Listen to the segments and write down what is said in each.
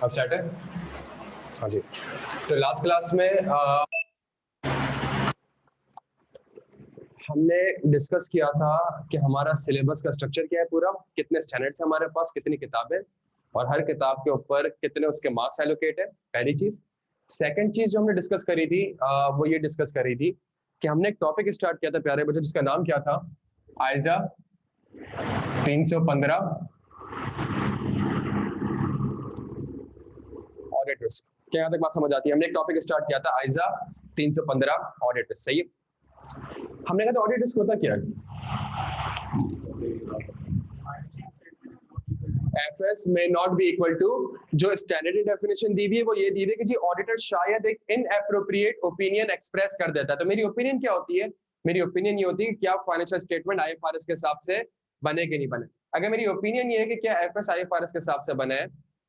अब सेट है? हाँ जी। तो लास्ट क्लास में हमने डिस्कस किया था कि हमारा सिलेबस का स्ट्रक्चर क्या है, पूरा कितने स्टैंडर्ड्स हैं हमारे पास, कितनी किताबें और हर किताब के ऊपर कितने उसके मार्क्स एलोकेट है, पहली चीज। सेकंड चीज जो हमने डिस्कस करी थी वो ये डिस्कस करी थी कि हमने एक टॉपिक स्टार्ट किया था प्यारे बच्चों, जिसका नाम क्या था? आइजा 315 ऑडिट रिस्क। क्या यहाँ तक बात समझ आती है? हमने एक टॉपिक स्टार्ट किया था आइजा 315 ऑडिट रिस्क, सही है। हमने कहा था ऑडिट रिस्क होता क्या है? FS may not be equal to, जो स्टैंडर्ड डेफिनेशन दी हुई है वो ये दी हुई है कि जी ऑडिटर शायद एक इनएप्रोप्रिएट ओपिनियन एक्सप्रेस कर देता है। तो मेरी ओपिनियन क्या होती है? मेरी ओपिनियन ये होती है कि क्या फाइनेंशियल स्टेटमेंट IFRS के हिसाब से बने कि नहीं बने। अगर मेरी ओपिनियन ये है कि क्या FS IFRS के हिसाब से बने,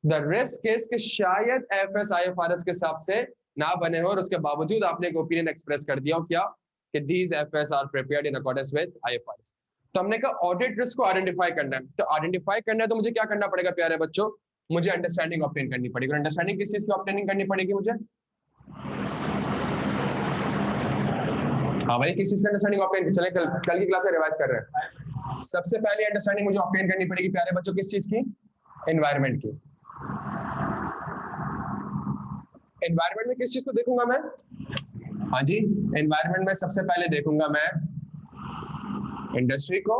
द रिस्क इज कि शायद FS IFRS के हिसाब से ना बने हो, और उसके बावजूद आपने एक ओपिनियन एक्सप्रेस कर दिया हो क्या कि these FS are prepared in accordance with IFRS। तो हमने कहा ऑडिट रिस्क को आइडेंटिफाई करना है। तो आइडेंटिफाई करना है तो मुझे क्या करना पड़ेगा प्यारे बच्चों? मुझे अंडरस्टैंडिंग ऑब्टेन करनी पड़ेगी। अंडरस्टैंडिंग किस चीज की ऑब्टेनिंग करनी पड़ेगी मुझे? हाँ भाई, किस चीज का अंडरस्टैंडिंग ऑब्टेन? चले कल की क्लास में रिवाइज कर रहे हैं। सबसे पहले अंडरस्टैंडिंग मुझे ऑब्टेन करनी पड़ेगी प्यारे बच्चों, किस चीज की? एनवायरमेंट की। एनवायरमेंट में किस चीज को देखूंगा मैं? हाँ जी, एनवायरमेंट में सबसे पहले देखूंगा मैं इंडस्ट्री को।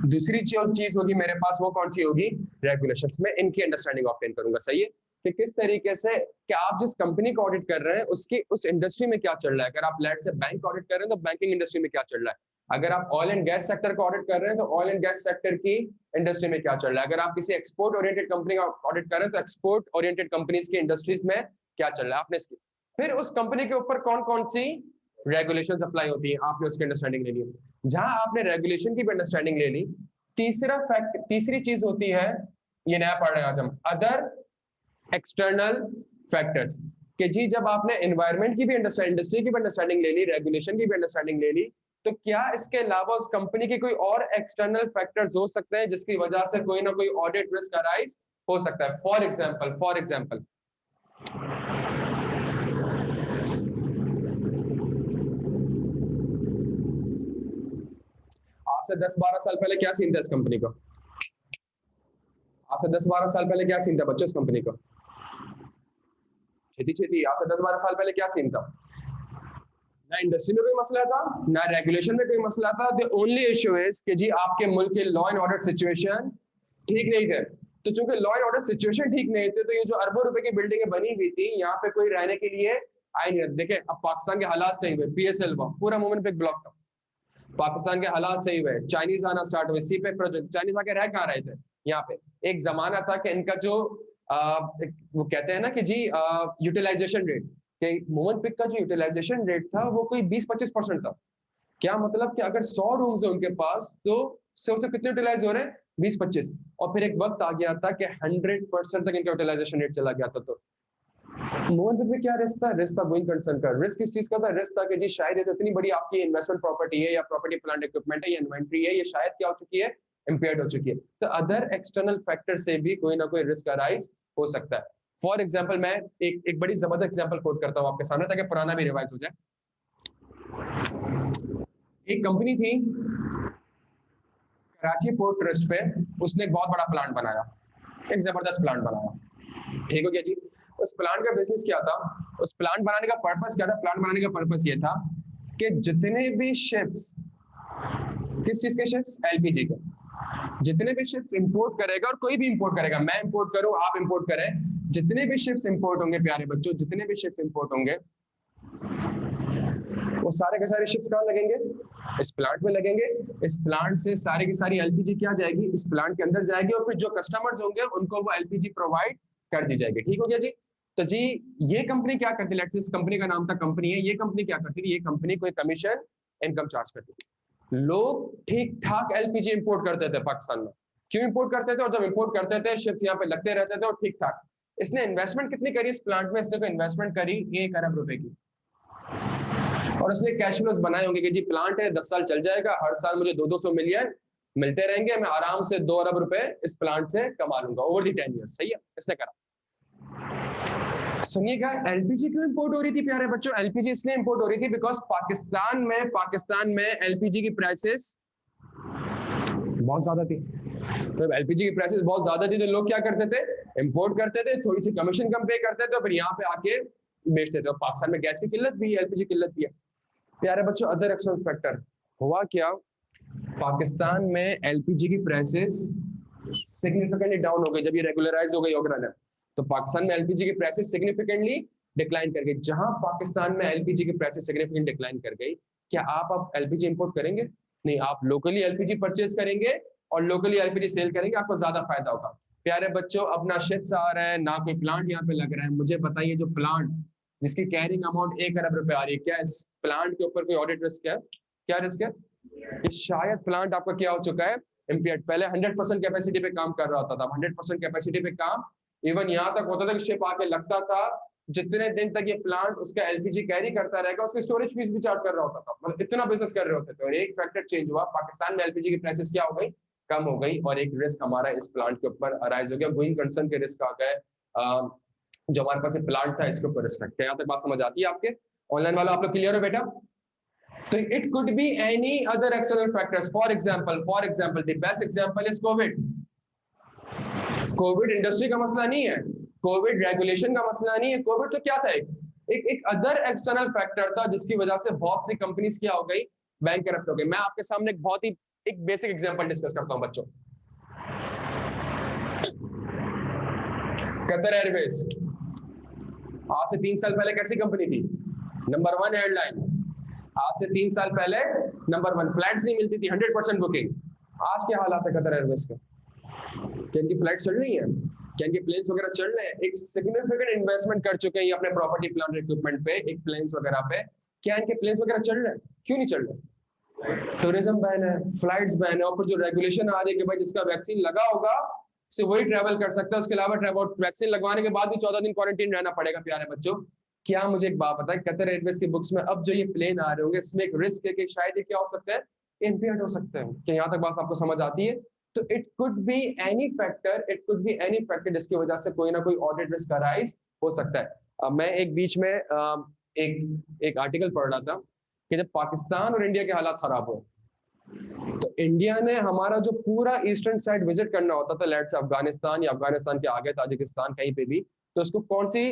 दूसरी चीज होगी मेरे पास, वो कौन सी होगी? रेगुलेशंस में इनकी अंडरस्टैंडिंग ऑब्टेन करूंगा, सही है। कि किस तरीके से कि आप जिस कंपनी को ऑडिट कर रहे हैं उसकी उस इंडस्ट्री में क्या चल रहा है। अगर आप लेट से बैंक ऑडिट कर रहे हैं तो बैंकिंग इंडस्ट्री में क्या चल रहा है। अगर आप ऑयल एंड गैस सेक्टर को ऑडिट कर रहे हैं तो ऑयल एंड गैस सेक्टर की इंडस्ट्री में क्या चल रहा है। अगर आप किसी एक्सपोर्ट ओरिएंटेड कंपनी का ऑडिट कर रहे हैं तो एक्सपोर्ट ओरिएंटेड कंपनीज की इंडस्ट्रीज में क्या चल रहा है, आपने इसकी। फिर उस कंपनी के ऊपर कौन कौन सी रेगुलेशंस अप्लाई होती है, आपने उसकी अंडरस्टैंडिंग ले ली। जहां आपने रेगुलेशन की भी अंडरस्टैंडिंग ले ली, तीसरी चीज होती है, ये नया पढ़ रहे हैं आज हम, अदर एक्सटर्नल फैक्टर्स। कि जी जब आपने एनवायरनमेंट की भी अंडरस्टैंडिंग, इंडस्ट्री की भी अंडरस्टैंडिंग ले ली, रेगुलेशन की भी अंडरस्टैंडिंग ले ली, तो क्या इसके अलावा उस कंपनी के कोई और एक्सटर्नल फैक्टर्स हो सकते हैं जिसकी वजह से कोई ना कोई ऑडिट रिस्क अराइज हो सकता है। फॉर एग्जाम्पल आज से 10-12 साल पहले क्या सीन था इस कंपनी का? आज से 10-12 साल पहले क्या सीन था बच्चों इस कंपनी का? छेती आज से 10-12 साल पहले क्या सीन था? ना इंडस्ट्री में कोई मसला था, ना रेगुलेशन में कोई मसला था। द ओनली इशू इज कि जी आपके मुल्क के लॉ एंड ऑर्डर सिचुएशन ठीक नहीं थे। तो चूंकि लॉ एंड ऑर्डर सिचुएशन ठीक नहीं थे, तो ये जो अरबों रुपए की बिल्डिंगें बनी हुई थी, यहाँ पे कोई रहने के लिए आए नहीं। देखे अब पाकिस्तान के हालात सही हुए, PSL हुआ, पूरा मूवमेंट पे ब्लॉक था। पाकिस्तान के हालात सही हुए, चाइनीज आना स्टार्ट हुए, सीपेक प्रोजेक्ट, चाइनीज आके रह कहाँ रहे थे यहाँ पे। एक जमाना था कि इनका जो वो कहते हैं ना कि जी यूटिलाइजेशन रेट, कि मोमेंट का जो यूटिलाइजेशन रेट था वो कोई 20-25% था। क्या मतलब कि अगर 100 रूम्स है उनके पास तो सिर्फ कितने यूटिलाइज हो रहे हैं? 20-25। और फिर एक वक्त आ गया था कि 100% तक इनका यूटिलाइजेशन रेट चला गया था। तो मोहन में क्या रिस्क था? रिस्क था गोइंग कंसर्न का। रिस्क किस चीज का था? रिस्क था कि जी शायद ये तो इतनी बड़ी आपकी इन्वेस्टमेंट प्रॉपर्टी है या प्रॉपर्टी प्लांट इक्विपमेंट है या इन्वेंट्री है, ये शायद क्या हो चुकी है? इंपेयर्ड हो चुकी है। तो अदर एक्सटर्नल फैक्टर से भी कोई ना कोई रिस्क अराइज हो सकता है। फॉर एग्जाम्पल मैं एक बड़ी जबरदस्त एग्जाम्पल कोट करता हूँ आपके सामने ताकि पुराना भी रिवाइज हो जाए। एक कंपनी थी कराची पोर्ट ट्रस्ट पे, उसने एक बहुत बड़ा प्लांट बनाया, एक जबरदस्त प्लांट बनाया। ठीक हो गया जी। उस प्लांट का बिजनेस क्या था? उस प्लांट बनाने का पर्पस क्या था? प्लांट बनाने का पर्पस ये था कि जितने भी शिप्स, किस चीज के शिप्स? LPG के, जितने भी शिप्स इंपोर्ट करेगा, और कोई भी इंपोर्ट करेगा, मैं इंपोर्ट करूं, आप इंपोर्ट करें, जितने भी शिप्स इंपोर्ट होंगे प्यारे बच्चों, जितने भी शिप्स इंपोर्ट होंगे, वो सारे के सारे शिप्स कहाँ लगेंगे? इस प्लांट में लगेंगे। इस प्लांट से सारी की सारी LPG क्या जाएगी? इस प्लांट के अंदर जाएगी, और फिर जो कस्टमर्स होंगे उनको वो LPG प्रोवाइड कर दी जाएगी। ठीक हो गया जी। तो जी ये कंपनी क्या करती है? इस कंपनी का नाम था कंपनी है, ये कंपनी क्या करती थी? ये कंपनी कोई कमीशन इनकम चार्ज करती थी। लोग ठीक ठाक LPG इंपोर्ट करते थे पाकिस्तान में। क्यों इंपोर्ट करते थे? और जब इंपोर्ट करते थे शिप्स यहाँ पे लगते रहते थे और ठीक ठाक। इसने इन्वेस्टमेंट कितनी करी इस प्लांट में? इसने कोई इन्वेस्टमेंट करी 1 अरब रुपए की, और उसने कैश फ्लोज बनाए होंगे कि जी प्लांट है 10 साल चल जाएगा, हर साल मुझे 200 मिलियन मिलते रहेंगे, मैं आराम से 2 अरब रुपए इस प्लांट से कमा लूंगा ओवर दी 10 ईयर्स। सही है, इसने करा। सुनिएगा, एलपीजी क्यों इंपोर्ट हो रही थी प्यारे बच्चों? एलपीजी इसलिए इंपोर्ट हो रही थी बिकॉज पाकिस्तान में एलपीजी की प्राइसेस बहुत ज्यादा थी। तो एलपीजी की प्राइसेस बहुत ज्यादा थी तो लोग क्या करते थे, इंपोर्ट करते थे, थोड़ी सी कमीशन कम पे करते थे, फिर यहाँ पे आके बेचते थे। पाकिस्तान में गैस की किल्लत भी है, एलपीजी किल्लत भी है। प्यारे बच्चों, अदर एक्सटर्नल फैक्टर हुआ क्या, पाकिस्तान में एलपीजी की प्राइसेस सिग्निफिकेंटली डाउन हो गई जब ये रेगुलराइज हो गई ऑर्गेनाइजर। तो पाकिस्तान में एलपीजी की प्राइसेस सिग्निफिकेंटली डिक्लाइन कर गई। जहां पाकिस्तान में एलपीजी की प्राइसेस सिग्निफिकेंट डिक्लाइन कर गई, क्या आप अब एलपीजी इंपोर्ट करेंगे? नहीं, आप लोकली एलपीजी परचेज करेंगे और लोकली एलपीजी सेल करेंगे, आपको ज्यादा फायदा होगा। प्यारे बच्चों, अब ना शिप्स आ रहे हैं ना कोई प्लांट यहाँ पे लग रहा है। मुझे बताइए, जो प्लांट जिसकी कैरिंग अमाउंट 1 अरब रुपए आ रही है, क्या इस प्लांट के ऊपर कोई ऑडिट रिस्क है? क्या रिस्क है? कि शायद प्लांट आपका क्या हो चुका है, इम्पेयर्ड। पहले 100% कैपेसिटी पे काम कर रहा होता था, 100% कैपेसिटी पे काम इवन यहाँ तक होता था कि शिप आके लगता था, जितने दिन तक ये प्लांट उसका एलपीजी कैरी करता रहेगा उसकी स्टोरेज फीस भी चार्ज कर रहा होता था। मतलब इतना बिजनेस कर रहे होते थे। और एक फैक्टर चेंज हुआ, पाकिस्तान में एलपीजी की प्राइसेस क्या हो गई, कम हो गई, और एक रिस्क हमारा इस प्लांट के ऊपर अराइज हो गया। गोइंग कंसर्न के रिस्क आ गए। जो हमारे पास प्लांट था इसके ऊपर रिस्क है। यहाँ तक बात समझ आती है आपके? ऑनलाइन वाला आप लोग क्लियर हो बेटा? तो it could be any other external factors. For example, the best example is COVID. Covid industry का मसला नहीं है, कोविड रेगुलेशन का मसला नहीं है। कोविड तो क्या था, एक अदर एक्सटर्नल फैक्टर था जिसकी वजह से बहुत सी कंपनीज क्या हो गई, बैंक करप्ट हो गई। मैं आपके सामने एक बहुत ही एक बेसिक एग्जांपल डिस्कस करता हूं बच्चों। कतर एयरवेज आज से 3 साल पहले कैसी कंपनी थी? Number 1 airline. आज से 3 साल पहले नंबर 1, फ्लाइट्स नहीं मिलती थी, 100% बुकिंग। आज क्या हालात है कतर एयरवेज के? क्या इनकी फ्लाइट चल रही है? क्या इनके प्लेन्स वगैरह चल रहे हैं? एक सिग्निफिकेंट इन्वेस्टमेंट कर चुके हैं ये अपने प्रॉपर्टी प्लांट इक्विपमेंट पे, एक प्लेन्स वगैरह पे। क्या इनके प्लेन्स वगैरह चल रहे हैं? क्यों नहीं चल रहे? टूरिज्म बैन है, फ्लाइट्स बैन है, और फिर जो रेगुलेशन आ रही है कि भाई जिसका वैक्सीन लगा होगा सिर्फ वही ट्रैवल कर सकता है, उसके अलावा वैक्सीन लगवाने के बाद भी 14 दिन क्वारंटीन रहना पड़ेगा। प्यारे बच्चों, क्या मुझे एक बात पता है, कतर एयरवेज की बुक्स में अब जो ये प्लेन आ रहे होंगे इसमें एक रिस्क है कि शायद ये क्या हो सकता है, इम्पेयर्ड हो सकते हैं। क्या यहाँ तक बात आपको समझ आती है? तो it could be any factor जिसकी वजह से कोई ना कोई ऑडिट रिस्क अराइज हो सकता है। मैं एक बीच में एक आर्टिकल पढ़ रहा था कि जब पाकिस्तान और इंडिया के हालात खराब हो तो इंडिया ने हमारा जो पूरा ईस्टर्न साइड विजिट करना होता था, लेट से अफगानिस्तान या अफगानिस्तान के आगे ताजिकिस्तान कहीं पे भी, तो उसको कौन सी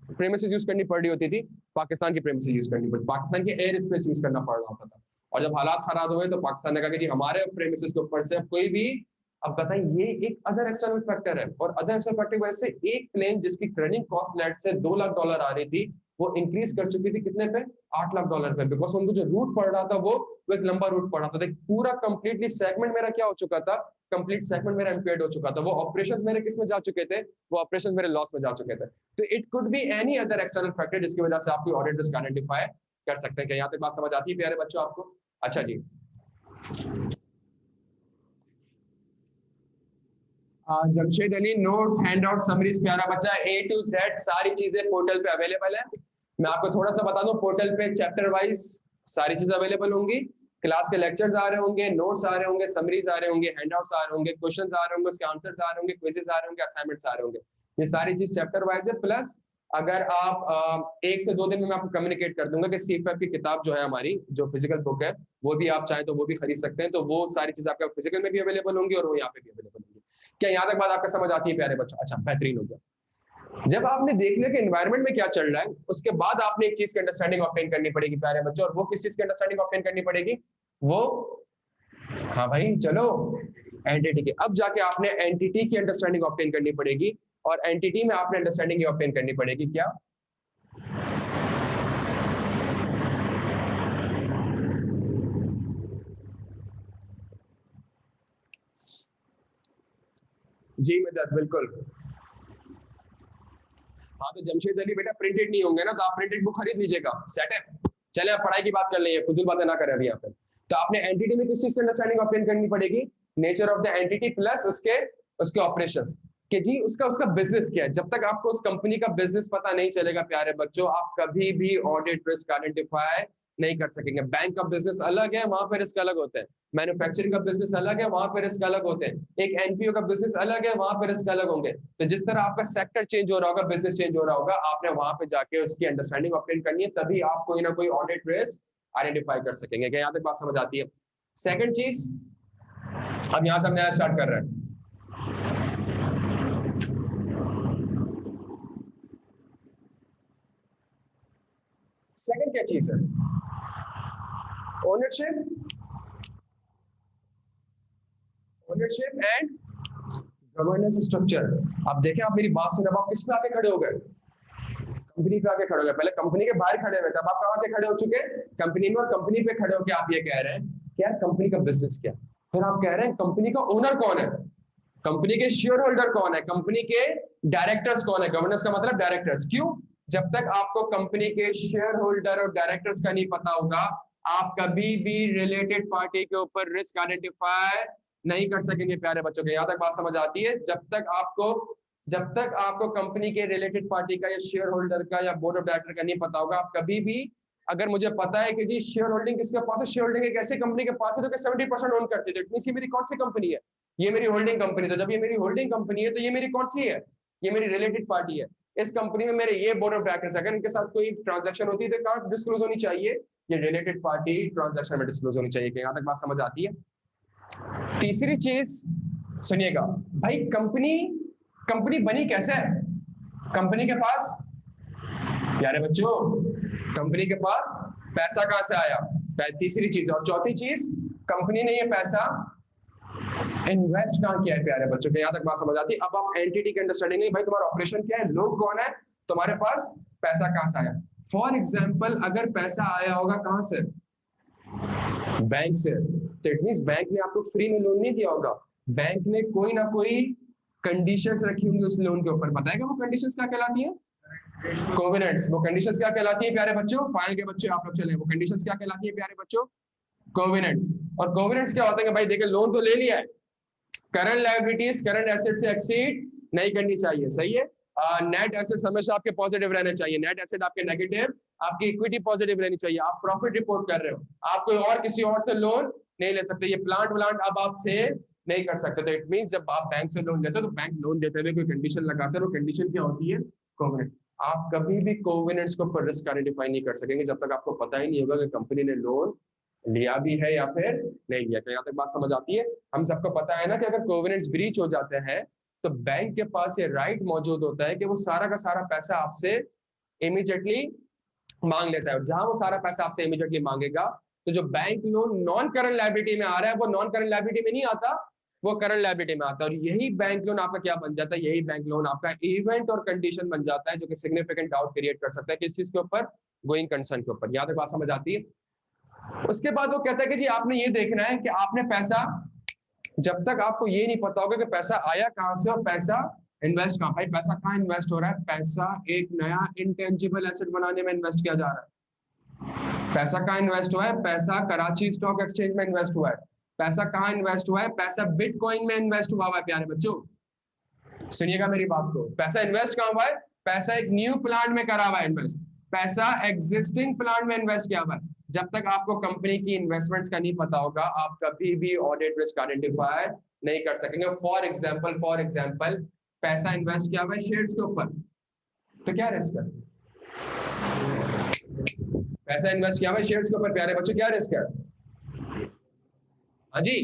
प्रेमिसेस यूज करनी पड़ रही होती थी? पाकिस्तान की प्रेमिसेस यूज करनी पड़ी, पाकिस्तान के एयर स्पेस यूज करना पड़ रहा होता था। और जब हालात खराब हुए तो पाकिस्तान ने कहा कि जी हमारे प्रेमिसेस के ऊपर से अब कोई भी, अब बताइए, ये एक अदर एक्सटर्नल फैक्टर है। और अदर एक्सटर्नल फैक्टर की वजह से एक प्लेन जिसकी ट्रेनिंग कॉस्ट लेट से $2 लाख आ रही थी, वो इंक्रीज कर चुकी थी कितने पे? $8 लाख पे। बिकॉज उनको जो रूट पड़ रहा था वो एक लंबा रूट पड़ रहा था। पूरा कंप्लीटली सेगमेंट मेरा क्या हो चुका था, कंप्लीट सेगमेंट मेरा इम्पेयर्ड हो चुका था। वो ऑपरेशंस मेरे किस में जा चुके थे? वो ऑपरेशंस मेरे लॉस में जा चुके थे। तो it could be any other external factor जिसकी वजह से आप कोई ऑडिट रिस्क आइडेंटिफाई कर सकते हैं। क्या यहाँ तक बात समझ आती है प्यारे बच्चों आपको? अच्छा जी, Jamshed Ali, notes, handout, summaries प्यारा बच्चा, A to Z सारी चीजें पोर्टल पे अवेलेबल है। मैं आपको थोड़ा सा बता दूं, पोर्टल पे चैप्टर वाइज सारी चीजें अवेलेबल होंगी। क्लास के लेक्चर्स आ रहे होंगे, नोट्स आ रहे होंगे, समरीज आ रहे होंगे, हैंडआउट्स आ रहे होंगे, क्वेश्चंस आ रहे होंगे, उसके आंसर्स आ रहे होंगे, क्विजेस आ रहे होंगे, असाइनमेंट्स आ रहे होंगे। ये सारी चीज चैप्टर वाइज है। प्लस अगर आप 1 से 2 दिन में मैं आपको कम्युनिकेट कर दूंगा कि CFF की किताब जो है हमारी, जो फिजिकल बुक है, वो भी आप चाहें तो वो भी खरीद सकते हैं। तो वो सारी चीज आपका फिजिकल में भी अवेलेबल होंगी और वो यहाँ पे भी अवेलेबल होंगी। क्या यहाँ तक बात आपका समझ आती है प्यारे बच्चों? अच्छा, बेहतरीन हो गया। जब आपने देख लिया कि एनवायरनमेंट में क्या चल रहा है, उसके बाद आपने एक चीज की अंडरस्टैंडिंग ऑब्टेन करनी पड़ेगी प्यारे बच्चों। और वो किस चीज की अंडरस्टैंडिंग ऑब्टेन करनी पड़ेगी? वो, हाँ भाई चलो, एंटिटी की। अब जाके आपने एंटिटी की अंडरस्टैंडिंग ऑब्टेन करनी पड़ेगी। और एंटिटी में आपने अंडरस्टैंडिंग ऑब्टेन करनी पड़ेगी क्या? जी मदद, बिल्कुल। हाँ तो जमशेद अली बेटा, प्रिंटेड नहीं होंगे ना, तो आप प्रिंटेड बुक खरीद लीजिएगा। सेट है? चले आप पढ़ाई की बात कर लेंगे, फजूल बातें ना करें अभी यहाँ पे। तो आपने एंटिटी में किस चीज की अंडरस्टैंडिंग ऑब्टेन करनी पड़ेगी? Nature of the entity plus उसके उसके ऑपरेशंस, कि जी उसका उसका बिजनेस क्या है। जब तक आपको उस कंपनी का बिजनेस पता नहीं चलेगा प्यारे बच्चों, आप कभी भी ऑडिट रिस्क आइडेंटिफाई नहीं कर सकेंगे। बैंक का बिजनेस अलग है, वहां पर रिस्क अलग होते हैं। मैन्युफैक्चरिंग का बिजनेस अलग है, वहां पर रिस्क अलग होते हैं। एक एनपीओ का बिजनेस अलग है, वहां पर रिस्क अलग होंगे। तो जिस तरह आपका सेक्टर चेंज हो रहा होगा, बिजनेस चेंज हो रहा होगा, आपने वहां पे जाके उसकी अंडरस्टैंडिंग ऑब्टेन करनी है, तभी आप कोई ना कोई ऑडिट रिस्क आइडेंटिफाई कर सकेंगे। क्या यहाँ तक बात समझ आती है? सेकंड चीज, अब यहां से हम नया स्टार्ट कर रहे हैं। सेकंड क्या चीज है? Ownership, ownership and governance structure. अब देखें, आप मेरी बात सुने, अब आप किस पे आके खड़े हो गए? कंपनी पे आके खड़े हो गए। पहले कंपनी के बाहर खड़े हुए थे, अब आप कहाँ पे खड़े हो चुके? कंपनी में। और कंपनी पे खड़े होकर आप ये कह रहे हैं कि यार कंपनी का बिजनेस क्या? फिर आप कह रहे हैं कंपनी का ओनर कौन है, कंपनी के शेयर होल्डर कौन है, कंपनी के डायरेक्टर्स कौन है। गवर्नेंस का मतलब डायरेक्टर्स। क्यों? जब तक आपको कंपनी के शेयर होल्डर और डायरेक्टर्स का नहीं पता होगा, आप कभी भी रिलेटेड पार्टी के ऊपर रिस्क आइडेंटिफाई नहीं कर सकेंगे प्यारे बच्चों के। यहां तक बात समझ आती है? जब तक आपको कंपनी के रिलेटेड पार्टी का या शेयर होल्डर का या बोर्ड ऑफ डायरेक्टर का नहीं पता होगा, आप कभी भी, अगर मुझे पता है कि जी शेयर होल्डिंग किसके पास है, शेयर होल्डिंग एक ऐसी कंपनी के पास है जो कि 70% ओन करती है, तो इट मींस ये मेरी कौन सी कंपनी है? ये मेरी होल्डिंग कंपनी। तो जब ये मेरी होल्डिंग कंपनी है, तो ये मेरी कौन सी है? ये मेरी रिलेटेड पार्टी है। इस कंपनी में मेरे ये बोर्ड ऑफ डायरेक्टर्स, अगर इनके साथ कोई ट्रांजैक्शन होती है तो कहाँ डिस्क्लोज होनी चाहिए? ये रिलेटेड पार्टी ट्रांजैक्शन में डिस्क्लोज होनी चाहिए। यहाँ तक बात समझ आती है? तीसरी चीज सुनिएगा भाई, कंपनी बनी कैसे? कंपनी के पास, प्यारे बच्चों, कंपनी के पास पैसा कहां से आया? तीसरी चीज। और चौथी चीज, कंपनी ने ये पैसा इन्वेस्ट कहां किया है प्यारे बच्चों के? यहां तक बात समझ आती है? अब आप एंटिटी की अंडरस्टैंडिंग नहीं, भाई तुम्हारा ऑपरेशन क्या है, लोग कौन है, तुम्हारे पास पैसा कहां से आया। फॉर एग्जाम्पल, अगर पैसा आया होगा कहां से? बैंक से, तो इट मींस बैंक ने आपको फ्री में लोन नहीं दिया होगा, बैंक ने कोई ना कोई कंडीशंस रखी होंगी उस लोन के ऊपर। बताएगा वो कंडीशंस क्या कहलाती हैं? कोवेनेंट्स। वो कंडीशंस क्या कहलाती है प्यारे बच्चों? फाइनल के बच्चे आप लोग चले, वो कंडीशंस क्या कहलाती है प्यारे बच्चों? कोवेनेंट्स। और कोवेनेंट्स क्या होते हैं? भाई देखिए, लोन तो ले लिया है, करंट लायबिलिटीज करंट एसेट से एक्सीड नहीं करनी चाहिए, सही है। नेट एसेट्स हमेशा आपके पॉजिटिव रहने चाहिए, नेट एसेट आपके नेगेटिव, आपकी इक्विटी पॉजिटिव रहनी चाहिए, आप प्रॉफिट रिपोर्ट कर रहे हो, आप कोई और किसी और से लोन नहीं ले सकते, ये प्लांट व्लांट अब आप से नहीं कर सकते। तो इट मींस जब आप बैंक से लोन लेते हो, तो बैंक लोन देते हुए कोई कंडीशन लगाते हैं, वो कंडीशन क्या होती है? कोवेनेंट। आप कभी भी कोवेनेंट्स के ऊपर रिस्क आइडेंटिफाई नहीं कर सकेंगे जब तक आपको पता ही नहीं होगा कि कंपनी ने लोन लिया भी है या फिर नहीं लिया। तो यहाँ तक बात समझ आती है? हम सबको पता है ना कि अगर कोवेनेंट्स ब्रीच हो जाते हैं, तो बैंक के पास ये राइट मौजूद होता है कि वो सारा का सारा पैसा आपसे इमीडिएटली मांग लेता है। जहां वो सारा पैसा आपसे इमीडिएटली मांगेगा, तो जो bank loan non current liability में आ रहा है, वो नॉन करंट लायबिलिटी में नहीं आता, वो करंट लायबिलिटी में आता है। और यही बैंक लोन आपका क्या बन जाता है? यही बैंक लोन आपका इवेंट और कंडीशन बन जाता है, जो कि सिग्निफिकेंट डाउट क्रिएट कर सकता है किस चीज के ऊपर? गोइंग कंसर्न के ऊपर। यहाँ तक बात समझ आती है? उसके बाद वो कहता है कि जी आपने ये देखना है कि आपने पैसा, जब तक आपको ये नहीं पता होगा कि पैसा आया कहां से और पैसा इन्वेस्ट कहां, भाई पैसा कहां इन्वेस्ट हो रहा है? पैसा एक नया इंटेंजिबल एसेट बनाने में इन्वेस्ट किया जा रहा है। पैसा कहां इन्वेस्ट हुआ है? पैसा कराची स्टॉक एक्सचेंज में इन्वेस्ट हुआ है। पैसा कहां इन्वेस्ट हुआ है? पैसा बिटकॉइन में इन्वेस्ट हुआ है प्यारे बच्चों, सुनिएगा मेरी बात को। पैसा इन्वेस्ट कहां हुआ है? पैसा एक न्यू प्लांट में करा हुआ है इन्वेस्ट, पैसा एग्जिस्टिंग प्लांट में इन्वेस्ट किया हुआ है। जब तक आपको कंपनी की इन्वेस्टमेंट्स का नहीं पता होगा, आप कभी भी ऑडिट रिस्क आइडेंटिफाई नहीं कर सकेंगे। फॉर एग्जांपल पैसा इन्वेस्ट किया हुआ है शेयर्स के ऊपर, तो क्या रिस्क है? पैसा इन्वेस्ट किया हुआ है शेयर्स के ऊपर प्यारे बच्चों, क्या रिस्क है? हाँ जी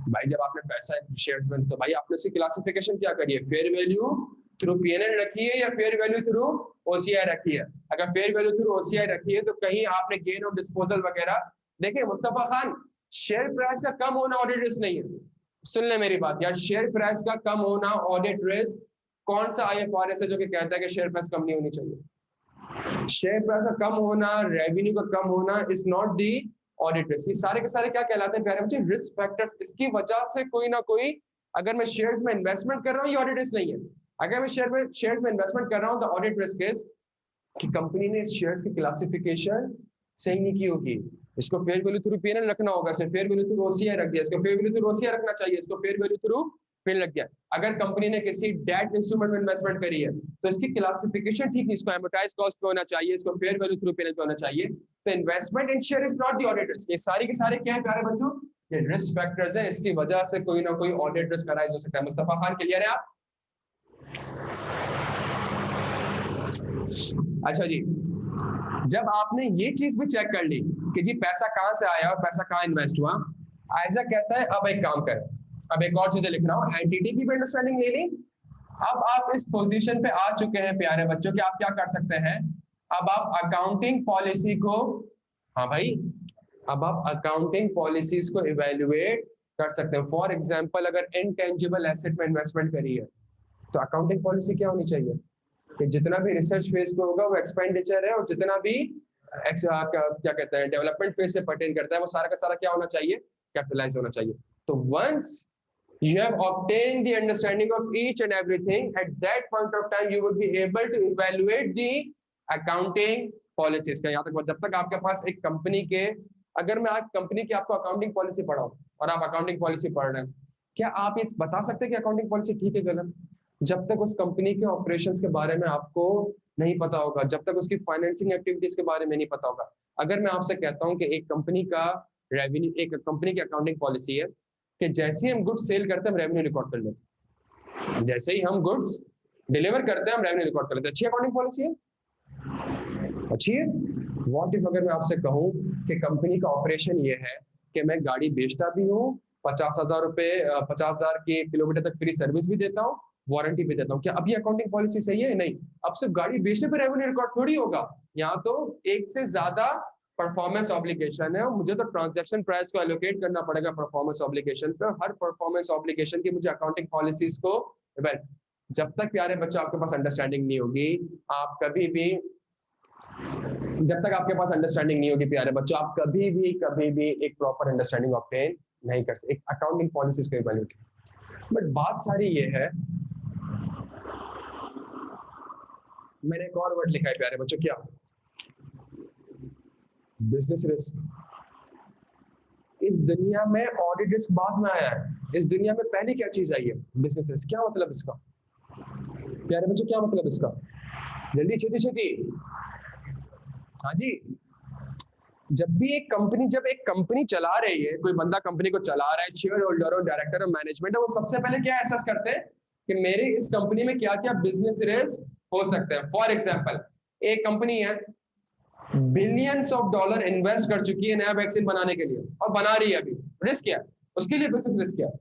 भाई, जब आपने पैसा शेयर्स में, तो भाई आपने उसकी क्लासिफिकेशन क्या करी है? फेयर वैल्यू थ्रू पीएनएल रखी है या फेयर वैल्यू थ्रू ओसीआई रखी है? अगर फेयर वैल्यू थ्रू ओसीआई रखी है, तो कहीं आपने गेन और डिस्पोजल वगैरह, देखिए मुस्तफा खान, शेयर प्राइस का कम होना ऑडिट रिस्क नहीं है। सुन ले मेरी बात यार, शेयर प्राइस का कम होना ऑडिट रिस्क कौन सा आईएफआरएस है जो कि कहता है कि शेयर प्राइस कम नहीं होनी चाहिए? शेयर प्राइस का कम होना, रेवेन्यू का कम होना is not the audit risk. ये सारे के सारे क्या कहलाते हैं प्यारे बच्चे? Risk factors. इसकी वजह से कोई ना कोई, अगर मैं शेयर्स में इन्वेस्टमेंट कर रहा हूँ, ये ऑडिट रिस्क नहीं है। अगर मैं शेयर्स में इन्वेस्टमेंट कर रहा हूँ, तो ऑडिट रिस्क इज कि कंपनी ने इस शेयर्स की क्लासिफिकेशन सही नहीं की होगी, इसको फेयर वैल्यू थ्रू पीएनएल रखना होगा, इसने फेयर वैल्यू थ्रू ओसीआई रख दिया, इसको फेयर वैल्यू थ्रू ओसीआई रखना चाहिए, इसको फेयर वैल्यू थ्रू फेल लग गया। अगर कंपनी ने किसी डेट इंस्ट्रूमेंट में इन्वेस्टमेंट करी है तो इसकी क्लासिफिकेशन ठीक नहीं, इसको एमोटाइज कॉस्ट पे होना चाहिए, इसको फेयर वैल्यू थ्रू पीरियड पे होना चाहिए। तो investment in share is not the audit risk. ये सारे के सारे क्या है प्यारे बच्चों, ये रिस्क फैक्टर्स है, इसकी वजह से कोई ना कोई ऑडिट रिस्क अराइज हो सकता है। मुस्तफा खान क्लियर है आप? अच्छा जी, जब आपने ये चीज भी चेक कर ली कि जी पैसा कहां से आया और पैसा कहां इन्वेस्ट हुआ, आइजैक कहता है अब एक काम करें, अब एक और चीजें लिख रहा हूं, एंटिटी की भी अंडरस्टैंडिंग ले ली। अब आप इस पोजीशन पे आ चुके हैं प्यारे बच्चों कि आप क्या कर सकते हैं, अब आप अकाउंटिंग पॉलिसी को, हाँ भाई, अब आप अकाउंटिंग पॉलिसीज को इवेल्युएट कर सकते हैं। फॉर एग्जांपल अगर इनटेंजिबल एसेट में इन्वेस्टमेंट करी है तो अकाउंटिंग पॉलिसी क्या होनी चाहिए कि जितना भी रिसर्च फेज पे होगा वो एक्सपेंडिचर है, और जितना भी क्या कहते हैं डेवलपमेंट फेज से पर्टेन करता है वो सारा का सारा क्या होना चाहिए, कैपिटलाइज होना चाहिए। तो once you have obtained the understanding of each and everything, at that point of time you would be able to evaluate the accounting policies का। यहाँ तक जब तक आपके पास एक कंपनी के, अगर मैं आज कंपनी की आपको अकाउंटिंग पॉलिसी पढ़ाऊं और आप अकाउंटिंग पॉलिसी पढ़ रहे हैं, क्या आप ये बता सकते हैं कि अकाउंटिंग पॉलिसी ठीक है गलत? जब तक उस कंपनी के ऑपरेशंस के बारे में आपको नहीं पता होगा, जब तक उसकी फाइनेंसिंग एक्टिविटीज के बारे में नहीं पता होगा। अगर मैं आपसे कहता हूं कि एक कंपनी का रेवेन्यू, एक कंपनी की अकाउंटिंग पॉलिसी है कि जैसे ही हम गुड्स सेल करते हैं हम रेवेन्यू रिकॉर्ड कर लेते हैं, जैसे ही हम गुड्स डिलीवर करते हैं हम रेवेन्यू रिकॉर्ड कर लेते हैं। अच्छी अकाउंटिंग पॉलिसी है, अच्छी है। व्हाट इफ अगर मैं आपसे कहूं कि कंपनी का ऑपरेशन ये है कि मैं गाड़ी बेचता भी हूँ, 50,000 रुपए 50,000 के किलोमीटर तक फ्री सर्विस भी देता हूँ, वारंटी भी देता हूँ, क्या अभी अकाउंटिंग पॉलिसी सही है? नहीं। अब सिर्फ गाड़ी बेचने पर रेवेन्यू रिकॉर्ड थोड़ी होगा, यहाँ तो एक से ज्यादा परफॉर्मेंस ऑब्लिगेशन है, मुझे तो ट्रांजैक्शन प्राइस को एलोकेट करना पड़ेगा परफॉर्मेंस ऑब्लिगेशन पे। हर परफॉर्मेंस ऑब्लिगेशन की मुझे अकाउंटिंग पॉलिसीज को, जब तक प्यारे बच्चों आपके पास अंडरस्टैंडिंग नहीं होगी, आप कभी भी, जब तक आपके पास अंडरस्टैंडिंग नहीं होगी प्यारे बच्चों, आप कभी भी एक प्रॉपर अंडरस्टैंडिंग ऑब्टेन नहीं कर सकते एक अकाउंटिंग पॉलिसीज को इवैल्यूएट। बट बात सारी ये है, मैंने एक और वर्ड लिखा है प्यारे बच्चों, क्या? Business risk. इस दुनिया में ऑडिट रिस्क बाद में आया है, इस दुनिया में पहले क्या चीज आई है? Business risk. क्या मतलब इसका प्यारे बच्चों, क्या मतलब इसका? जल्दी छेती छेती। हाँ जी, जब एक कंपनी चला रही है, कोई बंदा कंपनी को चला रहा है, शेयर होल्डर और डायरेक्टर और मैनेजमेंट है, वो सबसे पहले क्या एसेस करते हैं कि मेरे इस कंपनी में क्या क्या बिजनेस रिस्क हो सकते हैं। फॉर एग्जांपल एक कंपनी है, बिलियंस ऑफ डॉलर इन्वेस्ट कर चुकी है नया वैक्सीन बनाने के लिए और बना रही है, अभी रिस्क क्या है उसके लिए? बिजनेस रिस्क क्या है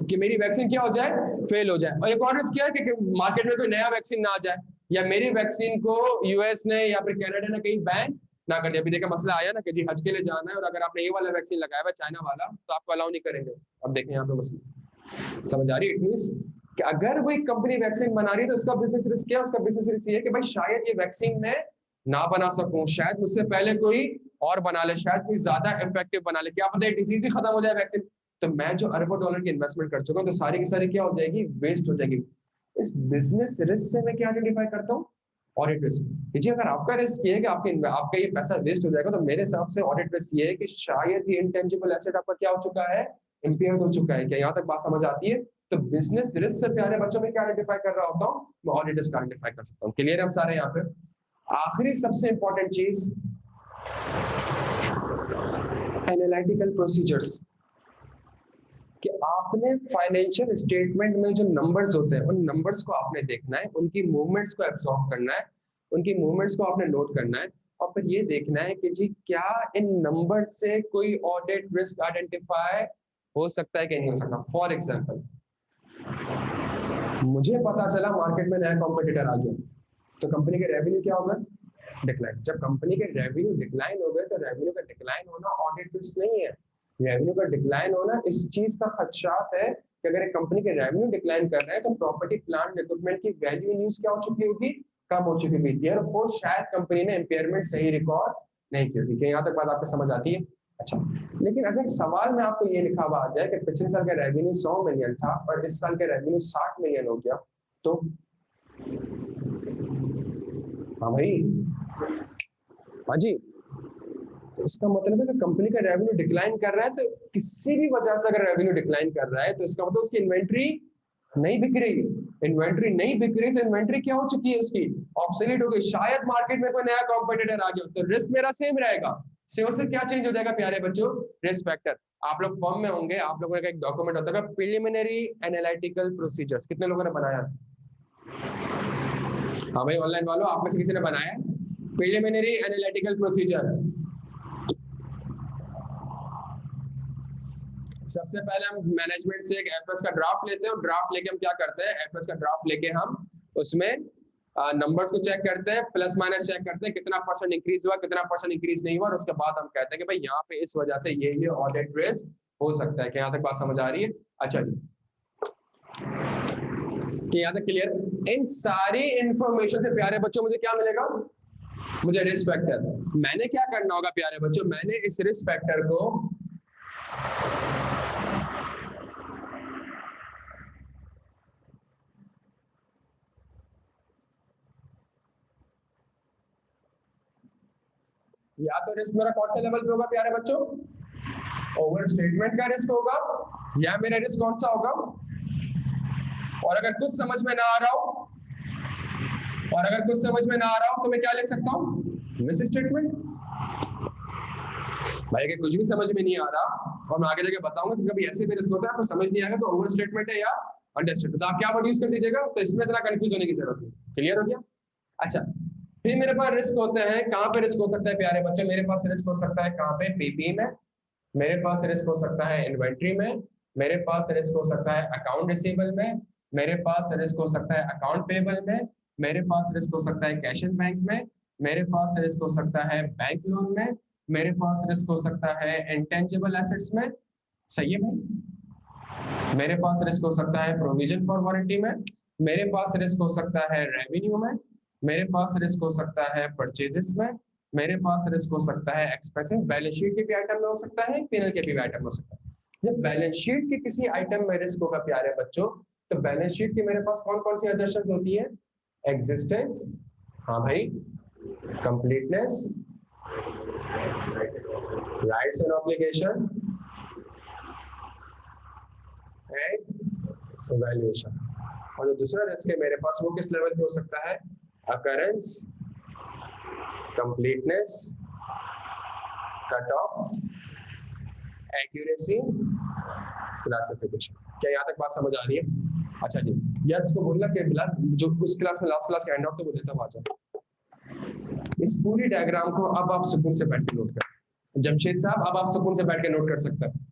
कि मेरी वैक्सीन क्या हो जाए, फेल हो जाए। और एक और रिस्क क्या है कि मार्केट में कोई नया वैक्सीन ना आ जाए, या मेरी वैक्सीन को यूएस ने या फिर कनाडा ने कहीं बैन ना कर दिया। अभी देखा मसला आया ना कि जी हज के लिए जाना है और अगर आपने ये वाला वैक्सीन लगाया हुआ चाइना वाला तो आपको अलाउ नहीं करेंगे। अब देखें यहाँ पे मसला, समझ आ रही है? इट मींस कि अगर वो एक कंपनी वैक्सीन बना रही है तो उसका बिजनेस रिस्क क्या है? उसका बिजनेस रिस्क ये है कि भाई शायद ये वैक्सीन मैं ना बना सकूं, शायद मुझसे पहले कोई और बना ले, शायद कोई ज्यादा इफेक्टिव बना ले, क्या पता है डिजीज ही खत्म हो जाए वैक्सीन, तो मैं जो अरबों डॉलर की इन्वेस्टमेंट कर चुका हूं तो सारी की सारी क्या हो जाएगी, वेस्ट हो जाएगी। इस बिजनेस रिस्क से मैं क्या आइडेंटिफाई करता हूँ? Audit risk. जी अगर आपका रिस्क ये है कि आपका ये पैसा वेस्ट हो जाएगा, तो मेरे हिसाब से ऑडिट रिस्क ये है कि शायद ये इंटेंजिबल एसेट आपका क्या हो चुका है, इंपेयर हो चुका है। क्या यहाँ तक बात समझ आती है? तो बिजनेस रिस्क से प्यारे बच्चों में क्या आइडेंटिफाई कर रहा होता हूँ, मैं ऑडिट रिस्क आइडेंटिफाई कर सकता हूँ। क्लियर है हम सारे यहाँ पे? आखिरी सबसे इंपॉर्टेंट चीज, एनालिटिकल प्रोसीजर्स, कि आपने फाइनेंशियल स्टेटमेंट में जो नंबर्स होते हैं उन नंबर्स को आपने देखना है, उनकी मूवमेंट्स को एब्जॉर्ब करना है, उनकी मूवमेंट्स को आपने नोट करना है, और फिर ये देखना है कि जी क्या इन नंबर्स से कोई ऑडिट रिस्क आइडेंटिफाई हो सकता है कि नहीं हो सकता। फॉर एग्जांपल मुझे पता चला मार्केट में नया कॉम्पिटिटर आ गया, तो कंपनी के रेवेन्यू क्या होगा, डिक्लाइन। जब कंपनी के रेवेन्यू डिक्लाइन हो गए तो रेवेन्यू का डिक्लाइन होना ऑडिट रिस्क नहीं है, रेवेन्यू का डिक्लाइन होना इस चीज का खदशात है कि अगर एक कंपनी के रेवेन्यू डिक्लाइन कर रहे हैं तो प्रॉपर्टी प्लांट इक्विपमेंट की वैल्यू इन यूज क्या हो चुकी होगी, कम हो चुकी होगी, देयरफॉर शायद कंपनी ने इंपेयरमेंट सही रिकॉर्ड नहीं की होगी। क्या यहाँ तक बात आपको समझ आती है? अच्छा, लेकिन अगर सवाल में आपको ये लिखा हुआ आ जाए कि पिछले साल का रेवेन्यू 100 मिलियन था और इस साल का रेवेन्यू 60 मिलियन हो गया, तो हाँ भाई, हाँ जी, तो इसका मतलब है कि कंपनी का रेवेन्यू डिक्लाइन कर रहा है, तो किसी भी वजह से अगर रेवेन्यू डिक्लाइन कर रहा है तो इसका मतलब उसकी इन्वेंट्री नहीं बिक रही। इन्वेंट्री नहीं बिक रही तो इन्वेंट्री क्या हो चुकी है उसकी, ऑब्सोलीट हो गई। शायद मार्केट में कोई नया कॉम्पिटिटर आ गया तो रिस्क मेरा सेम रहेगा। सिर्फ क्या चेंज हो जाएगा प्यारे बच्चों, रिस्क फैक्टर। आप लोग फॉर्म में होंगे, आप लोगों का एक डॉक्यूमेंट होता है प्रिलिमिनरी एनालिटिकल प्रोसीजर्स, कितने लोगों ने बनाया? हाँ भाई ऑनलाइन वालों, आप में से किसी ने बनाया प्रिलिमिनरी एनालिटिकल प्रोसीजर? सबसे पहले हम मैनेजमेंट से एक एफएस का ड्राफ्ट लेते हैं, और ड्राफ्ट लेके हम क्या करते हैं, एफएस का ड्राफ्ट लेके हम उसमें नंबर्स को चेक करते हैं, प्लस माइनस चेक करते हैं, कितना परसेंट इंक्रीज हुआ, कितना परसेंट इंक्रीज नहीं हुआ, और उसके बाद हम कहते हैं कि भाई यहाँ पे इस वजह से ये ऑडिट रिस्क हो सकता है। क्या यहाँ तक बात समझ आ रही है? अच्छा जी, कि यहाँ तक क्लियर? इन सारी इंफॉर्मेशन से प्यारे बच्चों मुझे क्या मिलेगा? मुझे रिस्क फैक्टर। मैंने क्या करना होगा प्यारे बच्चों, मैंने इस रिस्क फैक्टर को या तो रिस्क मेरा कौन से लेवल पे होगा प्यारे बच्चों, ओवर स्टेटमेंट का रिस्क होगा, या मेरा रिस्क कौन सा होगा, और अगर कुछ समझ में ना आ रहा हो, और अगर कुछ समझ में ना आ रहा हो तो मैं क्या लिख सकता हूँ, मिस स्टेटमेंट। भाई अगर कुछ भी समझ में नहीं आ रहा और मैं आगे जाके बताऊंगा कि कभी ऐसे भी रिस्क होता है, आपको समझ नहीं आएगा तो ओवर स्टेटमेंट है या अंडर स्टेटमेंट, तो आप क्या वर्ड यूज कर दीजिएगा, तो इसमें इतना कंफ्यूज होने की जरूरत नहीं। क्लियर हो गया? अच्छा, फिर मेरे पास रिस्क होते हैं, कहाँ पे रिस्क हो सकता है प्यारे बच्चे, मेरे पास रिस्क हो सकता है कहाँ पे, पीपी में, मेरे पास रिस्क हो सकता है इन्वेंट्री में, मेरे पास रिस्क हो सकता है अकाउंट रिसीवेबल में, मेरे पास रिस्क हो सकता है अकाउंट पेबल में, मेरे पास रिस्क हो सकता है कैश इन बैंक में, मेरे पास रिस्क हो सकता है बैंक लोन में, मेरे पास रिस्क हो सकता है इंटेंजिबल एसेट्स में। सही है भाई? मेरे पास रिस्क हो सकता है प्रोविजन फॉर वारंटी में, मेरे पास रिस्क हो सकता है रेवेन्यू में, मेरे पास रिस्क हो सकता है परचेजेस में, मेरे पास रिस्क हो सकता है एक्सपेंसिव, बैलेंस शीट के भी आइटम में हो सकता है, पीएनएल के भी आइटम में हो सकता है। जब बैलेंस शीट के किसी आइटम में रिस्क होगा प्यारे बच्चों, तो बैलेंस शीट की मेरे पास कौन कौन सी असर्शंस होती है, एग्जिस्टेंस, हाँ भाई, completeness, rights and obligation and valuation. और जो दूसरा रिस्क है मेरे पास वो किस लेवल पे हो सकता है, occurrence, completeness, cut off, accuracy, classification. क्या यहाँ तक बात समझ आ रही है? अच्छा जी, यार इसको बोलना कि बिलाल जो उस क्लास में लास्ट क्लास का हैंड आउट तो वो देता हुआ इस पूरी डायग्राम को अब आप सुकून से बैठ के नोट कर, जमशेद साहब अब आप सुकून से बैठ के नोट कर सकते हैं।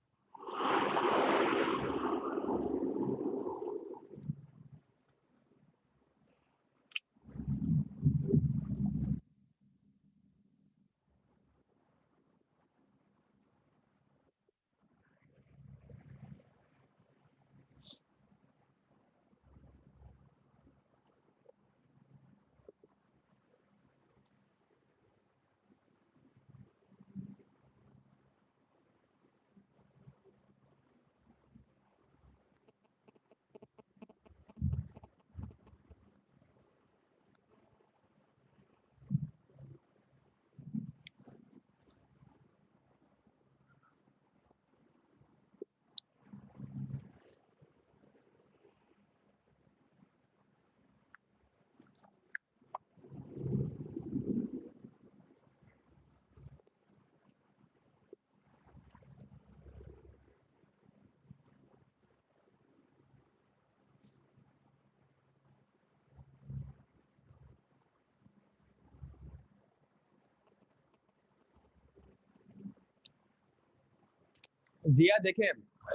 जिया देखें,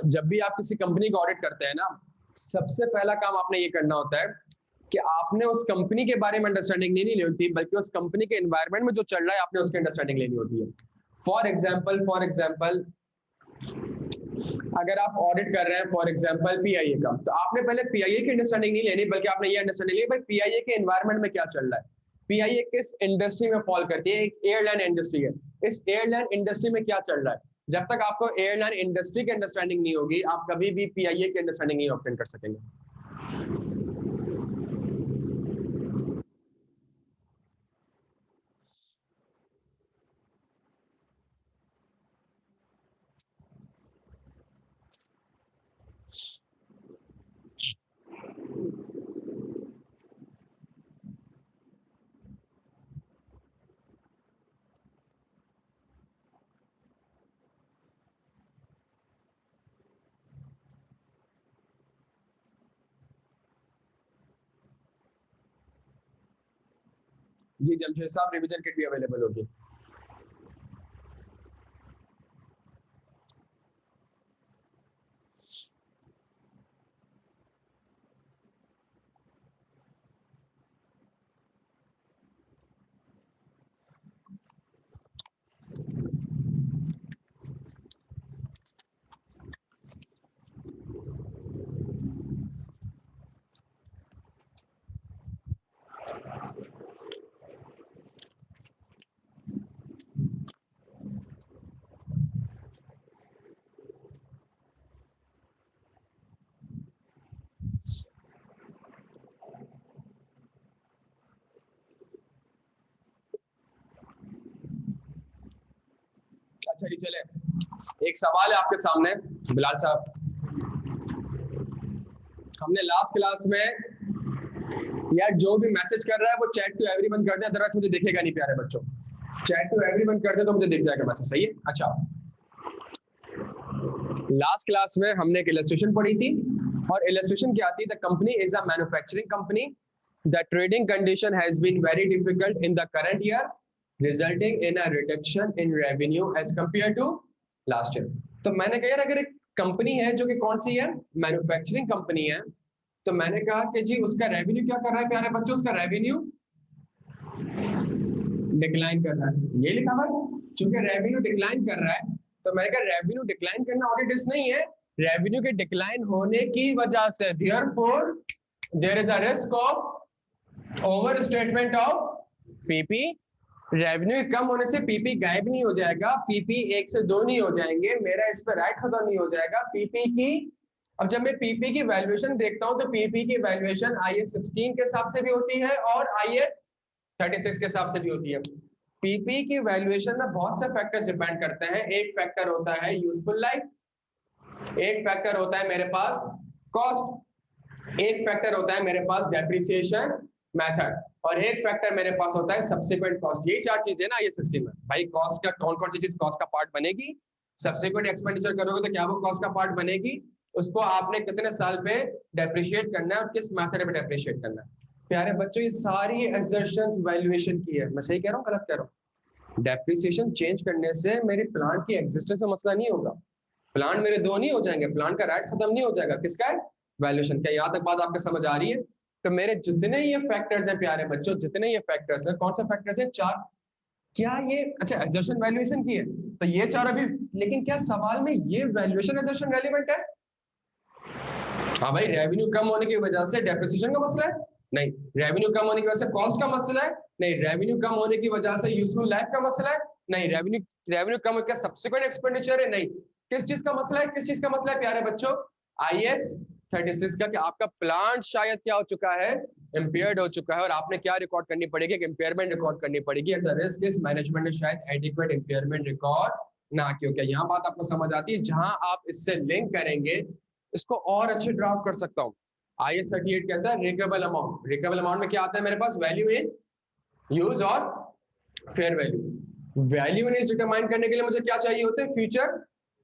जब भी आप किसी कंपनी का ऑडिट करते हैं ना, सबसे पहला काम आपने ये करना होता है कि आपने उस कंपनी के बारे में अंडरस्टैंडिंग नहीं लेनी होती, बल्कि उस कंपनी के एनवायरनमेंट में जो चल रहा है आपने उसकी अंडरस्टैंडिंग लेनी होती है। फॉर एग्जाम्पल अगर आप ऑडिट कर रहे हैं फॉर एग्जांपल पीआईए का, तो आपने पहले पीआईए की अंडरस्टैंडिंग नहीं लेनी, बल्कि आपने ये अंडरस्टैंडिंग लेनी भाई पीआईए के एनवायरनमेंट में क्या चल रहा है, पीआईए किस इंडस्ट्री में फॉल करती है, एक एयरलाइन इंडस्ट्री है, इस एयरलाइन इंडस्ट्री में क्या चल रहा है। जब तक आपको एयरलाइन इंडस्ट्री की अंडरस्टैंडिंग नहीं होगी, आप कभी भी पीआईए की अंडरस्टैंडिंग नहीं ऑब्टेन कर सकेंगे। जी जमशेद साहब, रिवीजन किट भी अवेलेबल होगी। अच्छा जी चले, एक सवाल है आपके सामने बिलाल साहब। हमने लास्ट क्लास में यार जो भी मैसेज कर रहा है वो चैट टू एवरीवन कर दे, अदरवाइज मुझे दिखेगा नहीं प्यारे बच्चों। चैट टू एवरीवन कर दे तो मुझे दिख जाएगा मैसेज, सही है। अच्छा, लास्ट क्लास में हमने एक इलस्ट्रेशन पढ़ी थी और इलस्ट्रेशन क्या थी, the company is a manufacturing company, the trading condition has been very difficult in the current year resulting in a reduction in revenue as compare to last year. तो मैंने कहा यार अगर एक कंपनी है जो कि कौन सी है, मैन्युफैक्चरिंग कंपनी है, तो मैंने कहा कि जी उसका रेवेन्यू क्या कर रहा है प्यारे बच्चों, उसका रेवेन्यू डिक्लाइन कर रहा है, ये लिखा हुआ है। चूंकि रेवेन्यू डिक्लाइन कर रहा है तो मैंने कहा रेवेन्यू डिक्लाइन करना ऑडिट नहीं है, रेवेन्यू के डिक्लाइन होने की वजह से therefore there is a risk of over statement of PP. Revenue कम होने से पीपी गायब नहीं हो जाएगा, पीपी 1 से 2 नहीं हो जाएंगे, मेरा इस पर राइट खत्म नहीं हो जाएगा पीपी की। अब जब मैं पीपी की वैल्यूएशन देखता हूं तो पीपी की वैल्यूएशन आईएस 16 के हिसाब से भी होती है और आईएस 36 के हिसाब से भी होती है। पीपी की वैल्यूएशन में बहुत से फैक्टर्स डिपेंड करते हैं। एक फैक्टर होता है यूजफुल लाइफ, एक फैक्टर होता है मेरे पास कॉस्ट, एक फैक्टर होता है मेरे पास डेप्रिसिएशन मेथड और एक फैक्टर मेरे पास होता है सब्सिक्वेंट कॉस्ट। यही 4 चीजें ना ये 16 में। भाई कॉस्ट का कौन कौन सी चीज कॉस्ट का पार्ट बनेगी, सब्सिक्वेंट एक्सपेंडिचर करोगे तो क्या वो कॉस्ट का पार्ट बनेगी, उसको आपने कितने साल पे डेप्रिशिएट करना है और किस मेथड में डेप्रिशिएट करना है। प्यारे बच्चों ये सारी एजर्शंस वैल्यूएशन की है, मैं सही कह रहा हूँ गलत कह रहा हूँ। डेप्रिसिएशन चेंज करने से मेरे प्लांट की एग्जिस्टेंस में मसला नहीं होगा, प्लांट मेरे 2 नहीं हो जाएंगे, प्लांट का राइट खत्म नहीं हो जाएगा, किसका है, वैल्यूएशन का। यहाँ तक बात आपको समझ आ रही है। तो मेरे जितने ये फैक्टर्स हैं प्यारे बच्चों, जितने ये फैक्टर्स हैं, कौन सा फैक्टर्स है 4, क्या ये अच्छा एजर्शन वैल्यूएशन की है तो ये 4 अभी, लेकिन क्या सवाल में ये वैल्यूएशन एजर्शन रेलेवेंट है? हाँ भाई रेवेन्यू कम होने की वजह से डेप्रिसिएशन का मसला है नहीं, रेवेन्यू कम होने की वजह से कॉस्ट का मसला है नहीं, रेवेन्यू कम होने की वजह से यूजफुल लाइफ का मसला है नहीं, रेवेन्यू कम होकर सब्सिक्वेंट एक्सपेंडिचर है नहीं। किस चीज का मसला है, किस चीज का मसला है प्यारे बच्चों, आईएस 36 का, कि आपका प्लांट शायद क्या हो चुका है, इंपेयर्ड हो चुका है और आपने क्या रिकॉर्ड करनी पड़ेगी, एक इंपेयरमेंट रिकॉर्ड करनी पड़ेगी। At the risk is management ने शायद एडिक्वेट इंपेयरमेंट रिकॉर्ड ना किया। क्या यहाँ बात आपको समझ आती है? जहां आप इससे लिंक करेंगे इसको और अच्छे ड्राफ्ट कर सकता हूँ। आईएस 38 कहता है रिकवेबल अमाउंट, रिकवेबल अमाउंट में क्या आता है मेरे पास, वैल्यू इन यूज और fair value. Value in determine करने के लिए मुझे क्या चाहिए होते हैं, फ्यूचर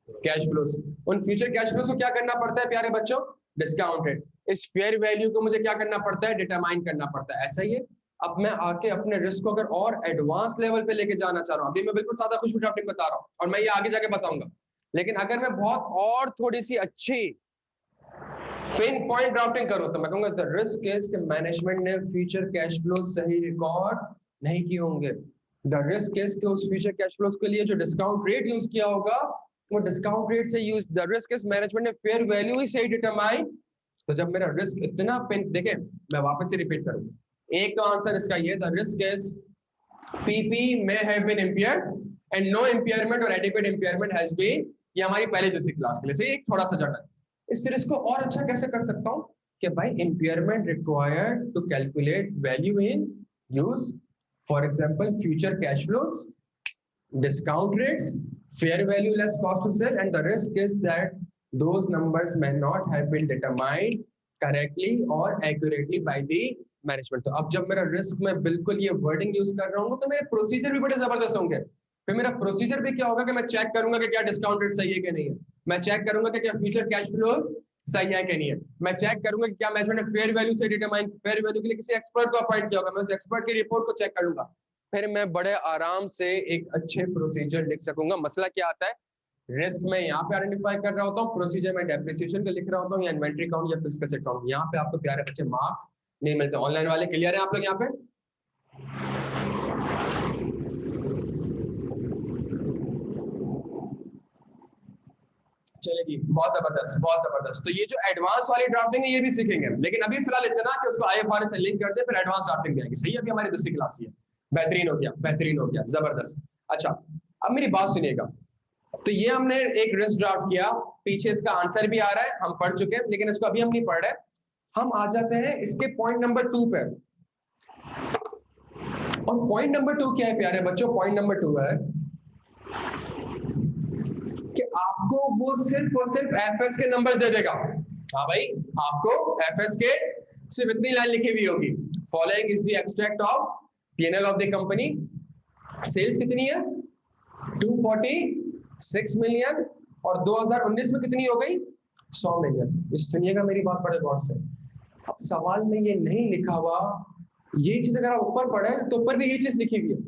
कैश फ्लोस। उन फ्यूचर कैश फ्लोस को क्या करना पड़ता है प्यारे बच्चों, डिस्काउंटेड। इस फेयर वैल्यू को मुझे क्या करना पड़ता है, डिटरमाइन करना पड़ता है। ऐसा ही है। अब मैं आके अपने रिस्क को अगर और एडवांस लेवल पे लेके जाना चाह रहा हूँ, अभी मैं बिल्कुल सादा खुशबू ड्राफ्टिंग बता रहा हूँ और मैं ये आगे जाके बताऊंगा, लेकिन अगर मैं बहुत और थोड़ी सी अच्छी पिन पॉइंट ड्राफ्टिंग करो तो मैं कहूंगा द रिस्क इज कि मैनेजमेंट ने फ्यूचर कैश फ्लो सही रिकॉर्ड नहीं किए होंगे। द रिस्क इज कि उस फ्यूचर कैश फ्लोस के लिए जो डिस्काउंट रेट यूज किया होगा वो डिस्काउंट रेट से use, the risk is management ने फेयर वैल्यू ही सही डिटरमाइन। तो जब मेरा रिस्क इतना पिन, देखें मैं वापस से रिपीट करूंगा, एक तो आंसर इसका ये, the risk is PP may have been impaired and no impairment और एडिक्वेट इंपेयरमेंट हैज बीन। ये हमारी पहले दूसरी क्लास के लिए से एक थोड़ा सा जटिल। इस सीरीज को और अच्छा कैसे कर सकता हूं कि भाई impairment required to calculate value in use, for example future cash flows, discount rates, fair value less cost to sell, and the risk is that those numbers may not have been determined correctly or accurately by the management। तो अब जब मेरा risk में बिल्कुल ये wording use कर रहा हूँ तो मेरे प्रोसीजर भी बड़े जबरदस्त होंगे। फिर मेरा प्रोसीजर भी क्या होगा कि मैं चेक करूंगा कि क्या डिस्काउंट रेट सही है कि नहीं है, मैं चेक करूंगा कि क्या फ्यूचर कैश फ्लोज सही है कि नहीं है। मैं चेक करूंगा कि क्या मैनेजमेंट ने फेयर वैल्यू से डिटरमाइन, फेयर वैल्यू के लिए किसी एक्सपर्ट को अपॉइंट किया होगा, मैं उस एक्सपर्ट की रिपोर्ट को चेक करूंगा, फिर मैं बड़े आराम से एक अच्छे प्रोसीजर लिख सकूंगा। मसला क्या आता है, रिस्क में यहाँ पे आइडेंटिफाई कर रहा होता हूँ, प्रोसीजर में डेप्रिसिएशन का लिख रहा होता हूँ, या इन्वेंट्री काउंट या फिक्स्ड एसेट काउंट। यहाँ पे आपको प्यारे बच्चे मार्क्स नहीं मिलते। ऑनलाइन वाले क्लियर है आप लोग यहाँ पे? चलेगी, बहुत जबरदस्त बहुत जबरदस्त। तो ये जो एडवांस वाली ड्राफ्टिंग है ये भी सीखेंगे, लेकिन अभी फिलहाल इतना कि उसको आईएफआरएस से लिंक करते हैं, फिर एडवांस ड्राफ्टिंग जाएंगे। सही है, अभी हमारी दूसरी क्लास ही है। बेहतरीन हो गया, बेहतरीन हो गया, जबरदस्त। अच्छा अब मेरी बात सुनिएगा, तो ये हमने एक रिस्क ड्राफ्ट किया, पीछे इसका आंसर भी आ रहा है, हम पढ़ चुके हैं, लेकिन इसको अभी हम नहीं पढ़ रहे। हम आ जाते हैं इसके पॉइंट नंबर 2 पे। और पॉइंट नंबर 2 क्या है प्यारे बच्चों? पॉइंट नंबर 2 है कि आपको वो सिर्फ और सिर्फ एफएस के नंबर्स दे देगा। हाँ भाई, आपको एफएस के सिर्फ इतनी लाइन लिखी हुई होगी, following is the extract of PNL of the company. Sales कितनी है? 246 मिलियन, और 2019 में कितनी हो गई? 100 मिलियन। सुनिएगा मेरी बात बड़े गौर से। अब सवाल में ये नहीं लिखा हुआ, ये चीज अगर आप ऊपर पढ़े तो ऊपर भी ये चीज लिखी हुई है।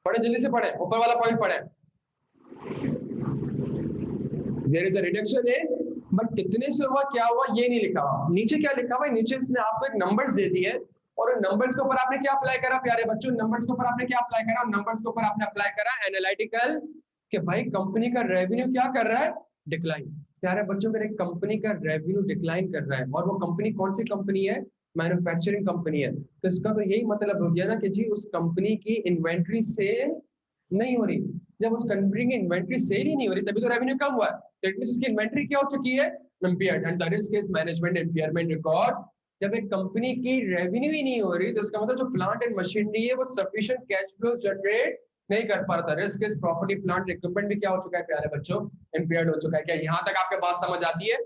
पढ़े, जल्दी से पढ़े, ऊपर वाला पॉइंट पढ़े। There is a reduction in, but कितने से हुआ, क्या हुआ, ये नहीं लिखा हुआ। नीचे क्या लिखा हुआ है? नीचे इसने आपको एक नंबर्स दे दिए, और उन नंबर्स के ऊपर आपने क्या अप्लाई करा प्यारे बच्चों? नंबर्स के ऊपर आपने क्या अप्लाई करा? नंबर्स के ऊपर आपने अप्लाई करा एनालिटिकल, कि भाई कंपनी का रेवेन्यू क्या कर रहा है? डिक्लाइन। प्यारे बच्चों, अगर एक कंपनी का रेवेन्यू डिक्लाइन कर रहा है, और वो कंपनी कौन सी कंपनी है? मैन्युफैक्चरिंग कंपनी है, तो इसका तो यही मतलब हो गया ना कि जी उस कंपनी की इन्वेंट्री सेल नहीं हो रही। जब उस कंपनी की इन्वेंट्री सेल ही नहीं हो रही, तभी तो रेवेन्यू कम हुआ है। तो इट मींस उसकी इन्वेंट्री क्या हो चुकी है? Impaired, and the risk is management impairment record. जब एक कंपनी की रेवेन्यू ही नहीं हो रही, तो इसका मतलब जो प्लांट एंड मशीनरी है वो सफिशिएंट कैश फ्लो जनरेट नहीं कर पा रहा था। Risk is property plant equipment भी क्या हो चुका है प्यारे बच्चों? इम्पेयर्ड हो चुका है। क्या यहाँ तक आपके बात समझ आती है?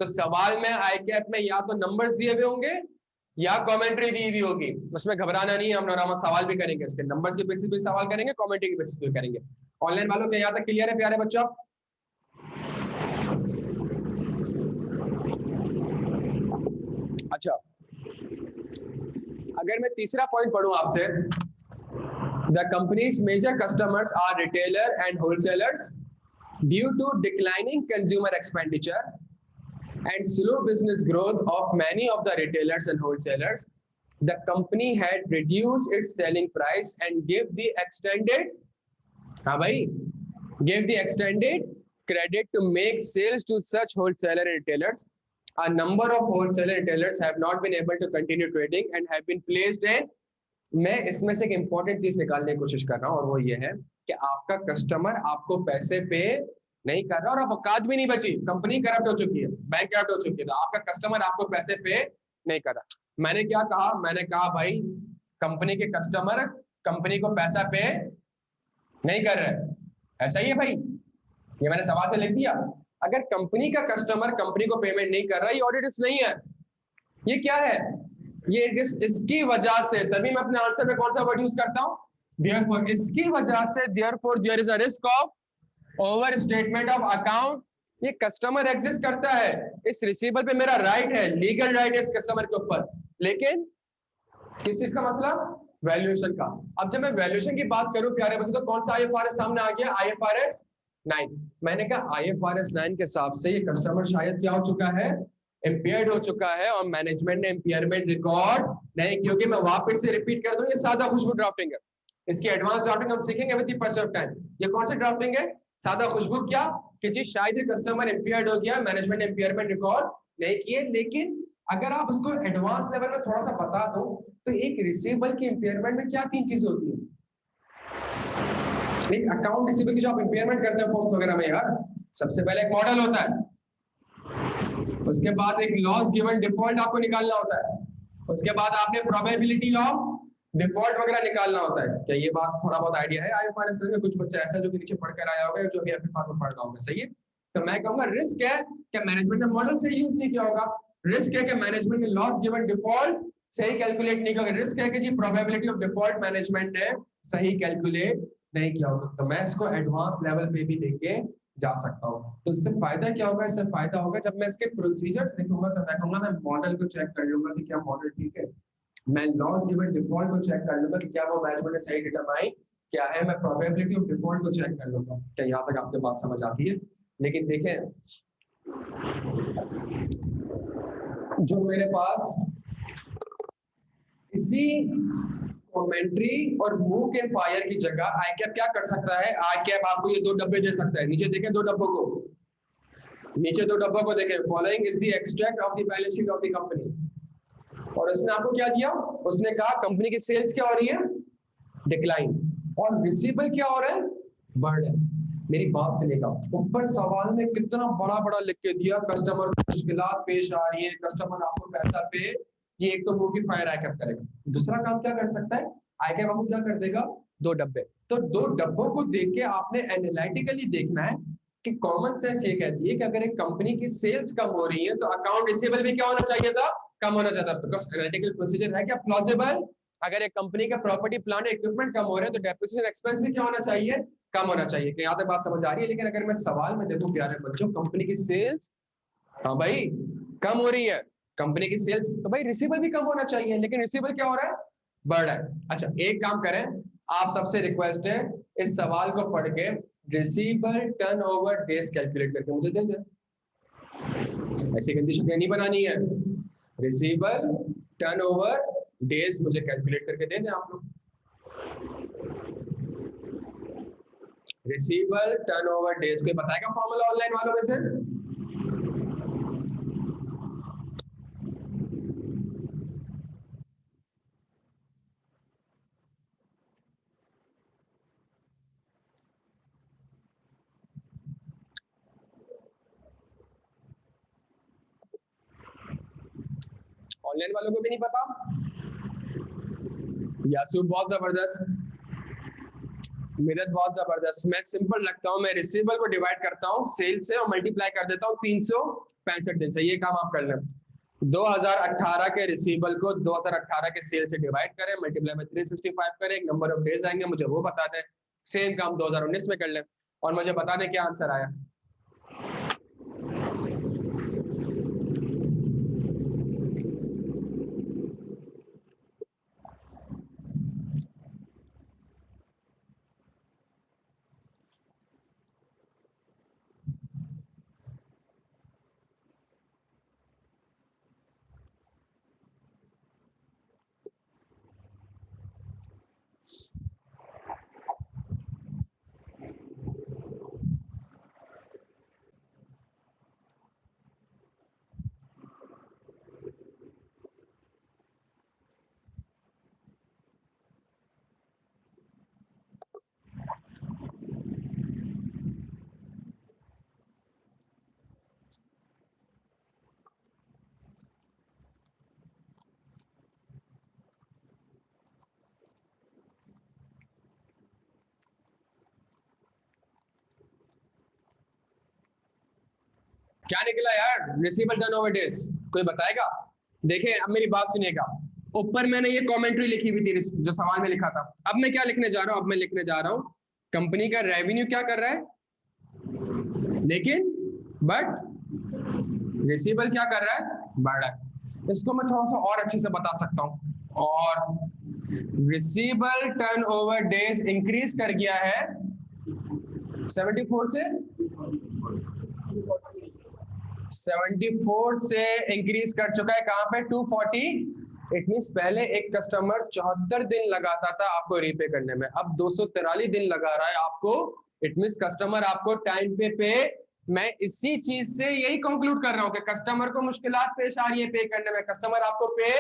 तो सवाल में आईकैप में या तो नंबर्स दिए हुए होंगे या कमेंट्री दी हुई होगी, उसमें घबराना नहीं है। हम नॉर्मल सवाल भी करेंगे, इसके नंबर्स के बेसिस पे सवाल करेंगे, कमेंट्री के बेसिस पे करेंगे। ऑनलाइन वालों के यहाँ तक क्लियर है प्यारे बच्चों? अच्छा, अगर मैं तीसरा पॉइंट पढ़ूं आपसे, the company's major customers are retailer and wholesalers due to declining consumer expenditure and slow business growth of many of the retailers and wholesalers, the company had reduced its selling price and gave the extended credit to make sales to such wholesaler and retailers. A number of wholesaler retailers have not been able to continue trading and have been placed in, मैं इसमें से एक important चीज निकालने की कोशिश कर रहा हूं, और वो ये है कि आपका कस्टमर आपको पैसे पे नहीं कर रहा, और अब औकात भी नहीं बची, कंपनी करप्ट हो चुकी है, बैंक करप्ट हो चुकी है, तो आपका कस्टमर आपको पैसे पे नहीं कर रहा। मैंने क्या कहा? मैंने कहा भाई कंपनी के कस्टमर कंपनी को पैसा पे नहीं कर रहे, ऐसा ही है भाई, ये मैंने सवाल से लिख दिया। अगर कंपनी का कस्टमर कंपनी को पेमेंट नहीं कर रहा, ये ऑडिट नहीं है, ये क्या है? ये इसकी वजह से, तभी मैं अपने आंसर में कौन सा वर्ड यूज करता हूं? देयरफॉर। इसकी वजह से, therefore there is a risk of over statement of account. ये कस्टमर एग्जिस्ट करता है, इस रिसीवेबल पे मेरा राइट है, लीगल राइट है इस कस्टमर के ऊपर, लेकिन किस चीज का मसला? वैल्यूएशन का। अब जब मैं वैल्यूएशन की बात करूं प्यारे बच्चों, तो कौन सा आईएफआरएस सामने आ गया? आईएफआरएस 9। मैंने कहा आईएफआरएस 9 के हिसाब से ये कस्टमर शायद क्या हो चुका है? इम्पेयर्ड हो चुका है, और मैनेजमेंट ने इम्पेयरमेंट रिकॉर्ड नहीं, क्योंकि मैं वापस से रिपीट कर दूं, ये सादा खुशबू ड्राफ्टिंग है। इसकी एडवांस ड्राफ्टिंग हम सीखेंगे with the passage of time. ये कौन सी ड्राफ्टिंग है? सादा खुशबू। क्या कि जी शायद ये कस्टमर इम्पेयर्ड हो गया, मैनेजमेंट ने इम्पेयरमेंट रिकॉर्ड नहीं किए, लेकिन अगर आप उसको एडवांस लेवल में थोड़ा सा बता दो, तो एक रिसीवेबल की इम्पेयरमेंट में क्या 3 चीजें होती है? एक अकाउंट रिसीवेबल की जो आप इम्पेयरमेंट करते हैं फॉर्म्स वगैरह में यार, सबसे पहले एक मॉडल होता है, उसके बाद एक लॉस गिवन डिफॉल्ट आपको निकालना होता है, उसके बाद आपने प्रोबेबिलिटी ऑफ डिफॉल्ट वगैरह निकालना होता है। क्या ये बात थोड़ा बहुत आइडिया है आईएफआरएस में? कुछ बच्चा ऐसा जो कि नीचे पढ़ कर आया होगा, जो भी आपके पास में पढ़ रहा होगा, सही है? तो मैं कहूंगा रिस्क है कि मैनेजमेंट ने मॉडल से यूज नहीं किया होगा, रिस्क है कि मैनेजमेंट ने लॉस गिवन डिफॉल्ट सही कैलकुलेट नहीं किया होगा, रिस्क है कि जी प्रोबेबिलिटी ऑफ डिफॉल्ट मैनेजमेंट ने सही कैलकुलेट नहीं किया होगा। तो मैं इसको एडवांस लेवल पे भी लेके जा सकता हूँ। तो इससे फायदा क्या होगा? इससे फायदा होगा जब मैं इसके प्रोसीजर्स लिखूंगा तो मैं कहूंगा, मैं मॉडल को चेक कर लूंगा कि क्या मॉडल ठीक है, मैं लॉस गिवन डिफॉल्ट को चेक कर लूंगा कि क्या वो मैनेजमेंट ने सही डिटरमाइन क्या है, मैं प्रोबेबिलिटी ऑफ डिफॉल्ट को चेक कर लूंगा। क्या यहाँ तक आपके बात समझ आती है? लेकिन देखें, जो मेरे पास इसी कमेंट्री और मुंह के फायर की जगह आई कैप क्या कर सकता है, आई कैप आपको ये दो डब्बे दे सकता है। नीचे देखें दो डब्बों को, नीचे दो डब्बों को देखें, following is the extract of the balance sheet of the company. और उसने आपको क्या दिया? उसने कहा कंपनी की सेल्स क्या हो रही है, डिक्लाइन, और रिसीवेबल क्या हो रहा है, बढ़ रहा है। मेरी बात से लेगा, ऊपर सवाल में कितना बड़ा बड़ा लिख के दिया, कस्टमर को मुश्किलात पेश आ रही है, कस्टमर आपको पैसा पे, ये एक तो मुंह की फायर आई कैप करेगा। दूसरा काम क्या कर सकता है, आई कैप आपको क्या कर देगा, दो डब्बे। तो दो डब्बों को देख के आपने एनालिटिकली देखना है कि कॉमन सेंस ये कहती है कि अगर एक कंपनी की सेल्स कम हो रही है तो अकाउंट रिसीवेबल भी क्या होना चाहिए था, कम होना चाहिए था। बिकॉज एनालिटिकल प्रोसीजर है क्या, प्लॉजिबल। अगर एक कंपनी का प्रॉपर्टी प्लांट इक्विपमेंट कम हो रहे हैं तो डेप्रिसिएशन एक्सपेंस भी क्या होना चाहिए, कम होना चाहिए। कि यहाँ तक बात समझ आ रही है? लेकिन अगर मैं सवाल में देखूं प्यारे बच्चों, कंपनी की सेल्स, हाँ भाई कम हो रही है, कंपनी की सेल्स, तो भाई रिसीवेबल भी कम होना चाहिए, लेकिन रिसीवेबल क्या हो रहा है, बढ़ रहा है। अच्छा एक काम करें, आप सबसे रिक्वेस्ट है, इस सवाल को पढ़ के रिसीवेबल टर्नओवर डेज कैलकुलेट करके मुझे दे दे। ऐसी कंडीशन नहीं बनानी है, रिसीवेबल टर्नओवर डेज मुझे कैलकुलेट करके दे दें आप लोग। रिसीवेबल टर्नओवर डेज कोई बताएगा फॉर्मूला ऑनलाइन वालों में से? ऑनलाइन वालों को भी नहीं पता? यासूब बहुत जबरदस्त, मेहनत बहुत जबरदस्त। मैं सिंपल रखता हूँ, मैं रिसीवेबल को डिवाइड करता हूँ सेल से और मल्टीप्लाई कर देता हूँ 365 दिन से। ये काम आप कर लें, 2018 के रिसीवेबल को 2018 के सेल से डिवाइड करें, मल्टीप्लाई बाय 365 करें, एक नंबर ऑफ डेज आएंगे, मुझे वो बता दें। सेम काम 2019 में कर लें और मुझे बता दें क्या आंसर आया। क्या निकला यार, रिसीवेबल टर्नओवर डेज कोई बताएगा? देखें अब मेरी बात सुनिएगा, ऊपर मैंने ये कमेंट्री लिखी हुई थी जो सवाल में लिखा था। अब मैं क्या लिखने जा रहा हूं, अब मैं लिखने जा रहा हूं कंपनी का रेवेन्यू क्या कर रहा है, लेकिन बट रिसीवेबल क्या कर रहा है, बढ़ रहा है। इसको मैं थोड़ा सा और अच्छे से बता सकता हूं, और रिसीवेबल टर्नओवर डेज इंक्रीज कर गया है 74 से 74 से इंक्रीज कर चुका है कहां पे, 240। इट मींस पहले एक कस्टमर 74 दिन लगाता था आपको रीपे करने में, अब 243 दिन लगा रहा है आपको। इट मींस कस्टमर आपको टाइम पे मैं इसी चीज से यही कंक्लूड कर रहा हूं कि कस्टमर को मुश्किलात पेश आ रही है पे करने में, कस्टमर आपको पे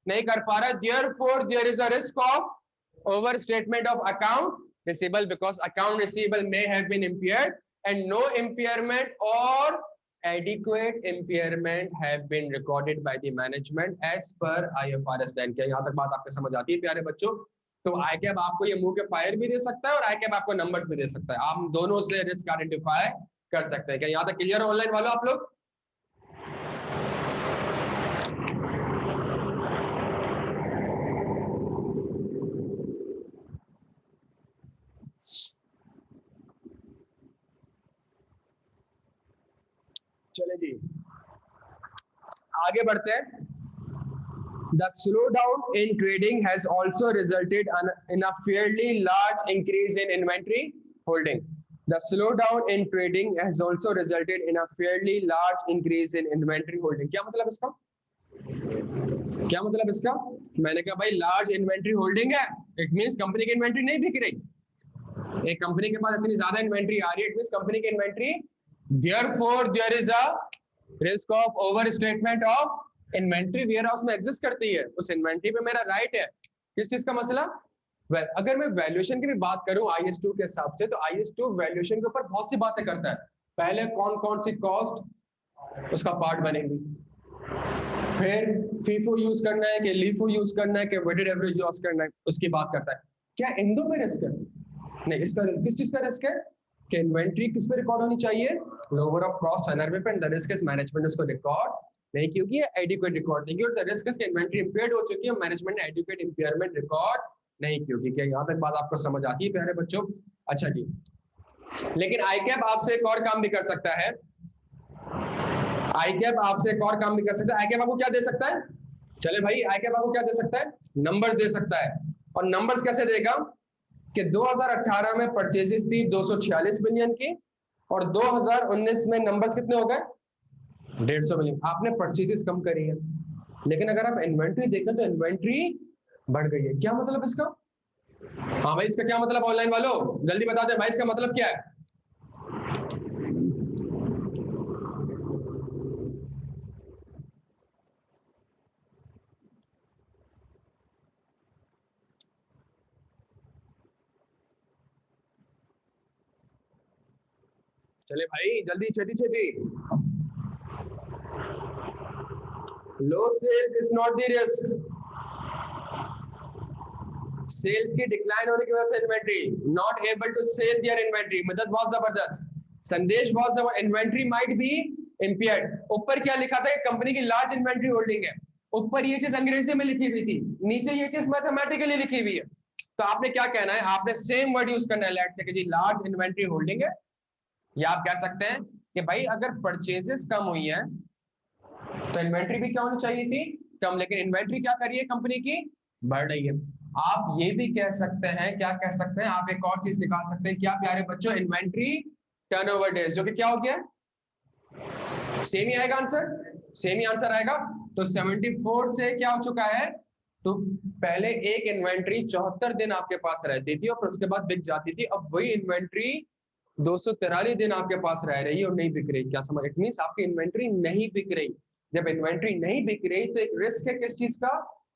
नहीं कर पा रहा है। Therefore there is a risk of over statement of account receivable because account receivable may have been impaired and no impairment or adequate impairment have been recorded by the management as per IFRS 9। क्या यहाँ तक बात आपको समझ आती है प्यारे बच्चों? तो आई कैप आपको ये मुंह के फायर भी दे सकता है और आई कैप आपको नंबर्स भी दे सकता है, आप दोनों से रिस्क आइडेंटिफाई कर सकते हैं। क्या यहाँ तक क्लियर है ऑनलाइन वालों आप लोग? चले जी आगे बढ़ते हैं। The slowdown in trading has also resulted in a fairly large increase in inventory holding. The slowdown in trading has also resulted in a fairly large increase in inventory holding. क्या मतलब इसका? क्या मतलब इसका? मैंने कहा भाई लार्ज इन्वेंट्री होल्डिंग है, इट मींस कंपनी की इन्वेंट्री नहीं बिक रही। एक कंपनी के पास इतनी ज्यादा इन्वेंट्री आ रही है, इट मींस कंपनी की inventory, therefore there is a risk of over statement of inventory warehouse में एग्जिस्ट करती है। उस इन्वेंट्री पे मेरा राइट है। किस चीज का मसला? अगर मैं वैल्यूएशन की भी बात करूं IS2 के हिसाब से, तो IS2 वैल्यूएशन के ऊपर बहुत सी बातें करता है। पहले कौन कौन सी कॉस्ट उसका पार्ट बनेगी, फिर फीफो यूज करना है कि लीफो यूज करना है कि वेटेड एवरेज यूज करना है, उसकी बात करता है। क्या इन दो में रिस्क है? नहीं, इसका किस चीज का रिस्क है कि इन्वेंट्री किस पे रिकॉर्ड होनी चाहिए, लोअर ऑफ कॉस्ट एनआरवी पे, and the risk is management इसको रिकॉर्ड नहीं क्योंकि ये एडिक्वेट रिकॉर्ड नहीं, क्योंकि the risk is inventory impaired हो चुकी है, मैनेजमेंट ने एडिक्वेट इंपेयरमेंट रिकॉर्ड नहीं क्योंकि। क्या यहाँ तक बात आपको समझ आती है प्यारे बच्चों? अच्छा जी, लेकिन आईकैप आपसे एक और काम भी कर सकता है। आईकैप आपसे एक और काम भी कर सकता है। आईकैप आपको क्या दे सकता है? चले भाई, आईकैप आपको क्या दे सकता है? नंबर्स दे सकता है। और नंबर्स कैसे देगा कि 2018 में परचेजेस थी 246 मिलियन की, और 2019 में नंबर्स कितने हो गए? 150 मिलियन। आपने परचेजेस कम करी है, लेकिन अगर आप इन्वेंट्री देखें तो इन्वेंट्री बढ़ गई है। क्या मतलब इसका? हाँ भाई, इसका क्या मतलब ऑनलाइन वालों? जल्दी बता दें भाई, इसका मतलब क्या है? चले भाई जल्दी, छेती छेती। Low sales is not the risk. Sales की डिक्लाइन होने की वजह से inventory not able to sell their inventory, मदद बहुत जबरदस्त, संदेश बहुत जबरदस्त। Inventory might be impaired. ऊपर क्या लिखा था? कंपनी की लार्ज इन्वेंट्री होल्डिंग है। ऊपर ये चीज अंग्रेजी में लिखी हुई थी, नीचे ये चीज मैथमेटिकली लिखी हुई है। तो आपने क्या कहना है? आपने सेम वर्ड यूज करना है, लेट्स से कि जी लार्ज इन्वेंट्री होल्डिंग है, या आप कह सकते हैं कि भाई अगर परचेजेस कम हुई है तो इन्वेंट्री भी क्या होनी चाहिए थी? कम। लेकिन इन्वेंट्री क्या कर रही है कंपनी की? बढ़ रही है। आप ये भी कह सकते हैं, क्या कह सकते हैं आप? एक और चीज निकाल सकते हैं, क्या प्यारे बच्चों? इन्वेंट्री टर्नओवर डेज, जो कि क्या हो गया? सेम ही आएगा आंसर, सेम ही आंसर आएगा। तो 74 से क्या हो चुका है? तो पहले एक इन्वेंट्री 74 दिन आपके पास रहती थी और फिर उसके बाद बिक जाती थी। अब वही इन्वेंट्री 243 दिन आपके पास रह रही है और नहीं बिक रही। क्या समझ? इट मींस आपकी इन्वेंट्री नहीं बिक रही। जब इन्वेंट्री नहीं बिक रही तो एक रिस्क है किस चीज का?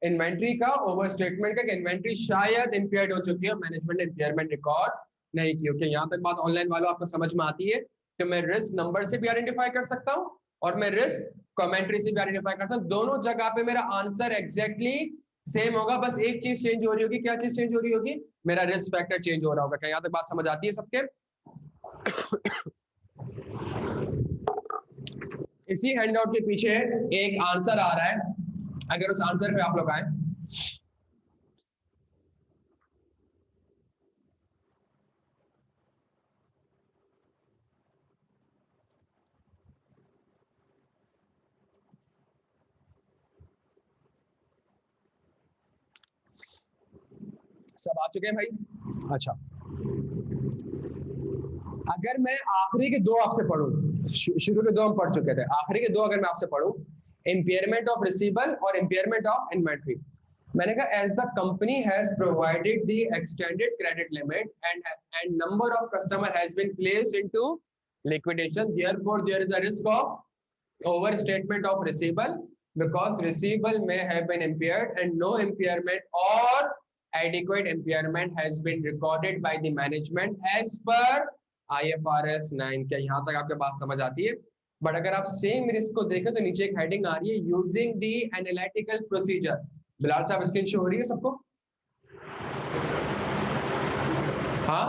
इन्वेंट्री का, ओवर स्टेटमेंट का, इन्वेंट्री शायद इंपेयर्ड हो चुकी है, मैनेजमेंट ने इंपेयरमेंट रिकॉर्ड नहीं की। ओके, यहाँ तक बात ऑनलाइन वालों आपको समझ में आती है कि मैं रिस्क नंबर से भी आइडेंटिफाई कर सकता हूँ और मैं रिस्क कमेंट्री से भी आइडेंटिफाई करता हूँ। दोनों जगह पे मेरा आंसर एग्जैक्टली सेम होगा, बस एक चीज चेंज हो रही होगी। क्या चीज चेंज हो रही होगी? मेरा रिस्क फैक्टर चेंज हो रहा होगा। क्या यहाँ तक बात समझ आती है सबके? इसी हैंडआउट के पीछे एक आंसर आ रहा है, अगर उस आंसर पे आप लोग आए। सब आ चुके हैं भाई? अच्छा, अगर मैं आखिरी के दो आपसे पढ़ूं, शुरू के दो हम पढ़ चुके थे, आखिरी के दो अगर मैं आपसे पढ़ूं, इम्पेयरमेंट ऑफ रिसीवेबल और इम्पेयरमेंट ऑफ इन्वेंट्री। मैंने कहा as the company has provided the extended credit limit and number of customer has been placed into liquidation, therefore there is a risk of overstatement of receivable because receivable may have been impaired and no impairment or adequate impairment has been recorded by the management as per IFRS 9। क्या यहाँ तक आपके बात समझ आती है? But अगर आप सेम रिस्क को देखें तो नीचे एक हेडिंग आ रही है, using the analytical procedure. Bilal साहब स्क्रीन शो हो रही है सबको? हाँ,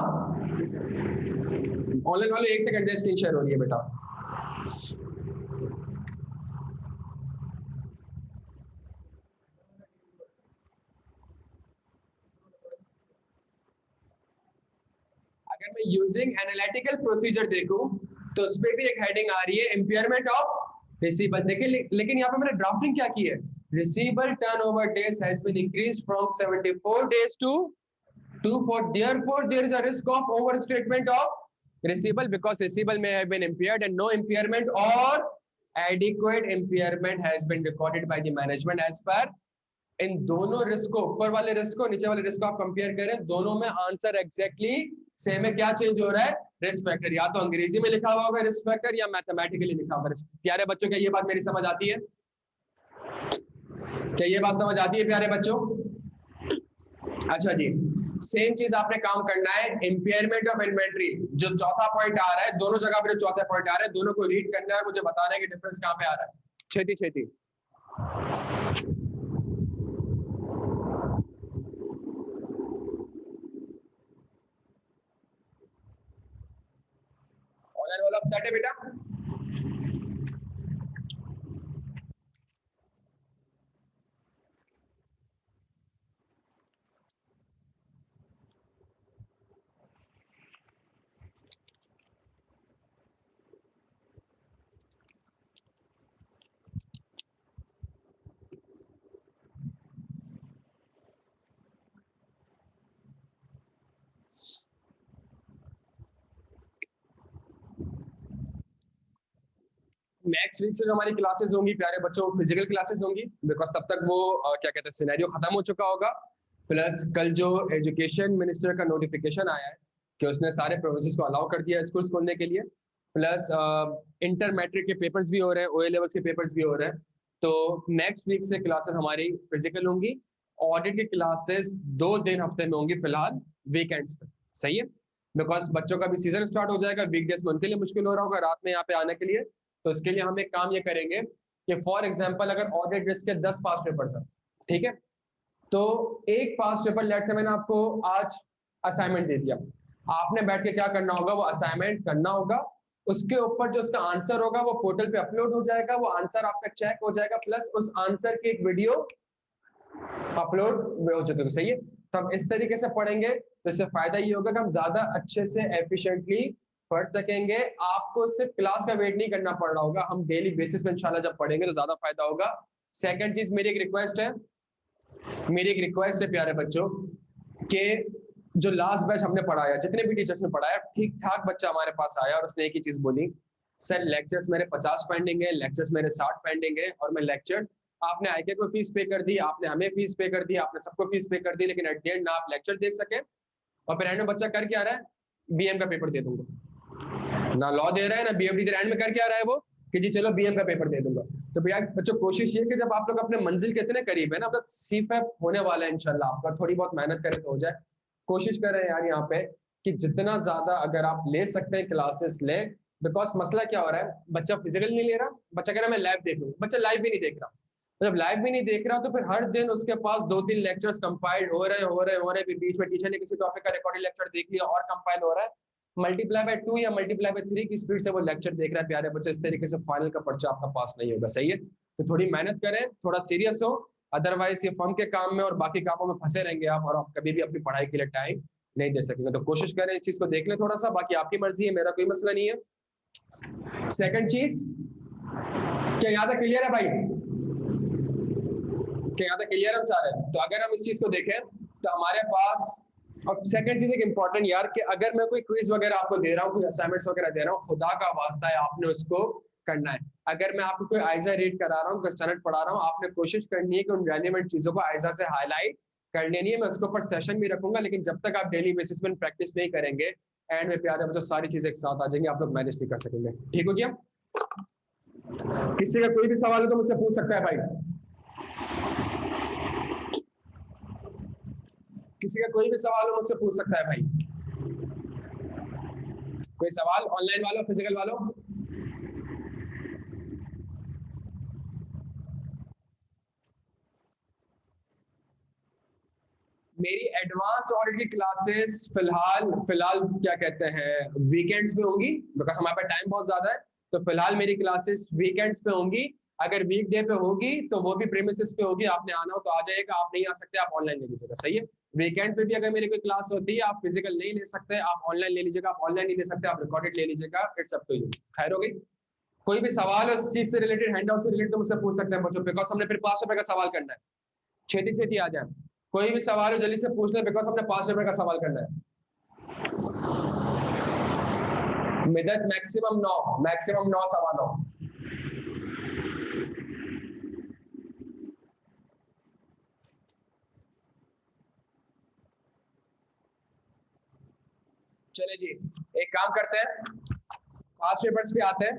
ऑनलाइन वाले एक सेकंड स्क्रीन शेयर हो रही है बेटा। अगर मैं यूजिंग एनालिटिकल प्रोसीजर देखूं तो उस पर भी एक हेडिंग आ रही है इम्पेयरमेंट ऑफ रिसीवेबल। देखिए लेकिन यहाँ पे मैंने ड्राफ्टिंग क्या की है, receivable turnover days has been increased from 74 days to 24, therefore there is a risk of overstatement of receivable because receivable may have been impaired and no impairment or adequate impairment has been recorded by the management as per। इन दोनों risk को, ऊपर वाले risk को नीचे वाले risk को आप compare करें, दोनों में आंसर एग्जैक्टली सेम है। क्या चेंज हो रहा है, रिस्क फैक्टर, या तो अंग्रेजी में लिखा हुआ होगा रिस्क फैक्टर या मैथमेटिकली लिखा होगा। प्यारे बच्चों, क्या ये बात मेरी समझ आती है? क्या ये बात समझ आती है प्यारे बच्चों? अच्छा जी, सेम चीज आपने काम करना है, इंपेयरमेंट ऑफ इन्वेंट्री, जो चौथा पॉइंट आ रहा है, दोनों जगह पर जो चौथा पॉइंट आ रहा है, दोनों को रीड करना है, मुझे बताना है कि डिफरेंस कहां पे आ रहा है। छेती छेती ऑनलाइन वाला सेट है बेटा? नेक्स्ट वीक से जो हमारी क्लासेस होंगी प्यारे बच्चों, फिजिकल क्लासेस होंगी, बिकॉज तब तक वो क्या कहते हैं, सिनेरियो खत्म हो चुका होगा। प्लस कल जो एजुकेशन मिनिस्टर का नोटिफिकेशन आया है कि उसने सारे प्रोफेसर्स को अलाउ कर दिया स्कूल्स खोलने के लिए। प्लस इंटर मैट्रिक के पेपर्स भी हो रहे हैं, ओए लेवल्स के पेपर्स भी हो रहे हैं। तो नेक्स्ट वीक से क्लासेस हमारी फिजिकल होंगी। ऑडिट की क्लासेस 2 दिन हफ्ते में होंगी फिलहाल, वीकेंड्स पे। सही है, बिकॉज बच्चों का भी सीजन स्टार्ट हो जाएगा, वीकडेज में उनके लिए मुश्किल हो रहा होगा रात में यहाँ पे आने के लिए। तो इसके लिए हम एक काम ये करेंगे कि फॉर एग्जांपल अगर ऑडिट रिस्क के 10 पास्ट पेपर्स हैं, ठीक है, तो एक पास्ट पेपर लेट से मैंने आपको आज असाइनमेंट दे दिया, आपने बैठ के क्या करना होगा, वो असाइनमेंट करना होगा। उसके ऊपर जो उसका आंसर होगा वो पोर्टल पे अपलोड हो जाएगा, वो आंसर आपका चेक हो जाएगा, प्लस उस आंसर की एक वीडियो अपलोड हो चुकी है। सही है, तो हम इस तरीके से पढ़ेंगे तो इससे फायदा ये होगा कि हम ज्यादा अच्छे से एफिशिएंटली पढ़ सकेंगे। आपको सिर्फ क्लास का वेट नहीं करना पड़ रहा होगा, हम डेली बेसिस पे इंशाल्लाह जब पढ़ेंगे तो ज्यादा फायदा होगा। सेकंड चीज, मेरी एक रिक्वेस्ट है प्यारे बच्चों कि जो लास्ट बैच हमने पढ़ाया, जितने भी टीचर्स ने पढ़ाया, ठीक ठाक बच्चा हमारे पास आया और उसने एक ही चीज बोली, सर लेक्चर्स मेरे 50 पेंडिंग है, लेक्चर्स मेरे 60 पेंडिंग है, और मैं लेक्चर्स, आपने आईके को फीस पे कर दी, आपने हमें फीस पे कर दी, आपने सबको फीस पे कर दी, लेकिन एट द एंड ना आप लेक्चर देख सके, और फिर एंड में बच्चा कर क्या रहा है, बीएम का पेपर दे दूंगा। ना लॉ दे रहा है ना बीएमडी दे रहा है, एंड में कर क्या रहा है वो कि जी चलो बीएम का पेपर दे दूंगा। तो भैया बच्चों कोशिश ये कि जब आप लोग अपने मंजिल के इतने करीब है ना, मतलब सीफएप होने वाला है इंशाल्लाह, आपका थोड़ी बहुत मेहनत करें तो हो जाए। कोशिश करें यार यहाँ पे कि जितना ज्यादा अगर आप ले सकते हैं क्लासेस ले, बिकॉज मसला क्या हो रहा है, बच्चा फिजिकल नहीं ले रहा, बच्चा कह रहा है मैं लैब देख लूँ, बच्चा लाइव भी नहीं देख रहा। जब लाइव भी नहीं देख रहा तो फिर हर दिन उसके पास 2-3 लेक्चर्स कंपाइल्ड हो रहे हैं, फिर बीच में टीचर ने किसी टॉपिक का रिकॉर्डेड लेक्चर देख लिया और कंपाइल हो रहा है, मल्टीप्लाई बाय 2 या मल्टीप्लाई बाय 3 की स्पीड से वो लेक्चर देख रहा है प्यारे बच्चे। इस तरीके से फाइनल का पर्चा आपका पास नहीं होगा। सही है, तो थोड़ी मेहनत करें, थोड़ा सीरियस हो, अदरवाइज ये फर्म के काम में और बाकी कामों में फंसे रहेंगे आप, और आप कभी भी अपनी पढ़ाई के लिए टाइम नहीं दे सकेंगे। तो कोशिश करें इस चीज को देख लें थोड़ा सा, बाकी आपकी मर्जी है, मेरा कोई मसला नहीं है। सेकंड चीज, क्या याद है, क्लियर है भाई? क्या याद है, क्लियर है सारे? तो अगर हम इस चीज को देखें तो हमारे पास, और सेकंड चीज एक इंपॉर्टेंट यार, कि अगर मैं कोई क्विज वगैरह आपको दे रहा हूँ, कोई असाइनमेंट्स वगैरह दे रहा हूँ, खुदा का वास्ता है आपने उसको करना है। अगर मैं आपको कोई आइजा रीड करा रहा हूँ, कोई सनद पढ़ा रहा हूँ, आपने कोशिश करनी है कि उन रेलिवेंट चीजों को आइजा से हाईलाइट करनी नहीं है। मैं उसके ऊपर सेशन भी रखूंगा, लेकिन जब तक आप डेली बेसिस पर प्रैक्टिस नहीं करेंगे, एंड में प्यारे बच्चों सारी चीजें एक साथ आ जाएंगी, आप लोग मैनेज नहीं कर सकेंगे। ठीक हो गया? किसी का कोई भी सवाल हो तो मुझसे पूछ सकता है भाई, किसी का कोई भी सवाल हो मुझसे पूछ सकता है भाई। कोई सवाल ऑनलाइन वालों, फिजिकल वालों? मेरी एडवांस ऑडिट की क्लासेस फिलहाल क्या कहते हैं, वीकेंड्स पे होंगी, बिकॉज हमारे पास टाइम बहुत ज्यादा है। तो फिलहाल मेरी क्लासेस वीकेंड्स पे होंगी। अगर वीकडे पे होगी तो वो भी प्रेमिसेस पे होगी, आपने आना हो तो आ जाएगा, आप नहीं आ सकते आप ऑनलाइन ले लीजिएगा, सही है। वीकेंड पे भी अगर मेरी कोई क्लास होती है, आप फिजिकल नहीं ले सकते, आप ऑनलाइन ले लीजिएगा, आप ऑनलाइन नहीं ले सकते आप रिकॉर्डेड ले लीजिएगा, इट्स अप टू यू। खैर हो गई। कोई भी सवाल है उस चीज से रिलेटेड, हैंड आउट से रिलेटेड, तो मुझसे पूछ सकते हैं बच्चों, बिकॉज हमने फिर 5 रुपए का सवाल करना है, छेती छेती आ जाए। कोई भी सवाल हो जल्दी से पूछ ले, बिकॉज हमने 5 रुपए का सवाल करना है। मिदत मैक्सिमम 9 सवा 9। चले जी, एक काम करते हैं, 5 पेपर्स पे आते हैं,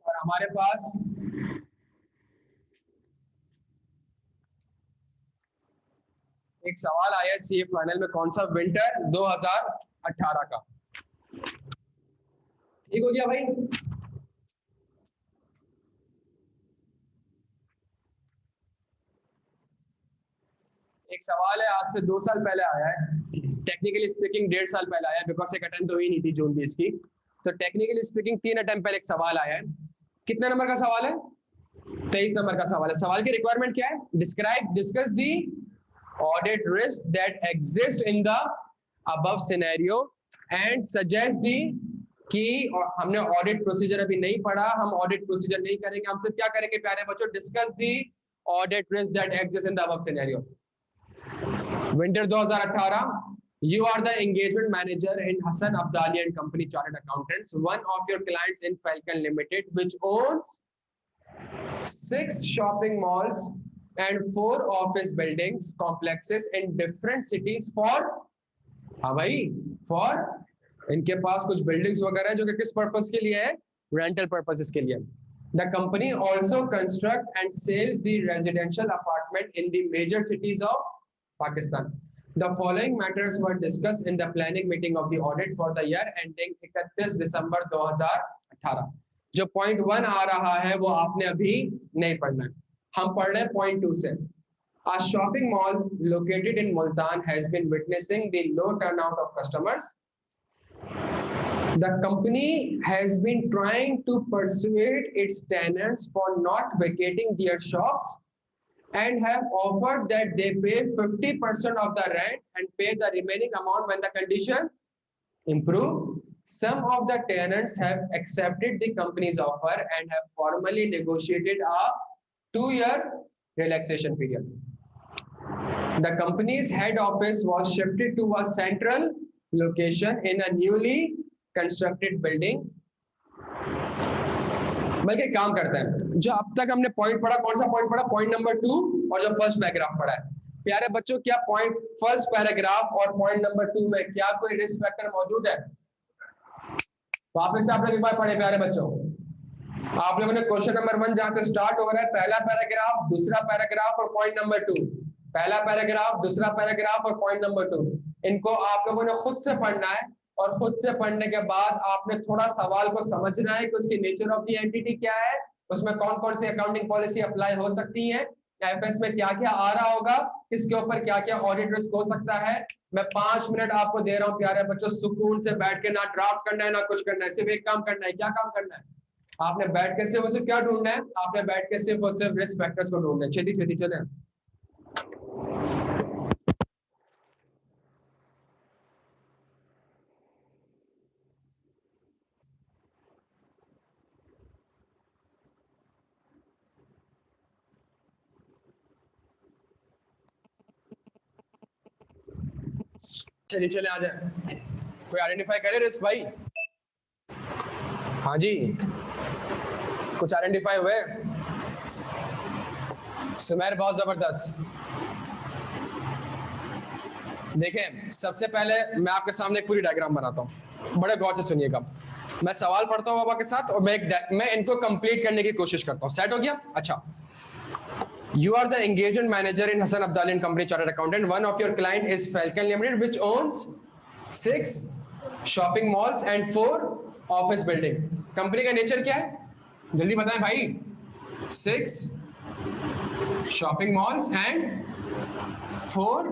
और हमारे पास एक सवाल आया है सीए फाइनल में, कौन सा, विंटर 2018 का। ठीक हो गया भाई। एक सवाल है आज से 2 साल पहले आया है, टेक्निकली स्पीकिंग 1.5 साल पहले आया है, बिकॉज एक अटेम्प्ट तो हुई नहीं थी जून 20 की, तो टेक्निकली स्पीकिंग 3 अटेम्प्ट पहले एक सवाल आया है। कितने नंबर का सवाल है? 23 नंबर का सवाल है। सवाल की रिक्वायरमेंट क्या है? Discuss the audit risk that exist in the above scenario and suggest the कि, और हमने ऑडिट प्रोसीजर अभी नहीं पढ़ा, हम ऑडिट प्रोसीजर नहीं करेंगे, हम सिर्फ क्या करेंगे प्यारे बच्चों, discuss the audit risk that exist in the above scenario. Winter 2018, you are the engagement manager in Hassan Abdali and Company Chartered Accountants, one of your clients in Falcon Limited, which owns 6 shopping malls and 4 office buildings complexes in different cities for, हाँ भाई, for, इनके पास कुछ buildings वगैरह है जो कि किस purpose के लिए है? रेंटल पर्पसेस के लिए। The company also construct and sells the residential apartment in the major cities of Pakistan. The following matters were discussed in the planning meeting of the audit for the year ending 31 दिसंबर 2018। जो point 1 आ रहा है वो आपने अभी नहीं पढ़ना है, हम पढ़ रहे हैं पॉइंट 2 से। A shopping mall located in Multan has been witnessing the low turnout of customers. The company has been trying to persuade its tenants for not vacating their shops and have offered that they pay 50% of the rent and pay the remaining amount when the conditions improve. Some of the tenants have accepted the company's offer and have formally negotiated a 2-year relaxation period. The company's head office was shifted to a central location in a newly constructed building. बल्कि काम करते हैं, जो अब तक हमने point पढ़ा, कौन सा पॉइंट पढ़ा? पॉइंट नंबर 2 और जो फर्स्ट पैराग्राफ पढ़ा है। प्यारे बच्चों, क्या पॉइंट फर्स्ट पैराग्राफ और पॉइंट नंबर 2 में क्या कोई रिस्क फैक्टर मौजूद है? वापस से आप लोग एक बार पढ़े प्यारे बच्चों। आप लोगों ने क्वेश्चन नंबर 1 जहां से स्टार्ट हो रहा है, पहला पैराग्राफ, दूसरा पैराग्राफ और पॉइंट नंबर 2, पहला पैराग्राफ, दूसरा पैराग्राफ और पॉइंट नंबर 2, इनको आप लोगों ने खुद से पढ़ना है, और खुद से पढ़ने के बाद आपने थोड़ा सवाल को समझना है कि उसकी नेचर ऑफ द एंटिटी क्या है, उसमें कौन कौन सी अकाउंटिंग पॉलिसी अप्लाई हो सकती है, एफएस में क्या क्या आ रहा होगा, किसके ऊपर क्या क्या ऑडिट रिस्क हो सकता है। मैं 5 मिनट आपको दे रहा हूँ प्यारे बच्चों, सुकून से बैठ के, ना ड्राफ्ट करना है ना कुछ करना है, सिर्फ एक काम करना है। क्या काम करना है? आपने बैठ के सिर्फ उसे क्या ढूंढना है? आपने बैठ के सिर्फ और सिर्फ रिस्क फैक्टर्स को ढूंढना है। छेती छेती चले। चलिए चले आ जाए। कोई आइडेंटिफाई करे रिस्क भाई? हाँ जी, कुछ आइडेंटिफाई हुए? सुमेर बहुत जबरदस्त। देखें, सबसे पहले मैं आपके सामने एक पूरी डायग्राम बनाता हूँ, बड़े गौर से सुनिएगा। मैं सवाल पढ़ता हूँ बाबा के साथ और मैं इनको कंप्लीट करने की कोशिश करता हूँ। सेट हो गया? अच्छा। You are the engagement manager in Hassan Abdali and Company Chartered Accountant. One of your client is Falcon Limited, which owns 6 shopping malls and 4 office building. Company का नेचर क्या है? जल्दी बताएं भाई। 6 shopping malls and 4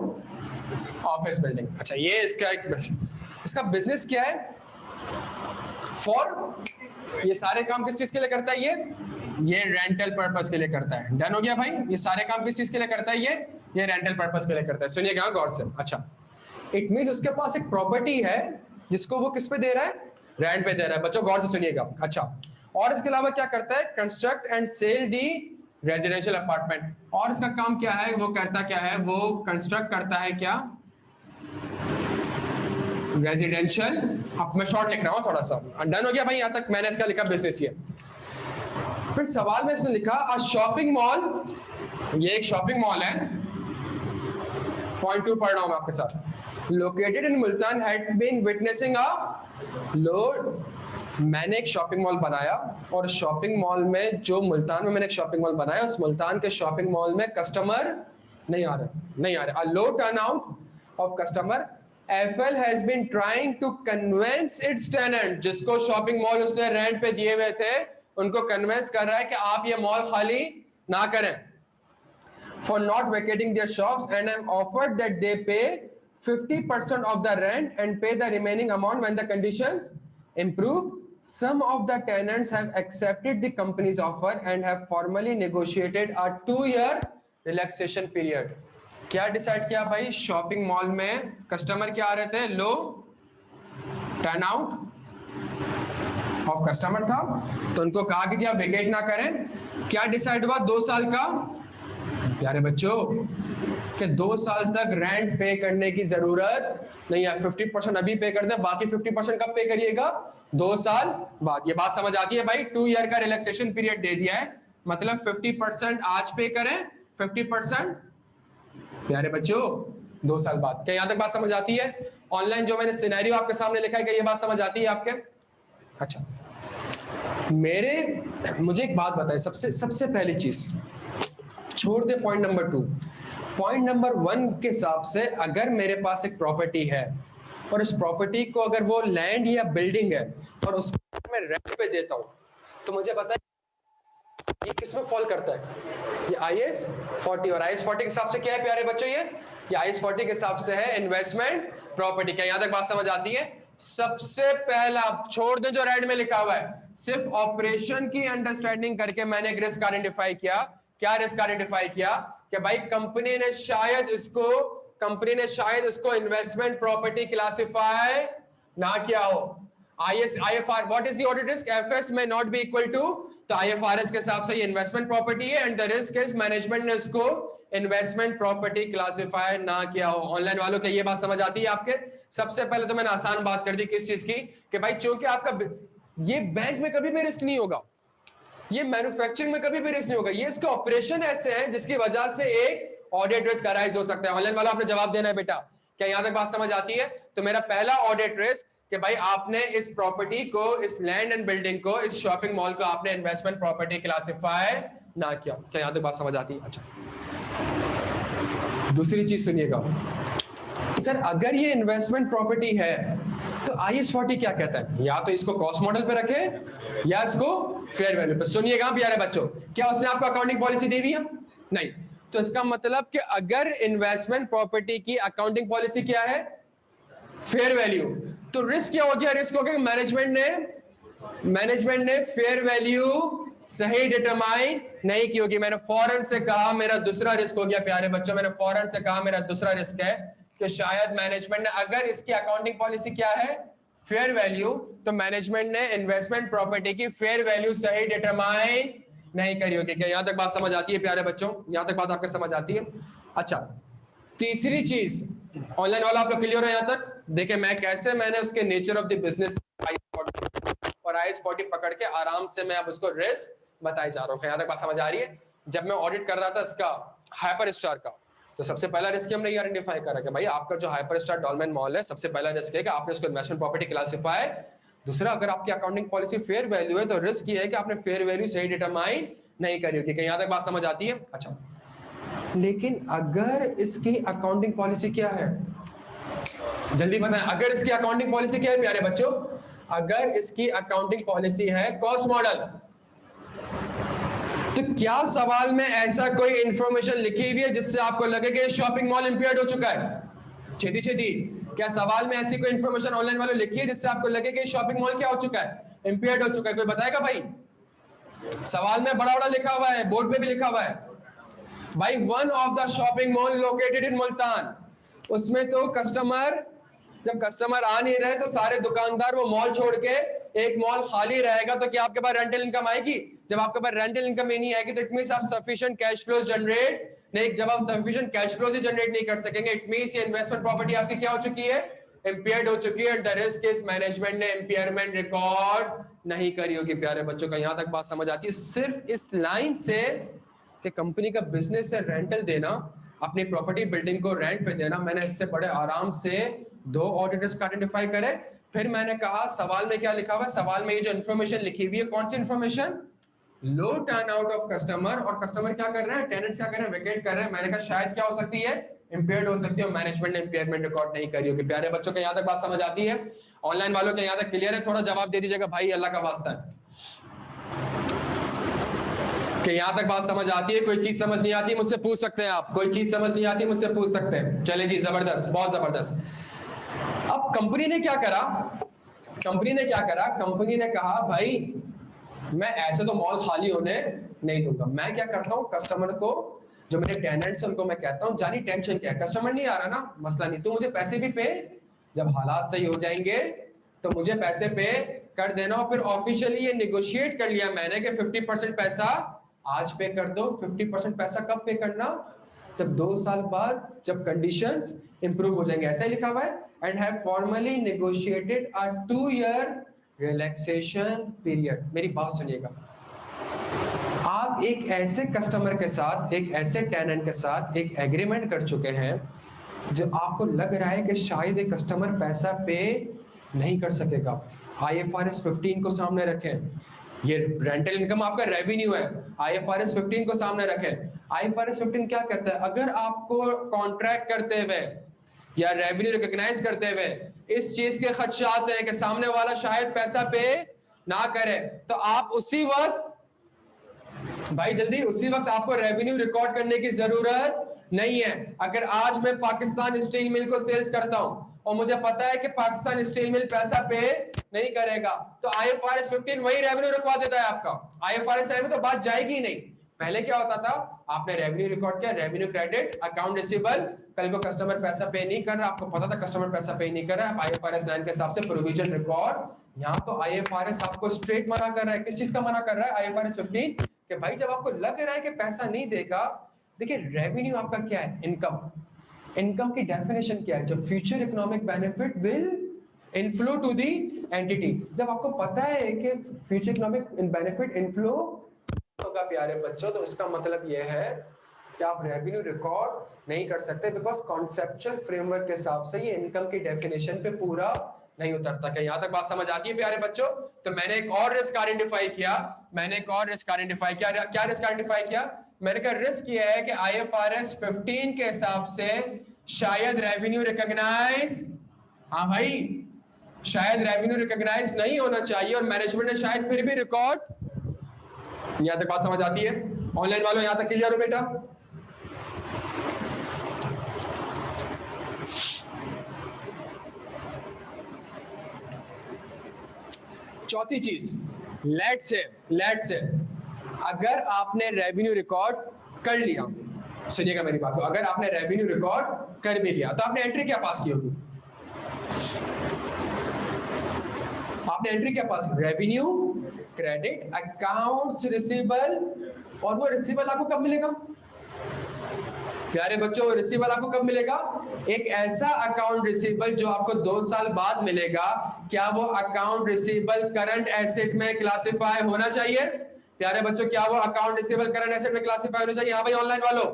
office building. अच्छा, ये इसका business क्या है? फॉर ये सारे काम किस चीज के लिए करता है? ये रेंटल पर्पस के लिए करता है। डन हो गया भाई? ये सारे काम किस चीज के लिए करता है? ये रेंटल पर्पस के लिए करता है। सुनिएगा गौर से। अच्छा, इट मींस उसके पास एक प्रॉपर्टी है जिसको वो किस पे दे रहा है? रेंट पे दे रहा है। बच्चों गौर से सुनिएगा। अच्छा, और इसके अलावा क्या करता है? Construct and sell the residential apartment. और इसका काम क्या है? वो करता क्या है? वो कंस्ट्रक्ट करता है क्या? रेजिडेंशियल। अब मैं शॉर्ट लिख रहा हूं थोड़ा सा। डन हो गया भाई? यहां तक मैंने इसका लिखा बिजनेस। ये फिर सवाल में इसने लिखा अ शॉपिंग मॉल। ये एक शॉपिंग मॉल है। पॉइंट 2 पढ़ रहा हूं मैं आपके साथ। Located in Multan had been witnessing a load. मैंने एक शॉपिंग मॉल बनाया और शॉपिंग मॉल में, जो मुल्तान में मैंने एक शॉपिंग मॉल बनाया, उस मुल्तान के शॉपिंग मॉल में कस्टमर नहीं आ रहे। A low turn out of customer. FL has been trying to convince its tenant, जिसको शॉपिंग मॉल उसने रेंट पे दिए हुए थे, उनको कन्विंस कर रहा है कि आप ये मॉल खाली ना करें, for not vacating their shops, and I'm offered that they pay 50% of the rent and pay the remaining amount when the conditions improve. Some of the tenants have accepted the company's offer and have formally negotiated a 2-year relaxation period. क्या decide किया भाई? Shopping mall में customer क्या आ रहे थे? लो turn out of customer था, तो उनको कहा कि जी आप वेकेट ना करें। क्या डिसाइड हुआ? 2 साल का, प्यारे बच्चों, कि 2 साल तक रेंट पे करने की जरूरत नहीं है। 50% अभी पे कर दें, बाकी 50% कब पे करिएगा? 2 साल बाद। ये बात समझ आती है भाई? 2 ईयर का रिलैक्सेशन पीरियड दे दिया है, मतलब 50% आज पे करें, 50% प्यारे बच्चों 2 साल बाद। क्या यहां तक बात समझ आती है? ऑनलाइन जो मैंने सिनेरियो आपके सामने लिखा है, क्या ये बात समझ आती है आपके? अच्छा, मुझे एक बात बताए। सबसे पहली चीज छोड़ दे पॉइंट नंबर 2। पॉइंट नंबर 1 के हिसाब से, अगर मेरे पास एक प्रॉपर्टी है और इस प्रॉपर्टी को अगर वो लैंड या बिल्डिंग है और उसको मैं रेंट पे देता हूं, तो मुझे बताए ये किस में फॉल करता है? ये IAS 40। और IAS 40 के हिसाब से क्या है प्यारे बच्चों? ये IAS 40 के हिसाब से है इन्वेस्टमेंट प्रॉपर्टी। क्या यहां तक बात समझ आती है? सबसे पहला छोड़ दे जो रेड में लिखा हुआ है, सिर्फ ऑपरेशन की अंडरस्टैंडिंग करके मैंने एक रिस्क आइडेंटिफाई किया। क्या रिस्क आइडेंटिफाई किया? कि भाई कंपनी ने शायद इसको इन्वेस्टमेंट प्रॉपर्टी क्लासिफाई ना किया हो। IFR, what is the audit risk? FS में नॉट बी इक्वल टू, तो IFRS के हिसाब से ये इन्वेस्टमेंट प्रॉपर्टी है and the risk is management ने इसको इन्वेस्टमेंट प्रॉपर्टी क्लासिफाई ना किया हो। ऑनलाइन वालों को ये बात समझ आती है आपके? सबसे पहले तो मैंने आसान बात कर दी किस चीज की, कि भाई चूंकि आपका ये बैंक में कभी भी रिस्क नहीं होगा, ये मैन्युफैक्चरिंग में कभी भी रिस्क नहीं होगा, ये इसके ऑपरेशन ऐसे हैं जिसकी वजह से एक ऑडिट रिस्क अराइज हो सकता है। ऑनलाइन वाला आपने जवाब देना है बेटा। क्या यहां तक बात समझ आती है? तो मेरा पहला ऑडिट रिस्क कि भाई आपने इस प्रॉपर्टी को, इस लैंड एंड बिल्डिंग को, इस शॉपिंग मॉल को आपने इन्वेस्टमेंट प्रॉपर्टी क्लासिफाई ना किया। क्या यहां तक बात समझ आती है? अच्छा, दूसरी चीज सुनिएगा सर, अगर ये इन्वेस्टमेंट प्रॉपर्टी है तो IAS 40 क्या कहता है? या तो इसको कॉस्ट मॉडल पे रखे या इसको फेयर वैल्यू पे। सुनिएगा प्यारे बच्चों, क्या उसने आपको अकाउंटिंग पॉलिसी दी हुई है? नहीं। तो इसका मतलब कि अगर इन्वेस्टमेंट प्रॉपर्टी की अकाउंटिंग पॉलिसी क्या है? Fair value. तो रिस्क क्या हो गया? रिस्क हो गया मैनेजमेंट ने फेयर वैल्यू सही डिटरमाइन नहीं की होगी। मैंने फौरन से कहा मेरा दूसरा रिस्क हो गया प्यारे बच्चों, मैंने फौरन से कहा मेरा दूसरा रिस्क है कि शायद मैनेजमेंट ने, अगर इसकी अकाउंटिंग पॉलिसी क्या है? फेयर वैल्यू, तो मैनेजमेंट ने इन्वेस्टमेंट प्रॉपर्टी की फेयर वैल्यू सही डिटरमाइन नहीं करी होगी। क्या यहां तक बात समझ आती है प्यारे बच्चों? यहां तक बात आपको समझ आती है? अच्छा, तीसरी चीज, ऑनलाइन वाला आप लोग क्लियर हो यहां तक? देखिए मैंने उसके नेचर ऑफ द बिजनेस और IAS 40 पकड़ के आराम से मैं अब उसको रिस्क बताई जा रहा हूं। यहां तक बात समझ आ रही है? जब मैं ऑडिट कर रहा था इसका हाइपर स्टार का, तो सबसे पहला रिस्क हमने ये आइडेंटिफाई करा कि भाई आपका जो हाइपर स्टार डॉल्मेन मॉल है, सबसे पहला रिस्क है कि आपने उसको इन्वेस्टमेंट प्रॉपर्टी क्लासिफाई। दूसरा, अगर आपकी अकाउंटिंग पॉलिसी फेयर वैल्यू है तो रिस्क ये है कि आपने फेयर वैल्यू सही डिटरमाइन नहीं करी होगी। यहां तक बात समझ आती है? अच्छा, लेकिन अगर इसकी अकाउंटिंग पॉलिसी क्या है? जल्दी बताएं, अगर इसकी अकाउंटिंग पॉलिसी क्या है प्यारे बच्चों? अगर इसकी अकाउंटिंग पॉलिसी है कॉस्ट मॉडल, तो क्या सवाल में ऐसा कोई इंफॉर्मेशन लिखी हुई है जिससे आपको लगे कि शॉपिंग मॉल इंपेयर्ड हो चुका है? छेदी, क्या सवाल में ऐसी कोई इंफॉर्मेशन ऑनलाइन वालों लिखी है जिससे आपको लगे कि शॉपिंग मॉल क्या हो चुका है? इम्पेयर्ड हो चुका है। कोई बताएगा भाई? सवाल में बड़ा बड़ा लिखा हुआ है, बोर्ड पे भी लिखा हुआ है भाई, one of the shopping mall located in Multan. उसमें तो कस्टमर, जब कस्टमर आ नहीं रहे तो सारे दुकानदार वो मॉल छोड़ के, एक मॉल खाली रहेगा तो क्या आपके पास रेंटल इनकम आएगी? जब आपके पास रेंटल इनकम ही नहीं आएगी तो इट मींस आप सफिशिएंट कैश फ्लो जनरेट नहीं, जब आप सफिशिएंट कैश फ्लो से जनरेट नहीं कर सकेंगे, इट मींस ये इन्वेस्टमेंट प्रॉपर्टी आपकी क्या हो चुकी है? इंपेयर्ड हो चुकी है। द रिस्क इज मैनेजमेंट ने इंपेयरमेंट रिकॉर्ड नहीं करी होगी। प्यारे बच्चों का यहां तक बात समझ आती है? सिर्फ इस लाइन से कि कंपनी का बिजनेस है रेंटल देना, अपनी प्रॉपर्टी बिल्डिंग को रेंट पे देना, मैंने इससे बड़े आराम से 2 ऑडिटर्स का आइडेंटिफाई करे। फिर मैंने कहा सवाल में क्या लिखा हुआ है? सवाल में ये जो इन्फॉर्मेशन लिखी हुई है, कौन सी information? Low turn out of customer, और कस्टमर क्या कर रहे हैं? टेनेंट्स क्या कर रहे हैं? वेकेट कर रहे हैं। मैंने कहा शायद क्या हो सकती है? इंपेयर्ड हो सकती है, मैनेजमेंट ने इंपेयरमेंट रिकॉर्ड नहीं करी होगी। प्यारे बच्चों के यहां तक बात समझ आती है? ऑनलाइन वालों के यहां तक क्लियर है? थोड़ा जवाब दे दीजिएगा भाई, अल्लाह का वास्ता है कि यहां तक बात समझ आती है। कोई चीज समझ नहीं आती मुझसे पूछ सकते हैं आप, कोई चीज समझ नहीं आती मुझसे पूछ सकते हैं। चले जी, जबरदस्त, बहुत जबरदस्त। अब कंपनी ने क्या करा? कंपनी ने क्या करा? कंपनी ने कहा भाई मैं ऐसे तो मॉल खाली होने नहीं दूंगा। मैं क्या करता हूं, कस्टमर को, जो मेरे टेनेंट्स उनको मैं कहता हूं, जानी टेंशन क्या है, कस्टमर नहीं आ रहा ना, मसला नहीं, तो मुझे पैसे भी पे, जब हालात सही हो जाएंगे तो मुझे पैसे पे कर देना। और फिर ऑफिशियली ये निगोशिएट कर लिया मैंने कि 50% पैसा आज पे कर दो। 50% पैसा कब पे करना? जब 2 साल बाद, जब कंडीशंस इंप्रूव हो जाएंगे। ऐसा ही लिखा हुआ है। And have formally negotiated a 2-year relaxation period. मेरी बात सुनिएगा, आप एक ऐसे कस्टमर के साथ, एक ऐसे टेनेंट के साथ एक एग्रीमेंट कर चुके हैं जो आपको लग रहा है कि शायद एक कस्टमर पैसा पे नहीं कर सकेगा। IFRS 15 को सामने रखें, ये रेंटल इनकम आपका रेवेन्यू है। IFRS 15 को सामने रखें। IFRS 15 क्या कहता है? अगर आपको कॉन्ट्रैक्ट करते हुए या रेवेन्यू रिकॉग्नाइज करते हुए इस चीज के खदशात हैं कि सामने वाला शायद पैसा पे ना करे, तो आप उसी वक्त, भाई जल्दी, उसी वक्त आपको रेवेन्यू रिकॉर्ड करने की जरूरत नहीं है। अगर आज मैं पाकिस्तान स्टील मिल को सेल्स करता हूं और मुझे पता है कि पाकिस्तान स्टील मिल पैसा पे नहीं करेगा, तो IFRS 15 वही रेवेन्यू रिकॉर्ड देता है आपका। IFRS में तो बात जाएगी नहीं। पहले क्या होता था? आपने रेवेन्यू रिकॉर्ड किया, रेवेन्यू क्रेडिट, अकाउंट रिसीवेबल, कल को कस्टमर पैसा पे नहीं कर रहा, आपको पता था कस्टमर पैसा पे नहीं कर रहा है, आप IFRS 9 के हिसाब से प्रोविजन रिकॉर्ड। यहाँ तो IFRS आपको स्ट्रेट मना कर रहा है। किस चीज का मना कर रहा है? IFRS 15 कि भाई जब आपको लग रहा है कि पैसा नहीं देगा, देखिए रेवेन्यू आपका क्या है? इनकम। इनकम की डेफिनेशन क्या है? जब future economic benefit will inflow to the entity. जब आपको पता है कि फ्यूचर इकोनॉमिक बेनिफिट इनफ्लो होगा प्यारे बच्चों, तो इसका मतलब यह है कि आप रेवेन्यू रिकॉर्ड नहीं कर सकते, बिकॉज कॉन्सेप्चुअल फ्रेमवर्क के हिसाब से ये इनकम की डेफिनेशन पे पूरा नहीं उतरता। क्या यहाँ तक बात समझ आती है प्यारे बच्चों? तो मैंने एक और रिस्क आइडेंटिफाई किया, क्या रिस्क आइडेंटिफाई किया? मैंने कहा रिस्क ये है कि IFRS 15 के हिसाब से शायद रेवेन्यू रिकॉग्नाइज, हाँ भाई, शायद रेवेन्यू रिकॉग्नाइज नहीं होना चाहिए और मैनेजमेंट ने शायद फिर भी रिकॉर्ड। यहां तक बात समझ आती है? ऑनलाइन वालों यहां तक क्लियर हो बेटा? चौथी चीज, लेट से अगर आपने रेवेन्यू रिकॉर्ड कर लिया, सुनिएगा मेरी बात को, अगर आपने रेवेन्यू रिकॉर्ड कर भी लिया तो आपने एंट्री क्या पास की होगी? आपने एंट्री क्या पास की? Revenue credit accounts receivable. और वो रिसीवेबल आपको कब मिलेगा प्यारे बच्चों? रिसीवेबल आपको कब मिलेगा? एक ऐसा अकाउंट रिसीवेबल जो आपको 2 साल बाद मिलेगा। क्या वो अकाउंट रिसीवेबल करंट एसेट में क्लासिफाई होना चाहिए? प्यारे बच्चों, क्या वो अकाउंट रिसीवेबल करंट एसेट में क्लासिफाई होना चाहिए? हाँ भाई ऑनलाइन वालों,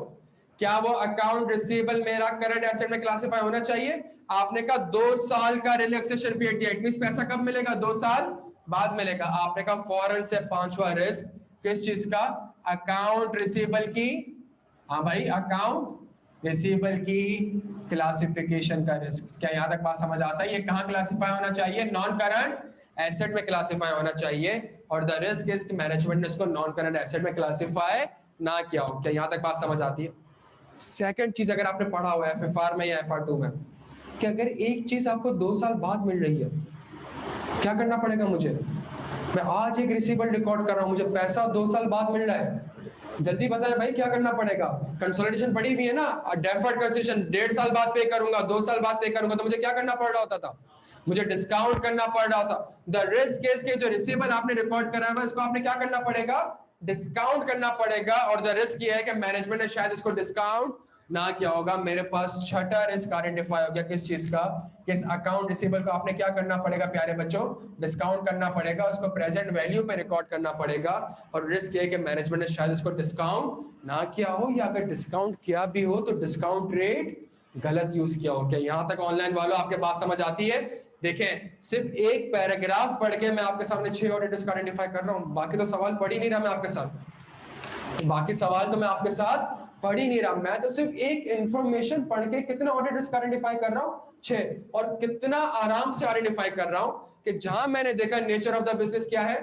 क्या वो अकाउंट रिसीवेबल मेरा करंट एसेट में क्लासिफाई होना चाहिए? आपने कहा 2 साल का रिलैक्सेशन पीरियड दिया, इट मींस पैसा कब मिलेगा? 2 साल बाद मिलेगा। आपने कहा फौरन से 5वां रिस्क किस चीज का? अकाउंट रिसीवेबल की, हाँ भाई, अकाउंट रिसीवेबल की क्लासिफिकेशन का रिस्क। क्या यहां तक बात समझ आता है? ये कहां क्लासिफाई होना चाहिए? नॉन करंट एसेट में क्लासिफाई होना चाहिए। और द रिस्क इज कि मैनेजमेंट ने इसको नॉन करंट एसेट में क्लासिफाई ना किया हो। क्या यहां तक बात समझ आती है? सेकंड चीज, अगर आपने पढ़ा हुआ है FFR में या FR2 में, कि अगर एक चीज आपको 2 साल बाद मिल रही है, क्या करना पड़ेगा मुझे? मैं आज एक रिसीवेबल रिकॉर्ड कर रहा हूं, मुझे पैसा 2 साल बाद मिल रहा है, जल्दी बताएं भाई क्या करना पड़ेगा? कंसोलिडेशन पड़ी हुई है ना, डेफर्ड कंसिडरेशन 1.5 साल बाद पे करूंगा, 2 साल बाद पे करूंगा, तो मुझे क्या करना पड़ रहा होता था? मुझे डिस्काउंट करना पड़ रहा होता। द रिस्क केस के जो रिसीवेबल आपने रिकॉर्ड कराया है इसको आपने क्या करना पड़ेगा? डिस्काउंट करना पड़ेगा। और द रिस्क ये है कि मैनेजमेंट ने शायद इसको डिस्काउंट ना क्या होगा। मेरे पास छठा रिस्क आइडेंटिफाई हो गया, किस चीज का? किस अकाउंट रिसीवेबल को आपने क्या करना पड़ेगा प्यारे बच्चों? डिस्काउंट करना पड़ेगा, उसको प्रेजेंट वैल्यू पे रिकॉर्ड करना पड़ेगा। और रिस्क ये है कि मैनेजमेंट ने शायद इसको डिस्काउंट ना किया हो, या अगर डिस्काउंट किया भी हो तो डिस्काउंट रेट गलत यूज किया हो। क्या यहां तक ऑनलाइन वालों आपके बात समझ आती है? देखें, सिर्फ एक पैराग्राफ पढ़ के मैं आपके सामने 6 ऑडिटर्स का आइडेंटिफाई कर रहा हूं, बाकी तो सवाल पढ़ ही नहीं रहा मैं आपके साथ, बाकी सवाल तो मैं आपके साथ पढ़ ही नहीं रहा। मैं तो सिर्फ एक इंफॉर्मेशन पढ़ के कितना ऑडिटर्स का आइडेंटिफाई कर रहा हूं? 6। और कितना आराम से आइडेंटिफाई कर रहा हूं कि जहां मैंने देखा नेचर ऑफ द बिजनेस क्या है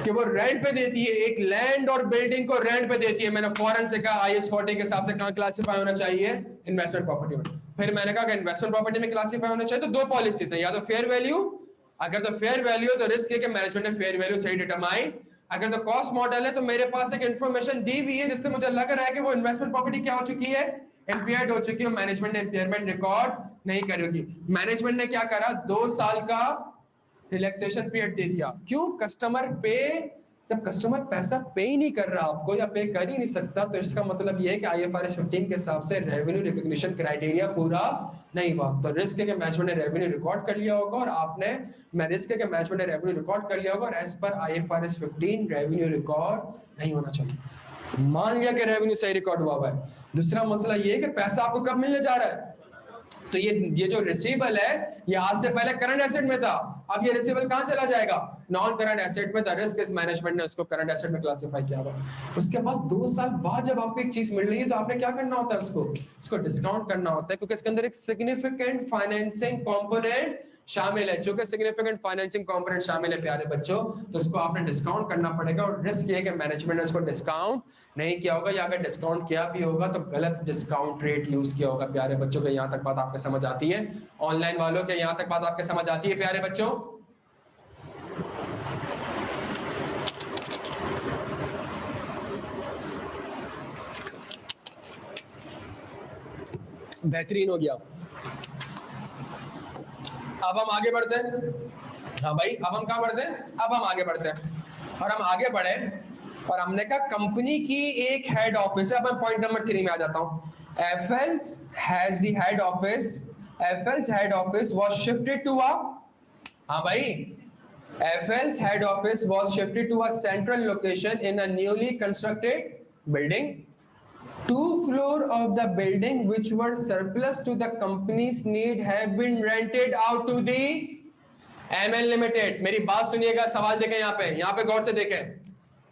कि वो रेंट पे देती है, एक लैंड और बिल्डिंग को रेंट पे देती है। मैंने फौरन से कहा IS 40 के हिसाब से कहां क्लासिफाई होना चाहिए? इन्वेस्टमेंट प्रॉपर्टी में। फिर मैंने कहा कि इन्वेस्टमेंट प्रॉपर्टी में क्लासिफाई होना चाहिए तो 2 पॉलिसीज है, या तो फेयर वैल्यू, अगर तो फेयर वैल्यू तो रिस्क है कि मैनेजमेंट ने फेयर वैल्यू सही डिटरमाइन, अगर तो कॉस्ट मॉडल है तो मेरे पास एक इंफॉर्मेशन दी हुई है जिससे मुझे लग रहा है कि वो इन्वेस्टमेंट प्रॉपर्टी क्या हो चुकी है? इंपेयर्ड हो चुकी है। मैनेजमेंट ने इंपेयरमेंट रिकॉर्ड नहीं करेगी। मैनेजमेंट ने क्या करा? 2 साल का रिलैक्सेशन पीरियड दे दिया। क्यों? कस्टमर पे, जब कस्टमर पैसा पे ही नहीं कर रहा आपको या पे कर ही नहीं सकता, तो इसका मतलब ये है कि IFRS 15 के हिसाब से रेवेन्यू रिकॉग्निशन क्राइटेरिया पूरा नहीं हुआ। तो रिस्क है कि मैनेजमेंट ने रेवेन्यू रिकॉर्ड कर लिया होगा, और आपने रिस्क है कि मैनेजमेंट ने रेवेन्यू रिकॉर्ड कर लिया होगा, और as per IFRS 15 revenue record नहीं होना चाहिए। मान लिया कि रेवेन्यू सही रिकॉर्ड हुआ है। दूसरा मसला ये है कि पैसा आपको कब मिलने जा रहा है? तो ये जो रिसीवेबल है ये आज से पहले करंट एसेट में था, अब ये रिसीवेबल कहां चला जाएगा? नॉन करंट एसेट में। द रिस्क इस मैनेजमेंट ने उसको करंट एसेट में क्लासिफाई किया हुआ। उसके बाद 2 साल बाद जब आपको एक चीज मिल रही है तो आपने क्या करना होता है? उसको डिस्काउंट करना होता है, क्योंकि इसके अंदर एक सिग्निफिकेंट फाइनेंसिंग कंपोनेंट शामिल है। जो कि सिग्निफिकेंट फाइनेंसिंग कंपोनेंट शामिल है प्यारे बच्चों, तो उसको आपने डिस्काउंट करना पड़ेगा। और रिस्क ये है कि मैनेजमेंट ने उसको डिस्काउंट नहीं किया होगा, या अगर डिस्काउंट किया भी होगा तो गलत डिस्काउंट रेट यूज किया होगा। प्यारे बच्चों के यहाँ तक बात आपको समझ आती है? ऑनलाइन वालों के यहाँ तक बात आपके समझ आती है प्यारे बच्चों? बेहतरीन हो गया। अब हम आगे बढ़ते हैं। हाँ भाई, अब हम कहाँ बढ़ते हैं? अब हम आगे बढ़ते हैं, और हम आगे बढ़े और हमने कहा कंपनी की एक हेड ऑफिस है। अब मैं पॉइंट नंबर 3 में आ जाता हूँ। FL's has the head office. FL's head office was shifted to a, हाँ भाई, FL's head office was shifted to a central location in a newly constructed building. 2 floors of the building which were surplus to the company's need have been rented out to the ML Limited. मेरी बात सुनिएगा, सवाल देखें यहाँ पे गौर से देखें।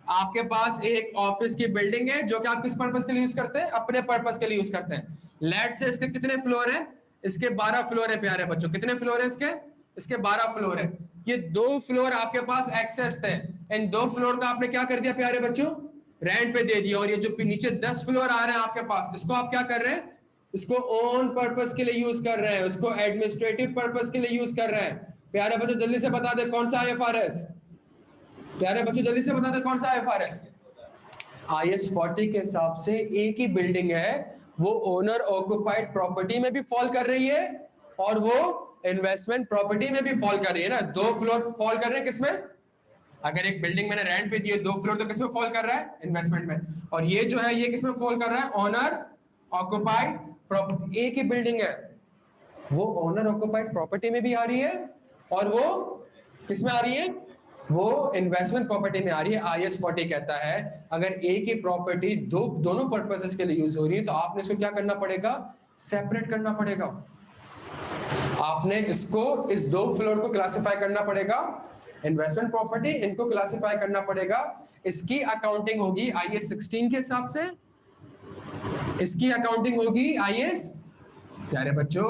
आपके पास एक ऑफिस की बिल्डिंग है जो कि आप किस पर्पस के लिए यूज करते हैं? अपने पर्पस के लिए यूज करते हैं। लेट से इसके कितने फ्लोर हैं? इसके 12 फ्लोर है प्यारे बच्चों। कितने फ्लोर है इसके 12 फ्लोर है। ये 2 फ्लोर आपके पास एक्सेस थे, इन 2 फ्लोर का आपने क्या कर दिया प्यारे बच्चों? रेंट पे दे दिया। और ये जो नीचे 10 फ्लोर आ रहे हैं आपके पास, इसको आप क्या कर रहे हैं? इसको ओन पर्पस के लिए यूज कर रहे हैं, उसको एडमिनिस्ट्रेटिव पर्पस के लिए यूज कर रहे हैं। प्यारे बच्चों जल्दी से बता दे कौन सा IFRS? प्यारे बच्चों जल्दी से बता दे कौन सा IFRS? IS 40 के हिसाब से एक ही बिल्डिंग है, वो ओनर ऑक्युपाइड प्रॉपर्टी में भी फॉल कर रही है और वो इन्वेस्टमेंट प्रॉपर्टी में भी फॉल कर रही है ना। 2 फ्लोर फॉल कर रहे हैं किसमें? अगर एक बिल्डिंग मैंने रेंट पे दी है, 2 फ्लोर तो किसमें फॉल कर रहा है? इन्वेस्टमेंट में। और ये जो है ये किसमें फॉल कर रहा है? Owner occupied property. एक ही बिल्डिंग है, वो ओनर ऑक्युपाइड प्रॉपर्टी में भी आ रही है और वो किसमें आ रही है? वो इन्वेस्टमेंट प्रॉपर्टी में आ रही है। IS 40 कहता है अगर एक ही प्रॉपर्टी दोनों पर्पसेस के लिए यूज हो रही है तो आपने इसको क्या करना पड़ेगा? सेपरेट करना पड़ेगा। आपने इसको इस 2 फ्लोर को क्लासिफाई करना पड़ेगा इन्वेस्टमेंट प्रॉपर्टी, इनको क्लासिफाई करना पड़ेगा। इसकी अकाउंटिंग होगी IS 16 के हिसाब से, इसकी अकाउंटिंग होगी IS, प्यारे बच्चों,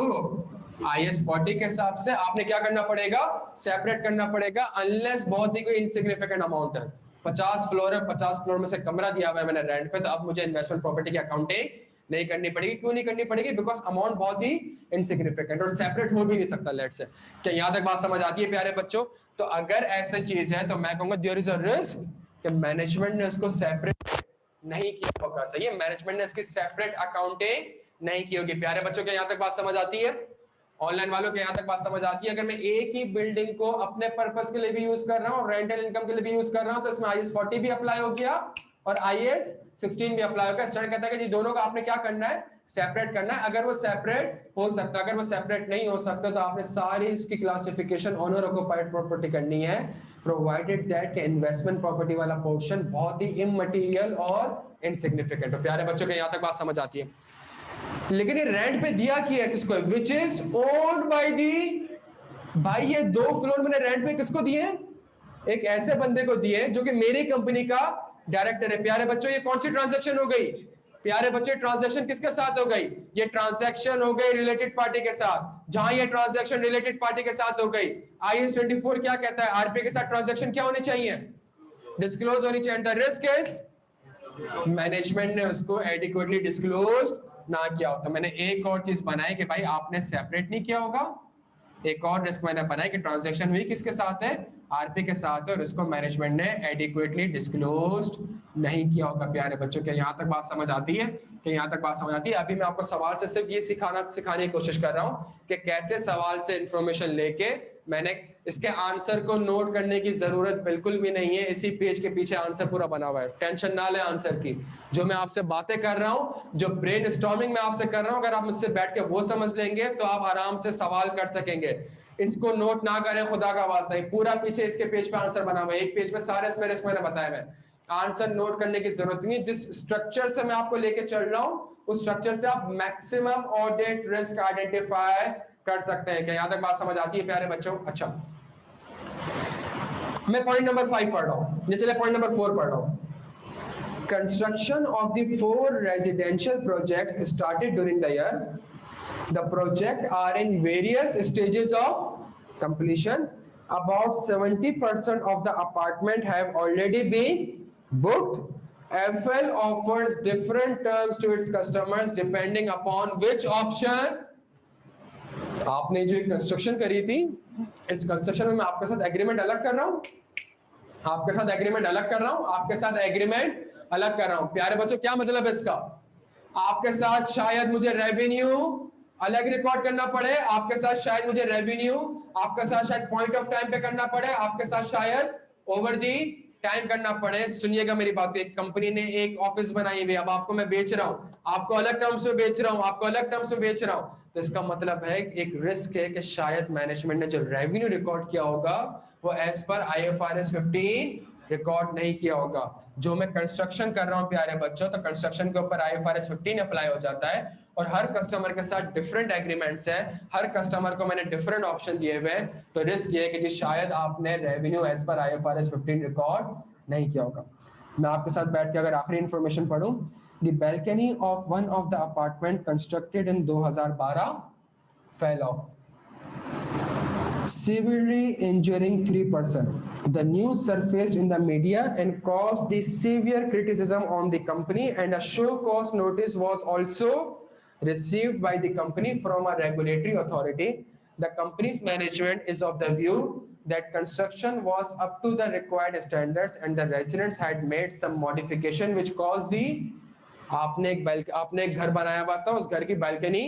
IS 40 के हिसाब से। आपने क्या करना पड़ेगा? सेपरेट करना पड़ेगा, अनलेस बहुत ही कोई इनसिग्निफिकेंट अमाउंट है। 50 फ्लोर है, 50 फ्लोर में से कमरा दिया हुआ है मैंने रेंट पे, तो अब मुझे इन्वेस्टमेंट प्रॉपर्टी की अकाउंटिंग नहीं करनी पड़ेगी। क्यों नहीं करनी पड़ेगी? बिकॉज अमाउंट बहुत ही इनसिग्निफिकेंट और सेपरेट हो भी नहीं सकता लेट से। क्या यहां तक बात समझ आती है प्यारे बच्चों? तो अगर ऐसा चीज है तो मैं कहूंगा देयर इज अ रिस्क कि मैनेजमेंट ने उसको सेपरेट नहीं किया होगा। सही है, मैनेजमेंट ने इसकी सेपरेट अकाउंटिंग नहीं की होगी। प्यारे बच्चों के यहां तक बात समझ आती है? ऑनलाइन वालों के यहां तक बात समझ आती है? अगर मैं एक ही बिल्डिंग को अपने पर्पस के लिए भी यूज कर रहा हूँ, रेंटल इनकम के लिए भी यूज कर रहा हूँ, तो इसमें IAS 40 भी अप्लाई हो गया और IAS 16 भी अप्लाई होगा। स्टैंडर्ड कहता है कि जी दोनों का आपने क्या करना है, सेपरेट करना है। अगर वो सेपरेट हो सकता, अगर वो सेपरेट नहीं हो सकता, तो आपने सारी इसकी क्लासिफिकेशन ओनर ऑक्युपाइड प्रॉपर्टी करनी है, प्रोवाइडेड दैट के इन्वेस्टमेंट प्रॉपर्टी वाला पोर्शन बहुत ही इमटेरियल और इनसिग्निफिकेंट हो। प्यारे बच्चों के यहां तक बात समझ आती है? लेकिन ये रेंट पे दिया किया है किसको? Which is owned by the, भाई ये 2 फ्लोर मैंने रेंट पे किसको दिए? एक ऐसे बंदे को दिए जो कि मेरी कंपनी का डायरेक्टर है। प्यारे बच्चों ये कौन सी ट्रांजैक्शन हो गई? प्यारे बच्चे ट्रांजैक्शन किसके साथ हो गई? ये ट्रांजैक्शन हो गई रिलेटेड पार्टी के साथ। जहां ये ट्रांजैक्शन रिलेटेड पार्टी के साथ हो गई, IAS 24 क्या कहता है? आरपी के साथ ट्रांजैक्शन क्या होनी चाहिए? डिस्क्लोज होनी चाहिए। द रिस्क इज मैनेजमेंट ने उसको एडिक्वेटली डिस्क्लोज ना किया हो। तो मैंने एक और चीज बनाई कि भाई आपने सेपरेट नहीं किया होगा। एक और रिस्क मैंने बनाया कि ट्रांजैक्शन हुई किसके साथ है? आरपी के साथ है, और इसको मैनेजमेंट ने एडिक्वेटली डिस्क्लोज्ड नहीं किया होगा। प्यारे बच्चों के यहाँ तक बात समझ आती है? कि यहाँ तक बात समझ आती है? अभी मैं आपको सवाल से सिर्फ ये सिखाने की कोशिश कर रहा हूँ कि कैसे सवाल से इंफॉर्मेशन लेके मैंने इसके आंसर को नोट करने की जरूरत बिल्कुल भी नहीं है। इसी पेज के पीछे आंसर पूरा बना हुआ है, टेंशन ना ले आंसर की। जो मैं आपसे बातें कर रहा हूँ, जो ब्रेन स्टॉर्मिंग मैं आपसे कर रहा हूँ, अगर आप मुझसे बैठ के वो समझ लेंगे तो आप आराम से सवाल कर सकेंगे। इसको नोट ना करें, खुदा का वास्ता है। पूरा पीछे इसके पेज पे आंसर बना हुआ है, एक पेज में सारे इसमें रिस्क मैंने बताया है। आंसर नोट करने की जरूरत नहीं है। जिस स्ट्रक्चर से मैं आपको लेके चल रहा हूँ, उस स्ट्रक्चर से आप मैक्सिमम ऑडिट रिस्क आइडेंटिफाई कर सकते हैं। क्या यहां तक बात समझ आती है प्यारे बच्चों? अच्छा, मैं पॉइंट नंबर 5 पढ़ रहा हूं, ये चले पॉइंट नंबर 4 पढ़ रहा हूं। Construction of the 4 residential projects started during the year. The project are in various stages of completion. About 70% of the apartment have already been booked. FL offers different terms to its customers depending upon which option. आपने जो construction करी थी, इस construction में मैं आपके साथ agreement अलग कर रहा हूँ, आपके साथ एग्रीमेंट अलग कर रहा हूँ, आपके साथ एग्रीमेंट अलग कर रहा हूँ। प्यारे बच्चों क्या मतलब है इसका? आपके साथ शायद मुझे रेवेन्यू अलग रिकॉर्ड करना पड़े, आपके साथ शायद मुझे रेवेन्यू, आपके साथ शायद पॉइंट ऑफ टाइम पे करना पड़े, आपके साथ शायद ओवर दी टाइम करना पड़े। सुनिएगा मेरी बात, एक कंपनी ने एक ऑफिस बनाई हुई, अब आपको मैं बेच रहा हूं, आपको अलग टर्म्स में बेच रहा हूं, आपको अलग टर्म्स में बेच रहा हूं, तो इसका मतलब है एक रिस्क है कि शायद मैनेजमेंट ने जो रेवेन्यू रिकॉर्ड किया होगा वो एज पर IFRS 15 रिकॉर्ड नहीं किया होगा। जो मैं कंस्ट्रक्शन कर रहा हूं प्यारे बच्चों, तो कंस्ट्रक्शन के ऊपर IFRS 15 अप्लाई हो जाता है, और हर कस्टमर के साथ डिफरेंट एग्रीमेंट्स है, हर कस्टमर को मैंने डिफरेंट ऑप्शन दिए हुए हैं। तो रिस्क ये है कि जी शायद आपने revenue as per IFRS 15 record नहीं किया होगा। मैं आपके साथ बैठ के अगर आखिरी इंफॉर्मेशन पढ़ूं, the balcony of one of the apartment constructed in 2012 fell off, severely injuring 3 persons. The news surfaced in the media and caused the severe criticism on the company, and a show cause notice was also received by the company from a regulatory authority. The company's management is of the view that construction was up to the required standards and the residents had made some modification which caused the आपने एक घर बनाया हुआ था, उस घर की balcony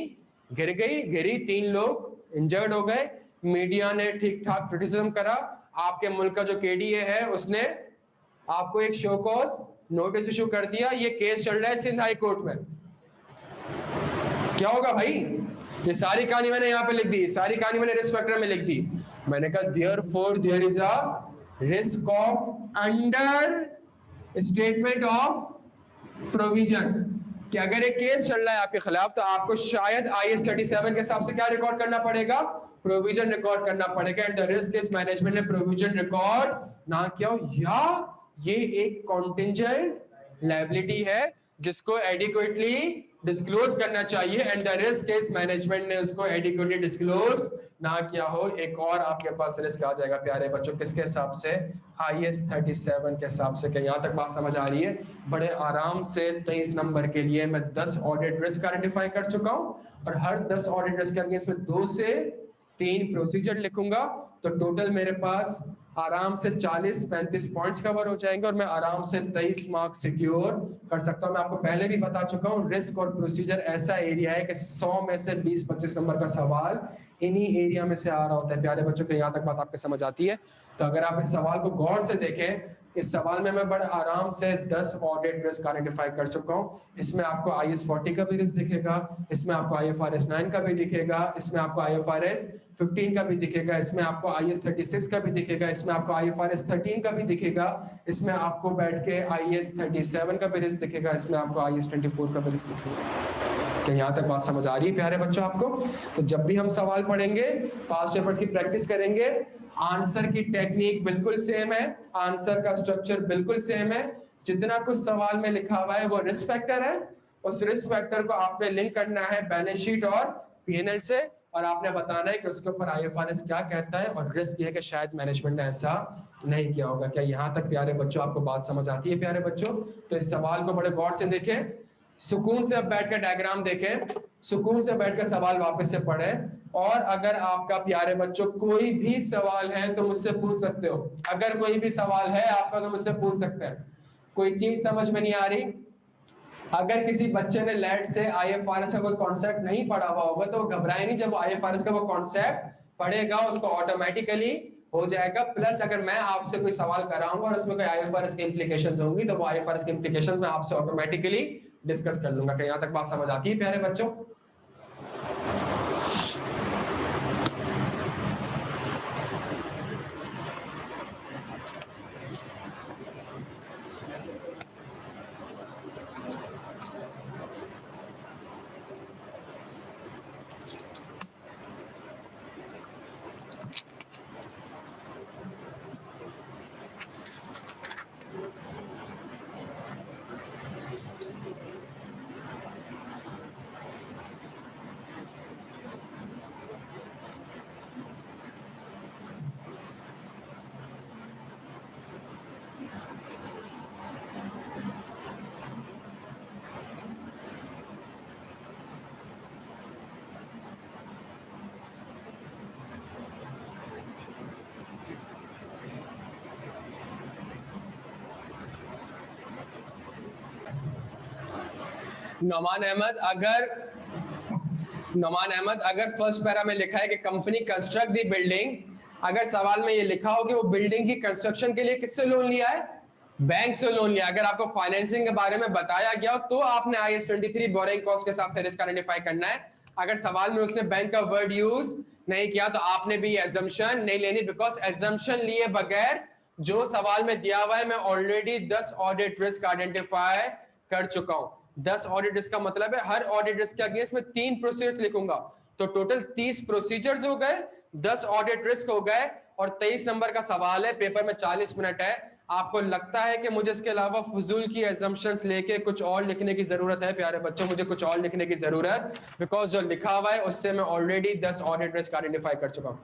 गिरी 3 लोग इंजर्ड हो गए। मीडिया ने ठीक ठाक क्रिटिसिज्म करा, आपके मुल्क का जो KDA है उसने आपको एक शो कॉज नोटिस इशू कर दिया। ये केस चल रहा है सिंध हाई कोर्ट में। क्या होगा भाई? ये सारी कहानी मैंने यहाँ पे लिख दी, सारी कहानी मैंने रिस्क फैक्टर में लिख दी। मैंने कहा therefore there is a risk of understatement of provision, कि अगर एक केस चल रहा है आपके खिलाफ तो आपको शायद IAS 37 के हिसाब से क्या रिकॉर्ड करना पड़ेगा? प्रोविजन रिकॉर्ड करना पड़ेगा। And the risk is management ने प्रोविजन रिकॉर्ड ना किया हो, या ये एक कॉन्टिंजेंट लायबिलिटी है जिसको एडिक्वेटली डिस्क्लोज करना चाहिए, and the risk is management ने उसको एडिक्वेटली डिस्क्लोज ना किया हो। एक और आपके पास रिस्क आ जाएगा प्यारे बच्चों, किसके हिसाब से? IAS 37 के हिसाब से। क्या यहाँ तक बात समझ आ रही है? बड़े आराम से 23 नंबर के लिए मैं 10 ऑडिट रिस्क आइडेंटिफाई कर चुका हूँ, और हर 10 ऑडिट रिस्क के अगेंस्ट में 2 से 3 प्रोसीजर लिखूंगा। तो टोटल मेरे पास आराम से 40-35 पॉइंट्स कवर हो जाएंगे और मैं आराम से 23 मार्क्स सिक्योर कर सकता हूं। मैं आपको पहले भी बता चुका हूं, रिस्क और प्रोसीजर ऐसा एरिया है कि 100 में से 20-25 नंबर का सवाल इन्हीं एरिया में से आ रहा होता है। प्यारे बच्चों को यहाँ तक बात आपके समझ आती है? तो अगर आप इस सवाल को गौर से देखें, इस सवाल में मैं बड़े आराम से 10 ऑडिट रिस्क आइडेंटिफाई कर चुका हूं। इसमें आपको IS 40 का भी रिस्क दिखेगा, इसमें आपको IFRS 9 का भी दिखेगा, इसमें आपको IFRS 15 का भी दिखेगा, इसमें आपको IS 36 का भी दिखेगा, इसमें आपको IFRS 13 का भी दिखेगा, इसमें आपको बैठ के IS 37 का भी रिस्क दिखेगा, इसमें आपको IS 24 का भी रिस्क दिखेगा। क्या यहाँ तक बात समझ आ रही है प्यारे बच्चों आपको? तो जब भी हम सवाल पढ़ेंगे, पास्ट पेपर्स की प्रैक्टिस करेंगे, आंसर की टेक्निक बिल्कुल सेम है, आंसर का स्ट्रक्चर बिल्कुल सेम है, जितना कुछ सवाल में लिखा हुआ है वो रिस्क फैक्टर है, उस रिस्क फैक्टर को आपने लिंक करना है बैलेंस शीट और P&L से, और आपने बताना है कि उसके ऊपर IFRS क्या कहता है, और रिस्क ये है कि शायद मैनेजमेंट ने ऐसा नहीं किया होगा। क्या यहाँ तक प्यारे बच्चों आपको बात समझ आती है प्यारे बच्चों? तो इस सवाल को बड़े गौर से देखें, सुकून से अब बैठ कर डायग्राम देखें, सुकून से बैठ कर सवाल वापस से पढ़ें, और अगर आपका प्यारे बच्चों कोई भी सवाल है तो मुझसे पूछ सकते हो। अगर कोई भी सवाल है आपका तो मुझसे पूछ सकते हैं। कोई चीज समझ में नहीं आ रही, अगर किसी बच्चे ने लेट से IFRS का कोई कॉन्सेप्ट नहीं पढ़ा हुआ होगा तो वो घबराए नहीं, जब वो IFRS का वो कॉन्सेप्ट पढ़ेगा उसको ऑटोमेटिकली हो जाएगा। प्लस अगर मैं आपसे कोई सवाल कराऊंगा और उसमें कोई IFRS की इंप्लीकेशंस होंगी तो वो IFRS की इंप्लीकेशंस मैं आपसे ऑटोमेटिकली डिस्कस कर लूंगा। क्या यहाँ तक बात समझ आती है प्यारे बच्चों? नौमान अहमद, अगर फर्स्ट पैरा में लिखा है कि कंपनी कंस्ट्रक्ट दी बिल्डिंग, अगर सवाल में ये लिखा हो कि वो बिल्डिंग की कंस्ट्रक्शन के लिए किससे लोन लिया है? बैंक से लोन लिया। अगर आपको फाइनेंसिंग के बारे में बताया गया तो आपने IS 23 बोरिंग कॉस्ट के हिसाब से रिस्क आइडेंटिफाई करना है। अगर सवाल में उसने बैंक का वर्ड यूज नहीं किया तो आपने भी एजम्पशन नहीं लेनी, बिकॉज एजम्पशन लिए बगैर जो सवाल में दिया हुआ है मैं ऑलरेडी 10 ऑडिट रिस्क आइडेंटिफाई कर चुका हूं। 10 ऑडिट रिस्क का मतलब है हर ऑडिट रिस्क के अगेंस्ट में 3 प्रोसीजर्स लिखूंगा, तो टोटल 30 प्रोसीजर्स हो गए, 10 ऑडिट रिस्क हो गए, और 23 नंबर का सवाल है, पेपर में 40 मिनट है। आपको लगता है कि मुझे इसके अलावा फजूल की एजम्पशंस लेके कुछ और लिखने की जरूरत है? प्यारे बच्चों, मुझे कुछ और लिखने की जरूरत, बिकॉज जो लिखा हुआ है उससे मैं ऑलरेडी 10 ऑडिट रिस्क आइडेंटिफाई कर चुका हूं।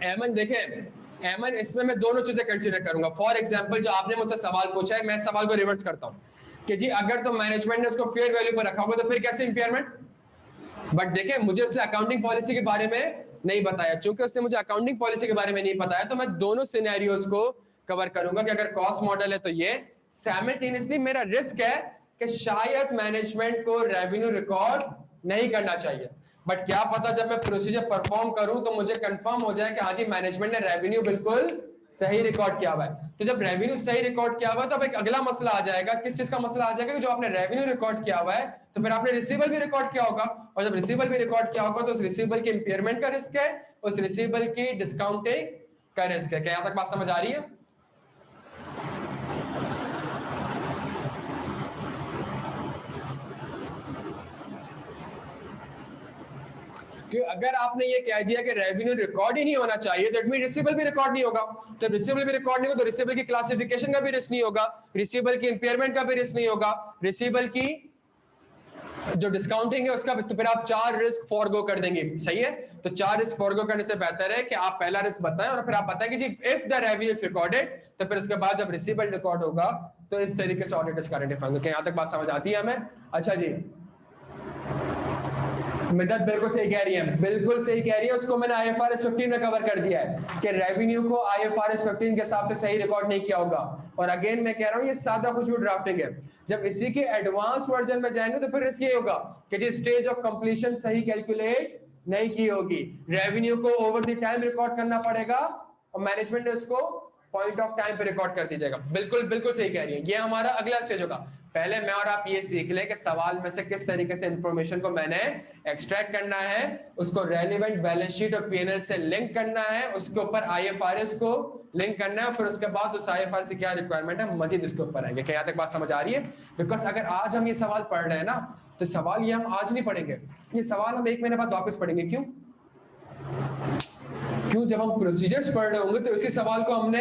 अहमद देखें, अहमद इसमें मैं दोनों चीजें कंसीडर करूंगा। फॉर एग्जांपल जो आपने मुझसे सवाल पूछा है, मैं सवाल को रिवर्स करता हूं कि जी अगर तो मैनेजमेंट ने उसको फेयर वैल्यू पर रखा होगा तो फिर कैसे इंपेयरमेंट? बट देखें, मुझे उसने अकाउंटिंग पॉलिसी के बारे में नहीं बताया, चूंकि उसने मुझे अकाउंटिंग पॉलिसी के बारे में नहीं बताया तो मैं दोनों सिनेरियोज को कवर करूंगा कि अगर कॉस्ट मॉडल है तो ये साइमल्टेनियसली मेरा रिस्क है कि शायद मैनेजमेंट को रेवेन्यू रिकॉर्ड नहीं करना चाहिए, बट क्या पता जब मैं प्रोसीजर परफॉर्म करूं तो मुझे कंफर्म हो जाए कि हाँ जी मैनेजमेंट ने रेवेन्यू बिल्कुल सही रिकॉर्ड किया हुआ है। तो जब रेवेन्यू सही रिकॉर्ड किया हुआ है तो अब एक अगला मसला आ जाएगा, किस चीज का मसला आ जाएगा कि जो आपने रेवेन्यू रिकॉर्ड किया हुआ है तो फिर आपने रिसीवेबल भी रिकॉर्ड किया होगा, और जब रिसीवेबल भी रिकॉर्ड किया होगा तो उस रिसीवेबल के इंपेयरमेंट का रिस्क है, उस रिसीवेबल की डिस्काउंटिंग का रिस्क है। क्या यहां तक बात समझ आ रही है? कि अगर आपने ये कह दिया कि रेवेन्यू रिकॉर्ड ही नहीं होना चाहिए तो इट मीन रिसीवेबल भी रिकॉर्ड नहीं होगा, तो रिसीवेबल भी रिकॉर्ड नहीं होगा तो रिसीवेबल की क्लासिफिकेशन का भी रिस्क नहीं होगा, रिसीवेबल की इंपेयरमेंट का भी रिस्क नहीं होगा, रिसीवेबल की जो डिस्काउंटिंग है उसका, तो फिर आप 4 रिस्क फॉरगो कर देंगे। सही है? तो 4 रिस्क फॉरगो करने से बेहतर है कि आप पहला रिस्क बताएं और फिर आप बताएं कि जी if the revenue is recorded, तो फिर उसके बाद जब रिसीवेबल रिकॉर्ड होगा तो इस तरीके से ऑडिट रिस्क आइडेंटिफाई होंगे। क्या यहां तक बात समझ आती है हमें? अच्छा जी, मिदत बिल्कुल सही कह रही है, बिल्कुल सही कह रही है। उसको मैंने IFRS 15 में कवर कर दिया है कि रेवेन्यू को IFRS 15 के हिसाब से सही रिकॉर्ड नहीं किया होगा। और अगेन मैं कह रहा हूँ ये सादा खुशबू ड्राफ्टिंग है। जब इसी के एडवांस वर्जन में जाएंगे तो फिर रिस्क ये होगा कि जी स्टेज ऑफ कंप्लीशन सही कैलकुलेट नहीं की होगी, रेवेन्यू को ओवर द टाइम रिकॉर्ड करना पड़ेगा और मैनेजमेंट ने उसको पॉइंट ऑफ टाइम पे रिकॉर्ड कर दीजिएगा। बिल्कुल बिल्कुल सही कह रही है। ये हमारा अगला स्टेज होगा। पहले मैं और आप ये सीख लें कि सवाल में से किस तरीके से इंफॉर्मेशन को मैंने एक्सट्रैक्ट करना है, उसको रेलेवेंट बैलेंस शीट और पीएनएल से लिंक करना है, उसके ऊपर IFRS को लिंक करना है, फिर उसके बाद उस IFRS से क्या रिक्वायरमेंट है मजीद उसके ऊपर आएंगे। क्या यहाँ तक बात समझ आ रही है? बिकॉज अगर आज हम ये सवाल पढ़ रहे हैं ना, तो सवाल ये हम आज नहीं पढ़ेंगे, ये सवाल हम 1 महीने बाद वापस पढ़ेंगे। क्यों? जब हम प्रोसीजर्स पढ़ रहे होंगे तो इसी सवाल को हमने,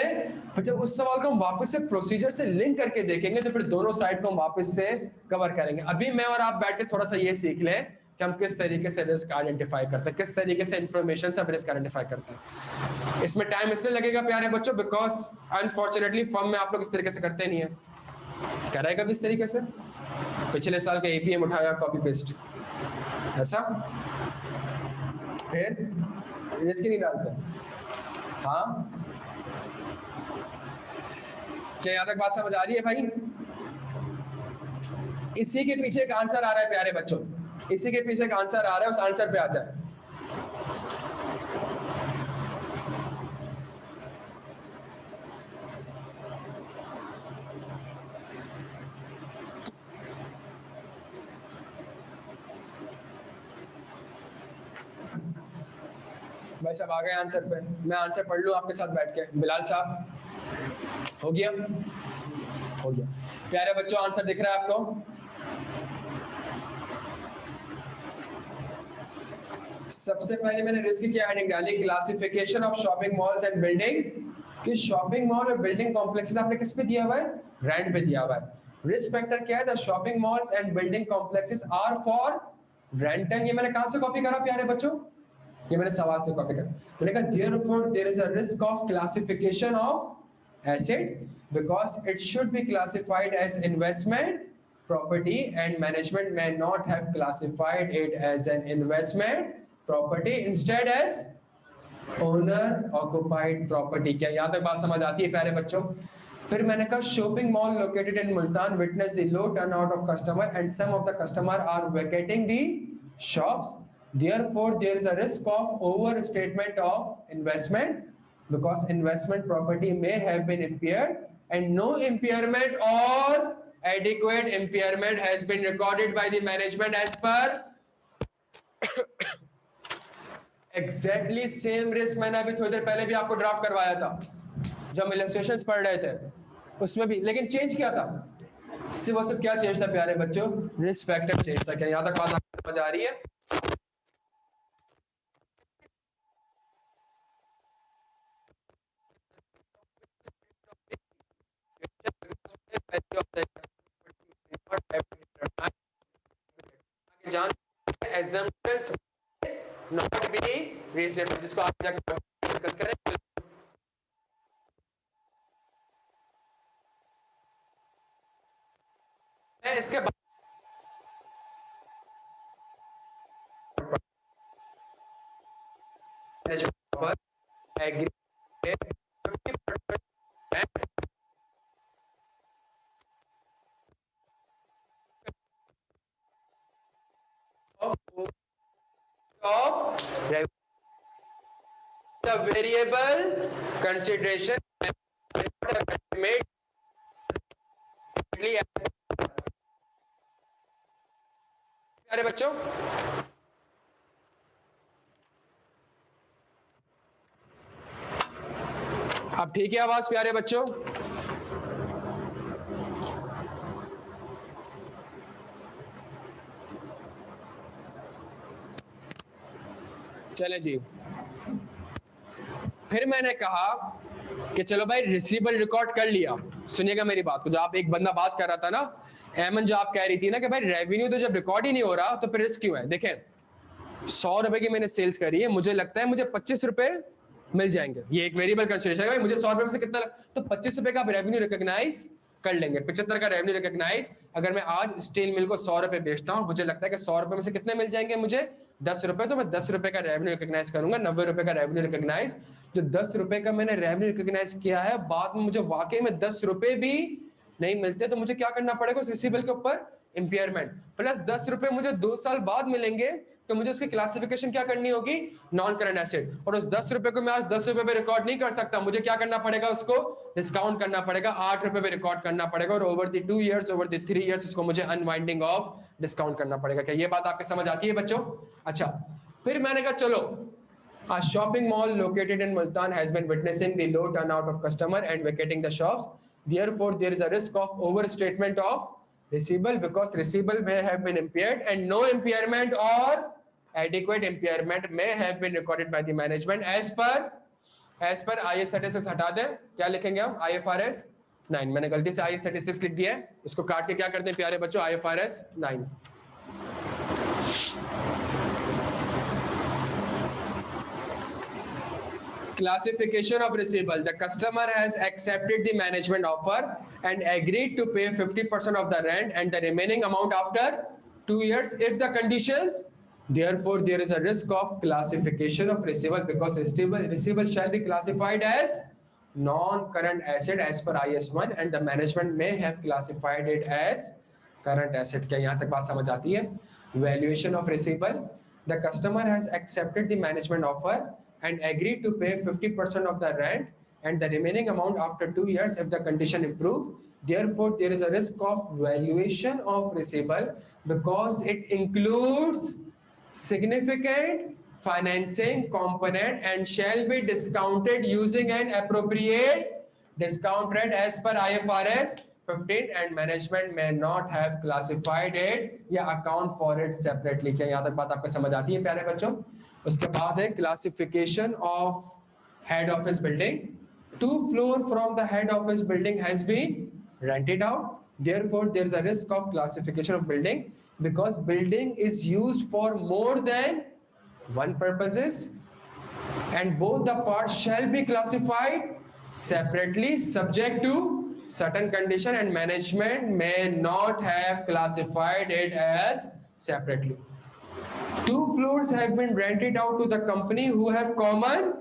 जब उस सवाल को हम वापस से प्रोसीजर से लिंक करके देखेंगे तो फिर दोनों साइड को हम वापस से कवर करेंगे। अभी मैं और आप बैठ के थोड़ा सा ये सीख लें कि हम किस तरीके से रिस्क आइडेंटिफाई करते हैं, किस तरीके से इंफॉर्मेशन से हम रिस्क आइडेंटिफाई करते हैं। इसमें टाइम इसलिए लगेगा प्यारे बच्चों बिकॉज अनफॉर्चुनेटली फॉर्म में आप लोग इस तरीके से करते नहीं है। करेगा भी इस तरीके से, पिछले साल का APM उठाया कॉपी पेस्ट ऐसा, फिर रिस्क नहीं डालते। हाँ, क्या यहाँ तक बात समझ आ रही है भाई? इसी के पीछे एक आंसर आ रहा है प्यारे बच्चों, इसी के पीछे एक आंसर आ रहा है, उस आंसर पे आ जाए। भाई सब आ गए आंसर पे, मैं आंसर पढ़ लूं आपके साथ बैठ के। बिलाल साहब, हो गया? हो गया। प्यारे बच्चों आंसर दिख रहा है आपको? सबसे पहले मैंने रिस्क की हेडिंग डाली classification of shopping malls and building, कि शॉपिंग मॉल और बिल्डिंग कॉम्प्लेक्सेस आपने किस पे दिया हुआ है? रेंट पे दिया हुआ है। रिस्क फैक्टर क्या है? The shopping malls and building complexes are for rental. ये मैंने कहां से कॉपी करा प्यारे बच्चों? ये मैंने सवाल से कॉपी करा। मैंने कहा therefore there is a risk of classification of asset because it should be classified as investment property and management may not have classified it as an investment property, instead as owner occupied property। क्या यहाँ तक बात समझ आती है प्यारे बच्चों? फिर मैंने कहा shopping mall located in Multan witnessed the low turnout of customer and some of the customer are vacating the shops, therefore there is a risk of overstatement of investment because investment property may have been impaired and no impairment or adequate impairment has been recorded by the management as per exactly same risk। मैंने अभी थोड़ी देर पहले भी आपको draft करवाया था जब हम इलस्ट्रेशंस पढ़ रहे थे, उसमें भी, लेकिन चेंज क्या था? सिर्फ और सिर्फ क्या चेंज था प्यारे बच्चों? रिस्क फैक्टर चेंज था। क्या यहाँ तक बात आपको समझ आ रही है? assumptions not be reasonable, जिसको आप जाकर डिस्कस करें। इसके बाद agree of the variable consideration made अरे बच्चों अब ठीक है आवाज प्यारे बच्चों? चले जी, फिर मैंने कहा कि चलो भाई रिसीवेबल रिकॉर्ड कर लिया। सुनिएगा मेरी बात को, जो आप एक बंदा बात कर रहा था ना, एमन, जो आप कह रही थी ना कि भाई रेवेन्यू तो जब रिकॉर्ड ही नहीं हो रहा तो फिर रिस्क क्यों है? देखें 100 रुपए की मैंने सेल्स करी है, मुझे लगता है मुझे 25 रुपए मिल जाएंगे, ये एक वेरिएबल कंसीडरेशन है। भाई मुझे 100 रुपए में से कितना तो 25 रुपए का रेवेन्यू रिकॉग्नाइज कर लेंगे, 75 का रेवेन्यू रिकॉग्नाइज। अगर मैं आज स्टील मिल को 100 रुपए बेचता हूँ, मुझे लगता है कि 100 रुपए में से कितने मिल जाएंगे मुझे? ₹10 तो मैं ₹10 का रेवेन्यू रिकॉग्नाइज करूंगा, ₹90 का रेवेन्यू रिकॉग्नाइज। जो ₹10 का मैंने रेवेन्यू रिकॉग्नाइज किया है, बाद में मुझे वाकई में ₹10 भी नहीं मिलते तो मुझे क्या करना पड़ेगा उस रिसीवेबल के ऊपर? इंपेयरमेंट। प्लस ₹10 मुझे 2 साल बाद मिलेंगे तो मुझे उसकी क्लासिफिकेशन क्या करनी होगी? Non current asset. और उस ₹10 को मैं आज ₹10 पे रिकॉर्ड नहीं कर सकता, मुझे क्या करना पड़ेगा? उसको डिस्काउंट करना पड़ेगा, ₹8 पे रिकॉर्ड करना पड़ेगा और over the 2 years, over the 3 years इसको मुझे अनवाइंडिंग ऑफ डिस्काउंट करना पड़ेगा। क्या ये बात आपको समझ आती है बच्चों? अच्छा, फिर मैंने कहा चलो, a shopping mall located in Multan has been witnessing the low turnout of customer and vacating the shops. Therefore, there is a risk of overstatement of receivable because receivable may have been impaired and no impairment or adequate impairment may have been recorded by the management as per IAS 36। हटा दें, क्या लिखेंगे हम? IFRS 9। मैंने गलती से IAS 36 लिख दिया है, इसको काट के क्या करते हैं प्यारे बच्चों? IFRS 9। Classification of receivable. The customer has accepted the management offer and agreed to pay 50% of the rent and the remaining amount after 2 years if the conditions. Therefore, there is a risk of classification of receivable because receivable shall be classified as non-current asset as per IAS 1 and the management may have classified it as current asset। क्या यहाँ तक बात समझ आती है? Valuation of receivable. The customer has accepted the management offer and agreed to pay 50% of the rent and the remaining amount after 2 years if the condition improve. Therefore, there is a risk of valuation of receivable because it includes significant financing component and shall be discounted using an appropriate discount rate as per IFRS 15 and management may not have classified it या account for it separately। क्या यहाँ तक बात आपको समझ आती है प्यारे बच्चों? उसके बाद है classification of head office building. 2 floors from the head office building has been rented out. Therefore, there is a risk of classification of building because building is used for more than one purposes and both the parts shall be classified separately subject to certain condition and management may not have classified it as separately. 2 floors have been rented out to the company who have common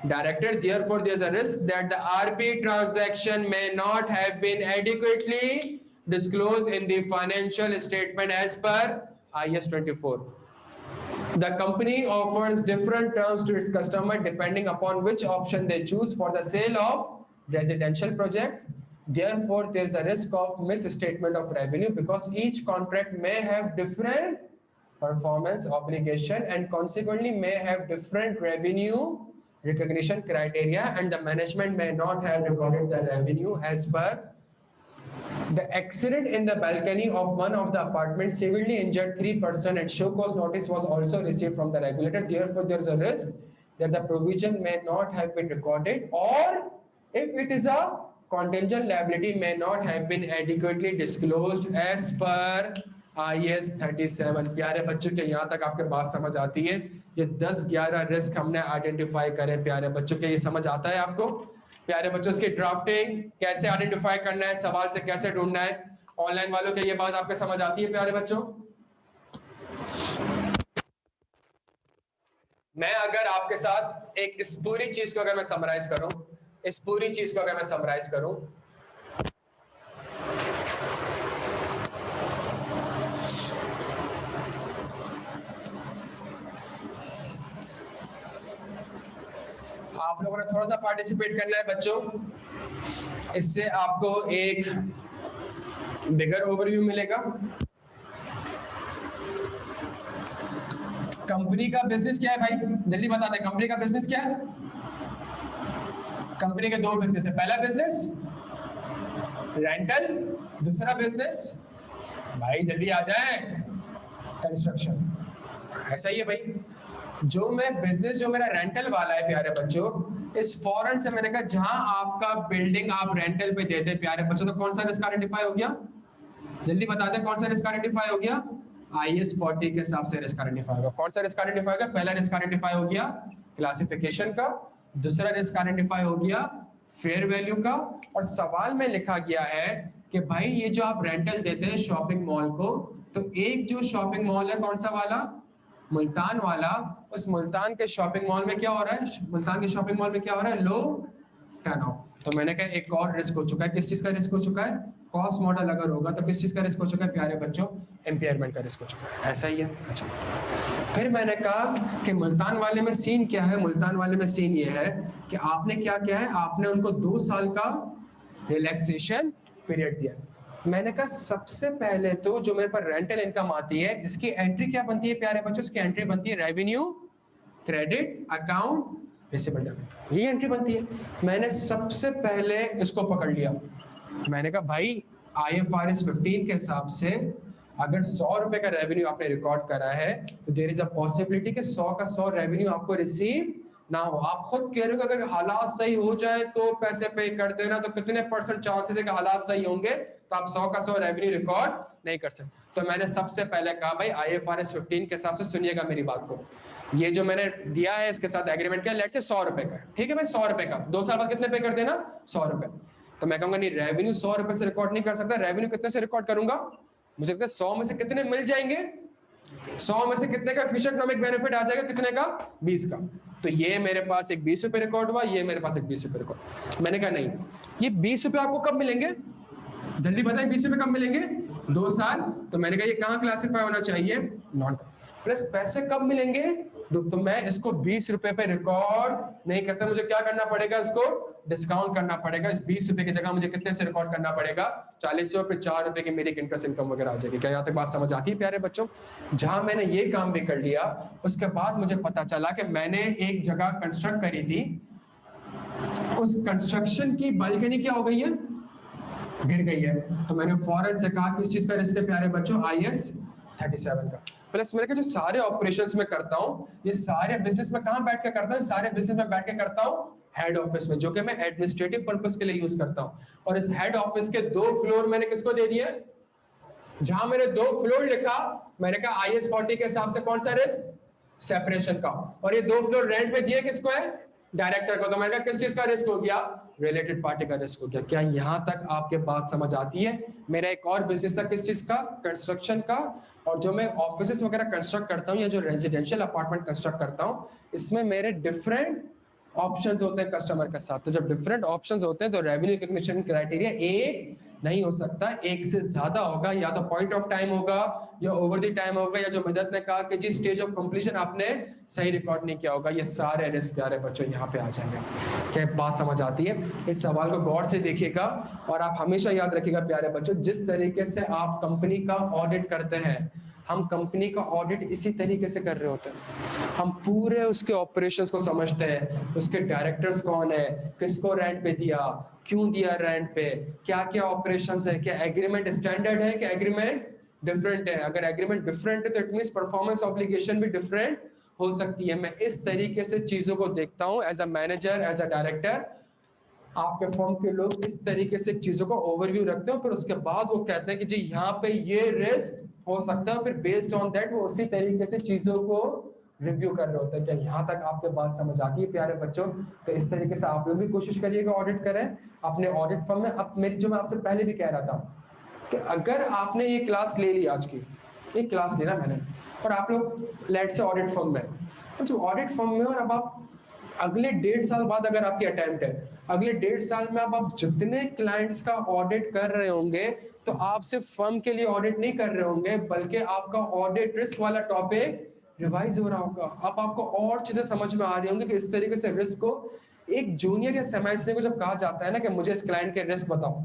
director. Therefore, there is a risk that the RP transaction may not have been adequately disclosed in the financial statement as per IAS 24. The company offers different terms to its customer depending upon which option they choose for the sale of residential projects. Therefore, there is a risk of misstatement of revenue because each contract may have different performance obligation and consequently may have different revenue recognition criteria and the management may not have recorded the revenue as per. The accident in the balcony of one of the apartments severely injured 3 persons and show cause notice was also received from the regulator. Therefore, there is a risk that the provision may not have been recorded or if it is a contingent liability may not have been adequately disclosed as per IAS 37। प्यारे बच्चों के यहाँ तक आपके बात समझ आती है? ये 10-11 रिस्क हमने आइडेंटिफाई करे प्यारे बच्चों के, ये समझ आता है आपको? प्यारे बच्चों इसकी ड्राफ्टिंग कैसे आइडेंटिफाई करना है, सवाल से कैसे ढूंढना है, ऑनलाइन वालों के ये बात आपको समझ आती है प्यारे बच्चों? मैं अगर आपके साथ एक इस पूरी चीज को अगर मैं समराइज करूं, इस पूरी चीज को अगर मैं समराइज करूं, आप लोगों ने थोड़ा सा पार्टिसिपेट करना है बच्चों, इससे आपको एक बिगर ओवरव्यू मिलेगा। कंपनी का बिजनेस क्या है भाई? जल्दी बता दे, कंपनी का बिजनेस क्या है? कंपनी के 2 बिजनेस है। पहला बिजनेस रेंटल, दूसरा बिजनेस भाई जल्दी आ जाए कंस्ट्रक्शन। ऐसा ही है भाई, जो मैं बिजनेस जो मेरा रेंटल वाला है प्यारे बच्चों, इस फॉरेन से मैंने कहा जहां आपका बिल्डिंग आप रेंटल पे देते प्यारे बच्चों, तो कौन सा रिस्क आइडेंटिफाई हो गया? जल्दी बता दें कौन सा रिस्क आइडेंटिफाई हो गया? IAS 40 के हिसाब से रिस्क आइडेंटिफाई होगा। कौन सा रिस्क आइडेंटिफाई होगा? पहला रिस्क आइडेंटिफाई हो गया क्लासिफिकेशन का, दूसरा रिस्क आइडेंटिफाई हो गया फेयर वैल्यू का, और सवाल में लिखा गया है कि भाई ये जो आप रेंटल देते हैं शॉपिंग मॉल को, तो एक जो शॉपिंग मॉल है कौन सा वाला? मुल्तान वाला, उस मुल्तान के शॉपिंग मॉल में क्या हो रहा है, मुल्तान के शॉपिंग मॉल में क्या हो रहा है, लो टर्न आउट। तो मैंने कहा एक और रिस्क हो चुका है, किस चीज का रिस्क हो चुका है, कॉस्ट मॉडल अगर होगा तो किस चीज का रिस्क हो चुका है प्यारे बच्चों, एम्पेयरमेंट का रिस्क हो चुका है, ऐसा ही है। अच्छा, फिर मैंने कहा कि मुल्तान वाले में सीन क्या है, मुल्तान वाले में सीन ये है कि आपने क्या किया है, आपने उनको 2 साल का रिलैक्सेशन पीरियड दिया। मैंने कहा सबसे पहले तो जो मेरे पर रेंटल इनकम आती है इसकी एंट्री क्या बनती है प्यारे बच्चों, इसकी एंट्री बनती है रेवेन्यू, क्रेडिट अकाउंट, रिसीवेबल, ये एंट्री बनती है। मैंने सबसे पहले इसको पकड़ लिया। मैंने कहा भाई IFRS 15 के हिसाब से अगर 100 रुपए का रेवेन्यू आपने रिकॉर्ड करा है तो देयर इज अ पॉसिबिलिटी कि 100 का 100 रेवेन्यू आपको रिसीव ना हो। आप खुद कह रहे हो कि अगर हालात सही हो जाए तो पैसे पे कर देना, तो कितने % चांसेस है कि हालात सही होंगे तो आप 100 का 100 रेवेन्यू रिकॉर्ड नहीं कर सकते। तो मैंने सबसे पहले कहा भाई IFRS 15 के हिसाब से सुनिएगा मेरी बात को, ये जो मैंने दिया है इसके साथ एग्रीमेंट किया, लेट से 100 रुपए का, ठीक है भाई 100 रुपए का, 2 साल बाद कितने पे कर देना, 100 रुपए। तो मैं कहूंगा नहीं रेवेन्यू 100 रुपए से रिकॉर्ड नहीं कर सकता, रेवेन्यू कितने से रिकॉर्ड करूंगा, मुझे लगता है 100 में से कितने मिल जाएंगे, 100 में से कितने का फ्यूचर इकोनॉमिक बेनिफिट आ जाएगा, कितने का, 20 का। तो ये मेरे पास एक 20 रुपए रिकॉर्ड हुआ, ये मेरे पास एक 20 रुपए रिकॉर्ड। मैंने कहा नहीं, ये 20 रुपए आपको कब मिलेंगे, जल्दी बताएं 20 रुपए कब मिलेंगे, 2 साल। तो मैंने कहा ये कहां क्लासिफाई होना चाहिए, नॉन। प्लस पैसे कब मिलेंगे, तो मैं इसको 20 रुपए पे रिकॉर्ड नहीं कर सकता, मुझे क्या करना पड़ेगा, इसको डिस्काउंट करना पड़ेगा। इस 20 रुपए की जगह मुझे कितने से रिकॉर्ड करना पड़ेगा, 40 से, और फिर 4 रुपए की मेरी इंटरेस्ट इनकम वगैरह आ जाएगी। क्या यहाँ तक बात समझ आती है प्यारे बच्चों। जहां मैंने ये काम भी कर लिया, उसके बाद मुझे पता चला कि मैंने एक जगह कंस्ट्रक्ट करी थी, उस कंस्ट्रक्शन की बालकनी क्या हो गई है, गिर गई है। तो मैंने फौरन से कहा किस चीज का रिस्क है प्यारे बच्चों, IS 37 का। प्लस मेरे के जो सारे ऑपरेशंस में करता हूँ, ये सारे बिजनेस में कहाँ बैठ के करता हूँ, सारे बिजनेस में बैठ के करता हूँ हेड ऑफिस में, जो कि मैं एडमिनिस्ट्रेटिव पर्पस के लिए यूज करता हूँ। और इस हेड ऑफिस के 2 फ्लोर मैंने किसको दे दिए, जहां मैंने 2 फ्लोर लिखा, मैंने कहा IS 40 के हिसाब से कौन सा रिस्क, सेपरेशन का, और ये 2 फ्लोर रेंट पे दिए किसको है, डायरेक्टर को। तो मैंने कहा किस चीज का रिस्क हो गया, रिलेटेड पार्टी का रिस्क हो गया। क्या यहां तक आपके बात समझ आती है। मेरा एक और बिजनेस था किस चीज का, कंस्ट्रक्शन का, और जो मैं ऑफिसेस वगैरह कंस्ट्रक्ट करता हूँ या जो रेजिडेंशियल अपार्टमेंट कंस्ट्रक्ट करता हूँ, इसमें मेरे डिफरेंट ऑप्शंस होते हैं कस्टमर के साथ। तो जब डिफरेंट ऑप्शंस होते हैं तो रेवेन्यू रिकग्निशन क्राइटेरिया एक नहीं हो सकता, एक से ज्यादा होगा, या तो पॉइंट ऑफ टाइम होगा या ओवर द टाइम होगा, या जो मदद ने कहा कि जी स्टेज ऑफ कंप्लीशन आपने सही रिकॉर्ड नहीं किया होगा। ये सारे रिस्क प्यारे बच्चों यहाँ पे आ जाएंगे। क्या बात समझ आती है। इस सवाल को गौर से देखिएगा और आप हमेशा याद रखिएगा प्यारे बच्चों, जिस तरीके से आप कंपनी का ऑडिट करते हैं, हम कंपनी का ऑडिट इसी तरीके से कर रहे होते हैं। हम पूरे उसके ऑपरेशंस को समझते हैं, उसके डायरेक्टर्स कौन है, किसको रेंट पे दिया, क्यों दिया रेंट पे, क्या क्या ऑपरेशंस है, क्या एग्रीमेंट स्टैंडर्ड है, क्या एग्रीमेंट डिफरेंट है। अगर एग्रीमेंट डिफरेंट है तो इट मींस परफॉर्मेंस ऑब्लिगेशन भी डिफरेंट हो सकती है। मैं इस तरीके से चीजों को देखता हूं as a manager, as a director. आपके फर्म के लोग इस तरीके से चीजों को ओवरव्यू रखते हैं, फिर उसके बाद वो कहते हैं कि जी यहाँ पे ये रिस्क हो सकता है, फिर बेस्ड ऑन दैट वो उसी तरीके से चीजों को रिव्यू कर रहे होते हैं। क्या यहाँ तक आपके बात समझ आती है प्यारे बच्चों। तो इस तरीके से आप लोग भी कोशिश करिएगा ऑडिट करें अपने ऑडिट फर्म में। अब मेरी जो मैं आपसे पहले भी कह रहा था कि अगर आपने ये क्लास ले ली, आज की ये क्लास लेना मैंने, और आप लोग लेट से ऑडिट फर्म में, तो जो ऑडिट फर्म में, और अब आप अगले 1.5 साल बाद अगर आपकी अटेम्प्ट है, अगले 1.5 साल में अब आप जितने क्लाइंट्स का ऑडिट कर रहे होंगे, तो आप सिर्फ फर्म के लिए ऑडिट नहीं कर रहे होंगे, बल्कि आपका ऑडिट रिस्क वाला टॉपिक रिवाइज हो रहा होगा। अब आपको और चीजें समझ में आ रही होंगी कि इस तरीके से रिस्क को एक जूनियर या सेमी सीनियर को जब कहा जाता है ना कि मुझे इस क्लाइंट के रिस्क बताओ,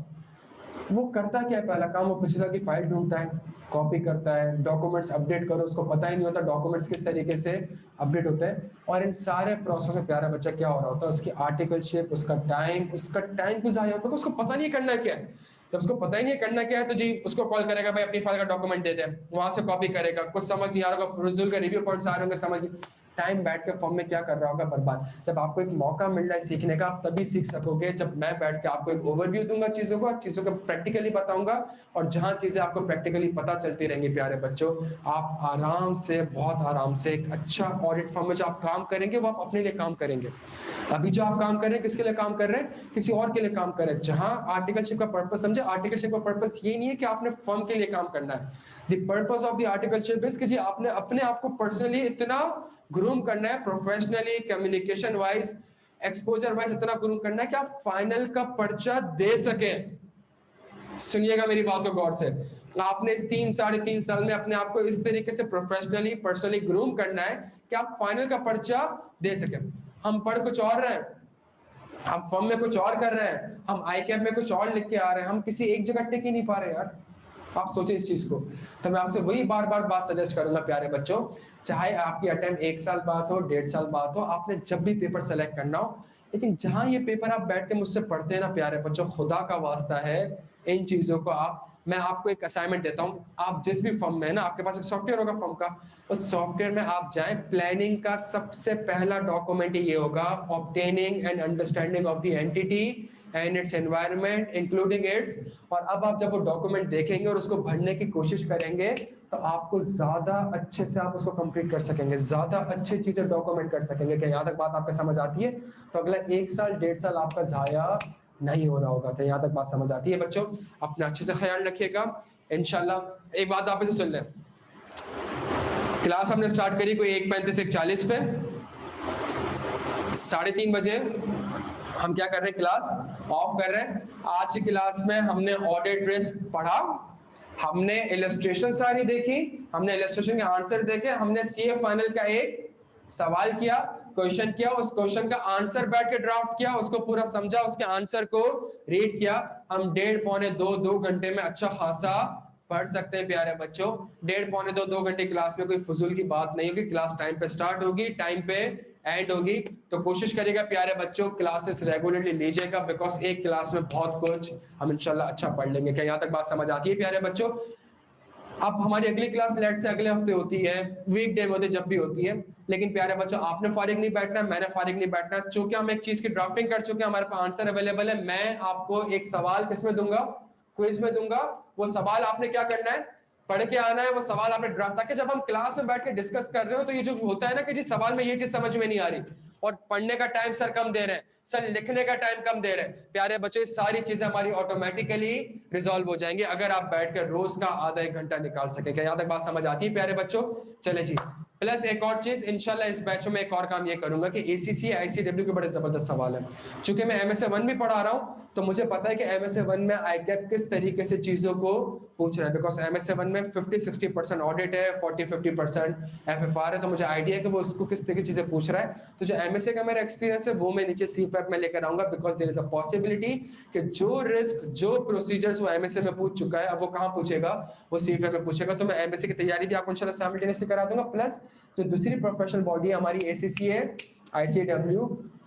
वो करता क्या है, पहला काम वो पिछले साल की फाइल ढूंढता है, कॉपी करता है, डॉक्यूमेंट्स अपडेट करो, उसको पता ही नहीं होता डॉक्यूमेंट्स किस तरीके से अपडेट होते हैं। और इन सारे प्रोसेस में प्यारा बच्चा क्या हो रहा होता है, उसकी आर्टिकलशिप, उसका टाइम को जाया होता है, उसको पता नहीं करना क्या है। जब उसको पता ही नहीं करना क्या है तो जी उसको कॉल करेगा, भाई अपनी फाइल का डॉक्यूमेंट दे दे, वहां से कॉपी करेगा, कुछ समझ नहीं आ रहा होगा, फिजूल का रिव्यू पॉइंट्स आ रहे होंगे, समझ नहीं, टाइम बैठ के फॉर्म में क्या कर रहा होगा बर्बाद। जब आपको एक मौका मिल रहा है सीखने का, आप तभी सीख सकोगे जब मैं बैठ के आपको एक ओवरव्यू दूंगा चीजों को प्रैक्टिकली बताऊंगा, और जहां चीजें आपको प्रैक्टिकली पता चलती रहेंगी प्यारे बच्चों, आप आराम से, बहुत आराम से एक अच्छा ऑडिट फॉर्म में जो आप काम करेंगे वो आप अपने लिए काम करेंगे। अभी जो आप काम कर रहे हैं किसके लिए काम कर रहे हैं, किसी और के लिए काम कर रहे हैं। जहां आर्टिकलशिप का पर्पस समझे, आर्टिकलशिप का पर्पस ये नहीं है कि आपने फर्म के लिए काम करना है। The purpose of the articleship is कि जी आपने अपने आप को पर्सनली इतना ग्रूम करना है, professionally, communication wise, exposure wise इतना ग्रूम करना है कि आप फाइनल का पर्चा दे सके। सुनिएगा मेरी बात को गौर से, आपने इस 3-3.5 साल में अपने आप को इस तरीके से प्रोफेशनली, पर्सनली ग्रूम करना है कि आप फाइनल का पर्चा दे सके। हम पढ़ कुछ और रहे हैं, हम फॉर्म में कुछ और कर रहे हैं, हम आई कैप में कुछ और लिख के आ रहे हैं, हम किसी एक जगह टिक ही नहीं पा रहे यार। आप सोचें इस चीज को। तो मैं आपसे वही बार बार बात सजेस्ट करूंगा प्यारे बच्चों, चाहे आपकी अटेम्प्ट 1 साल बाद हो, 1.5 साल बाद हो, आपने जब भी पेपर सेलेक्ट करना हो, लेकिन जहां ये पेपर आप बैठ के मुझसे पढ़ते हैं ना प्यारे बच्चों, खुदा का वास्ता है इन चीजों को मैं आपको एक असाइनमेंट देता हूं। आप जिस भी फॉर्म में है ना, आपके पास एक सॉफ्टवेयर होगा फॉर्म का, उस सॉफ्टवेयर में आप जाएं, प्लानिंग का सबसे पहला डॉक्यूमेंट ये होगा, obtaining and understanding of the entity and it's environment including it's. और अब आप जब वो डॉक्यूमेंट देखेंगे और उसको भरने की कोशिश करेंगे तो आपको ज्यादा अच्छे से आप उसको कंप्लीट कर सकेंगे, ज्यादा अच्छी चीजें डॉक्यूमेंट कर सकेंगे। क्या यहाँ तक बात आपको समझ आती है? तो अगला 1 साल 1.5 साल आपका जाया नहीं हो रहा होगा। तो यहाँ तक बात समझ आती है बच्चों? अपना अच्छे से ख्याल रखिएगा इंशाल्लाह। एक बात आप इसे सुन लें, क्लास हमने स्टार्ट करी कोई 1:35 1:40 पे, 3:30 बजे हम क्या कर रहे हैं, क्लास ऑफ कर रहे हैं। आज की क्लास में हमने ऑडिट रिस्क पढ़ा, हमने इलस्ट्रेशन सारी देखी, हमने इलस्ट्रेशन के आंसर देखे, हमने सीए फाइनल का एक सवाल किया, क्वेश्चन किया, उस क्वेश्चन का आंसर बैठ के ड्राफ्ट किया, उसको पूरा समझा, उसके आंसर को रीड किया। हम 1.5-2 घंटे में अच्छा खासा पढ़ सकते हैं प्यारे बच्चों। 1.5-2 घंटे क्लास में कोई फजूल की बात नहीं होगी। क्लास टाइम पे स्टार्ट होगी, टाइम पे एंड होगी। तो कोशिश करिएगा प्यारे बच्चों, क्लासेस रेगुलरली लीजिएगा, बिकॉज एक क्लास में बहुत कुछ हम इंशाल्लाह अच्छा पढ़ लेंगे। क्या यहाँ तक बात समझ आती है प्यारे बच्चों? अब हमारी अगली क्लास लेट से अगले हफ्ते होती है, वीकडे में होती है, जब भी होती है। लेकिन प्यारे बच्चों, आपने फारिग नहीं बैठना, मैंने फारिग नहीं बैठना। चूंकि हम एक चीज की ड्राफ्टिंग कर चुके हैं, हमारे पास आंसर अवेलेबल है, मैं आपको एक सवाल किसमें दूंगा, क्विज में दूंगा। वो सवाल आपने क्या करना है, पढ़ के आना है वो सवाल आपने ड्राफ्ट, ताकि जब हम क्लास में बैठ के डिस्कस कर रहे हो तो ये जो होता है ना कि जी सवाल में ये चीज समझ में नहीं आ रही और पढ़ने का टाइम सर कम दे रहे हैं, सर लिखने का टाइम कम दे रहे हैं, प्यारे बच्चों सारी चीजें हमारी ऑटोमेटिकली रिजॉल्व हो जाएंगी अगर आप बैठ कर रोज का आधा 1 घंटा निकाल सके। क्या यहाँ तक बात समझ आती है प्यारे बच्चों? चले जी। प्लस एक और चीज, इंशाल्लाह इस बैच में एक और काम ये करूंगा कि एसीसी आईसीडब्ल्यू के बड़े जबरदस्त सवाल है। चूंकि मैं एमएसए 1 भी पढ़ा रहा हूं तो मुझे पता है कि एमएसए 1 में आईकैप किस तरीके से चीजों को पूछ रहा है, बिकॉज एमएसए 1 में 50-60% ऑडिट है, 40-50% एफएफआर है। तो मुझे आइडिया है कि वो उसको किस तरीके की चीजें पूछ रहा है। तो जो एमएसए का मेरा एक्सपीरियंस है वो मैं नीचे सीफैप में लेकर आऊंगा, because there is a possibility कि जो रिस्क, जो प्रोसीजर्स वो एमएसए में पूछ चुका है, अब वो कहाँ पूछेगा, वो सीफैप में पूछेगा। तो मैं एमएसए की तैयारी भी आपको इंशाल्लाह साइमल्टेनियसली करा दूंगा। प्लस जो दूसरी प्रोफेशनल बॉडी है हमारी एसीसी है, आईसीडब्ल्यू,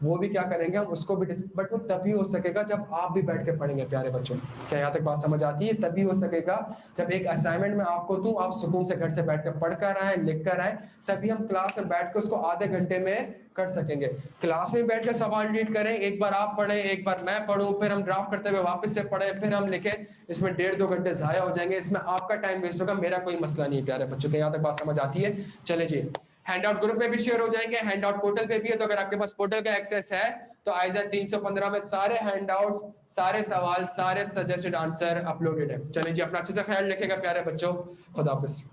वो भी क्या करेंगे हम उसको भी, बट वो तभी हो सकेगा जब आप भी बैठ के पढ़ेंगे प्यारे बच्चों। क्या यहाँ तक बात समझ आती है? तभी हो सकेगा जब एक असाइनमेंट में आपको दूं, आप सुकून से घर से बैठ कर पढ़ कर आए, लिख कर आए, तभी हम क्लास में बैठ कर उसको आधे घंटे में कर सकेंगे। क्लास में बैठ कर सवाल रीड करें, एक बार आप पढ़े, एक बार मैं पढ़ूं, फिर हम ड्राफ्ट करते हुए वापस से पढ़े, फिर हम लिखें, इसमें 1.5-2 घंटे जाया हो जाएंगे। इसमें आपका टाइम वेस्ट होगा, मेरा कोई मसला नहीं है प्यारे बच्चों। क्या यहाँ तक बात समझ आती है? चले जी। हैंडआउट ग्रुप में भी शेयर हो जाएंगे, हैंडआउट पोर्टल पे भी है, तो अगर आपके पास पोर्टल का एक्सेस है तो आइजा 315 में सारे हैंडआउट्स, सारे सवाल, सारे सजेस्टेड आंसर अपलोडेड है। चलिए जी, अपना अच्छे से ख्याल रखिएगा प्यारे बच्चों। खुदा हाफिज।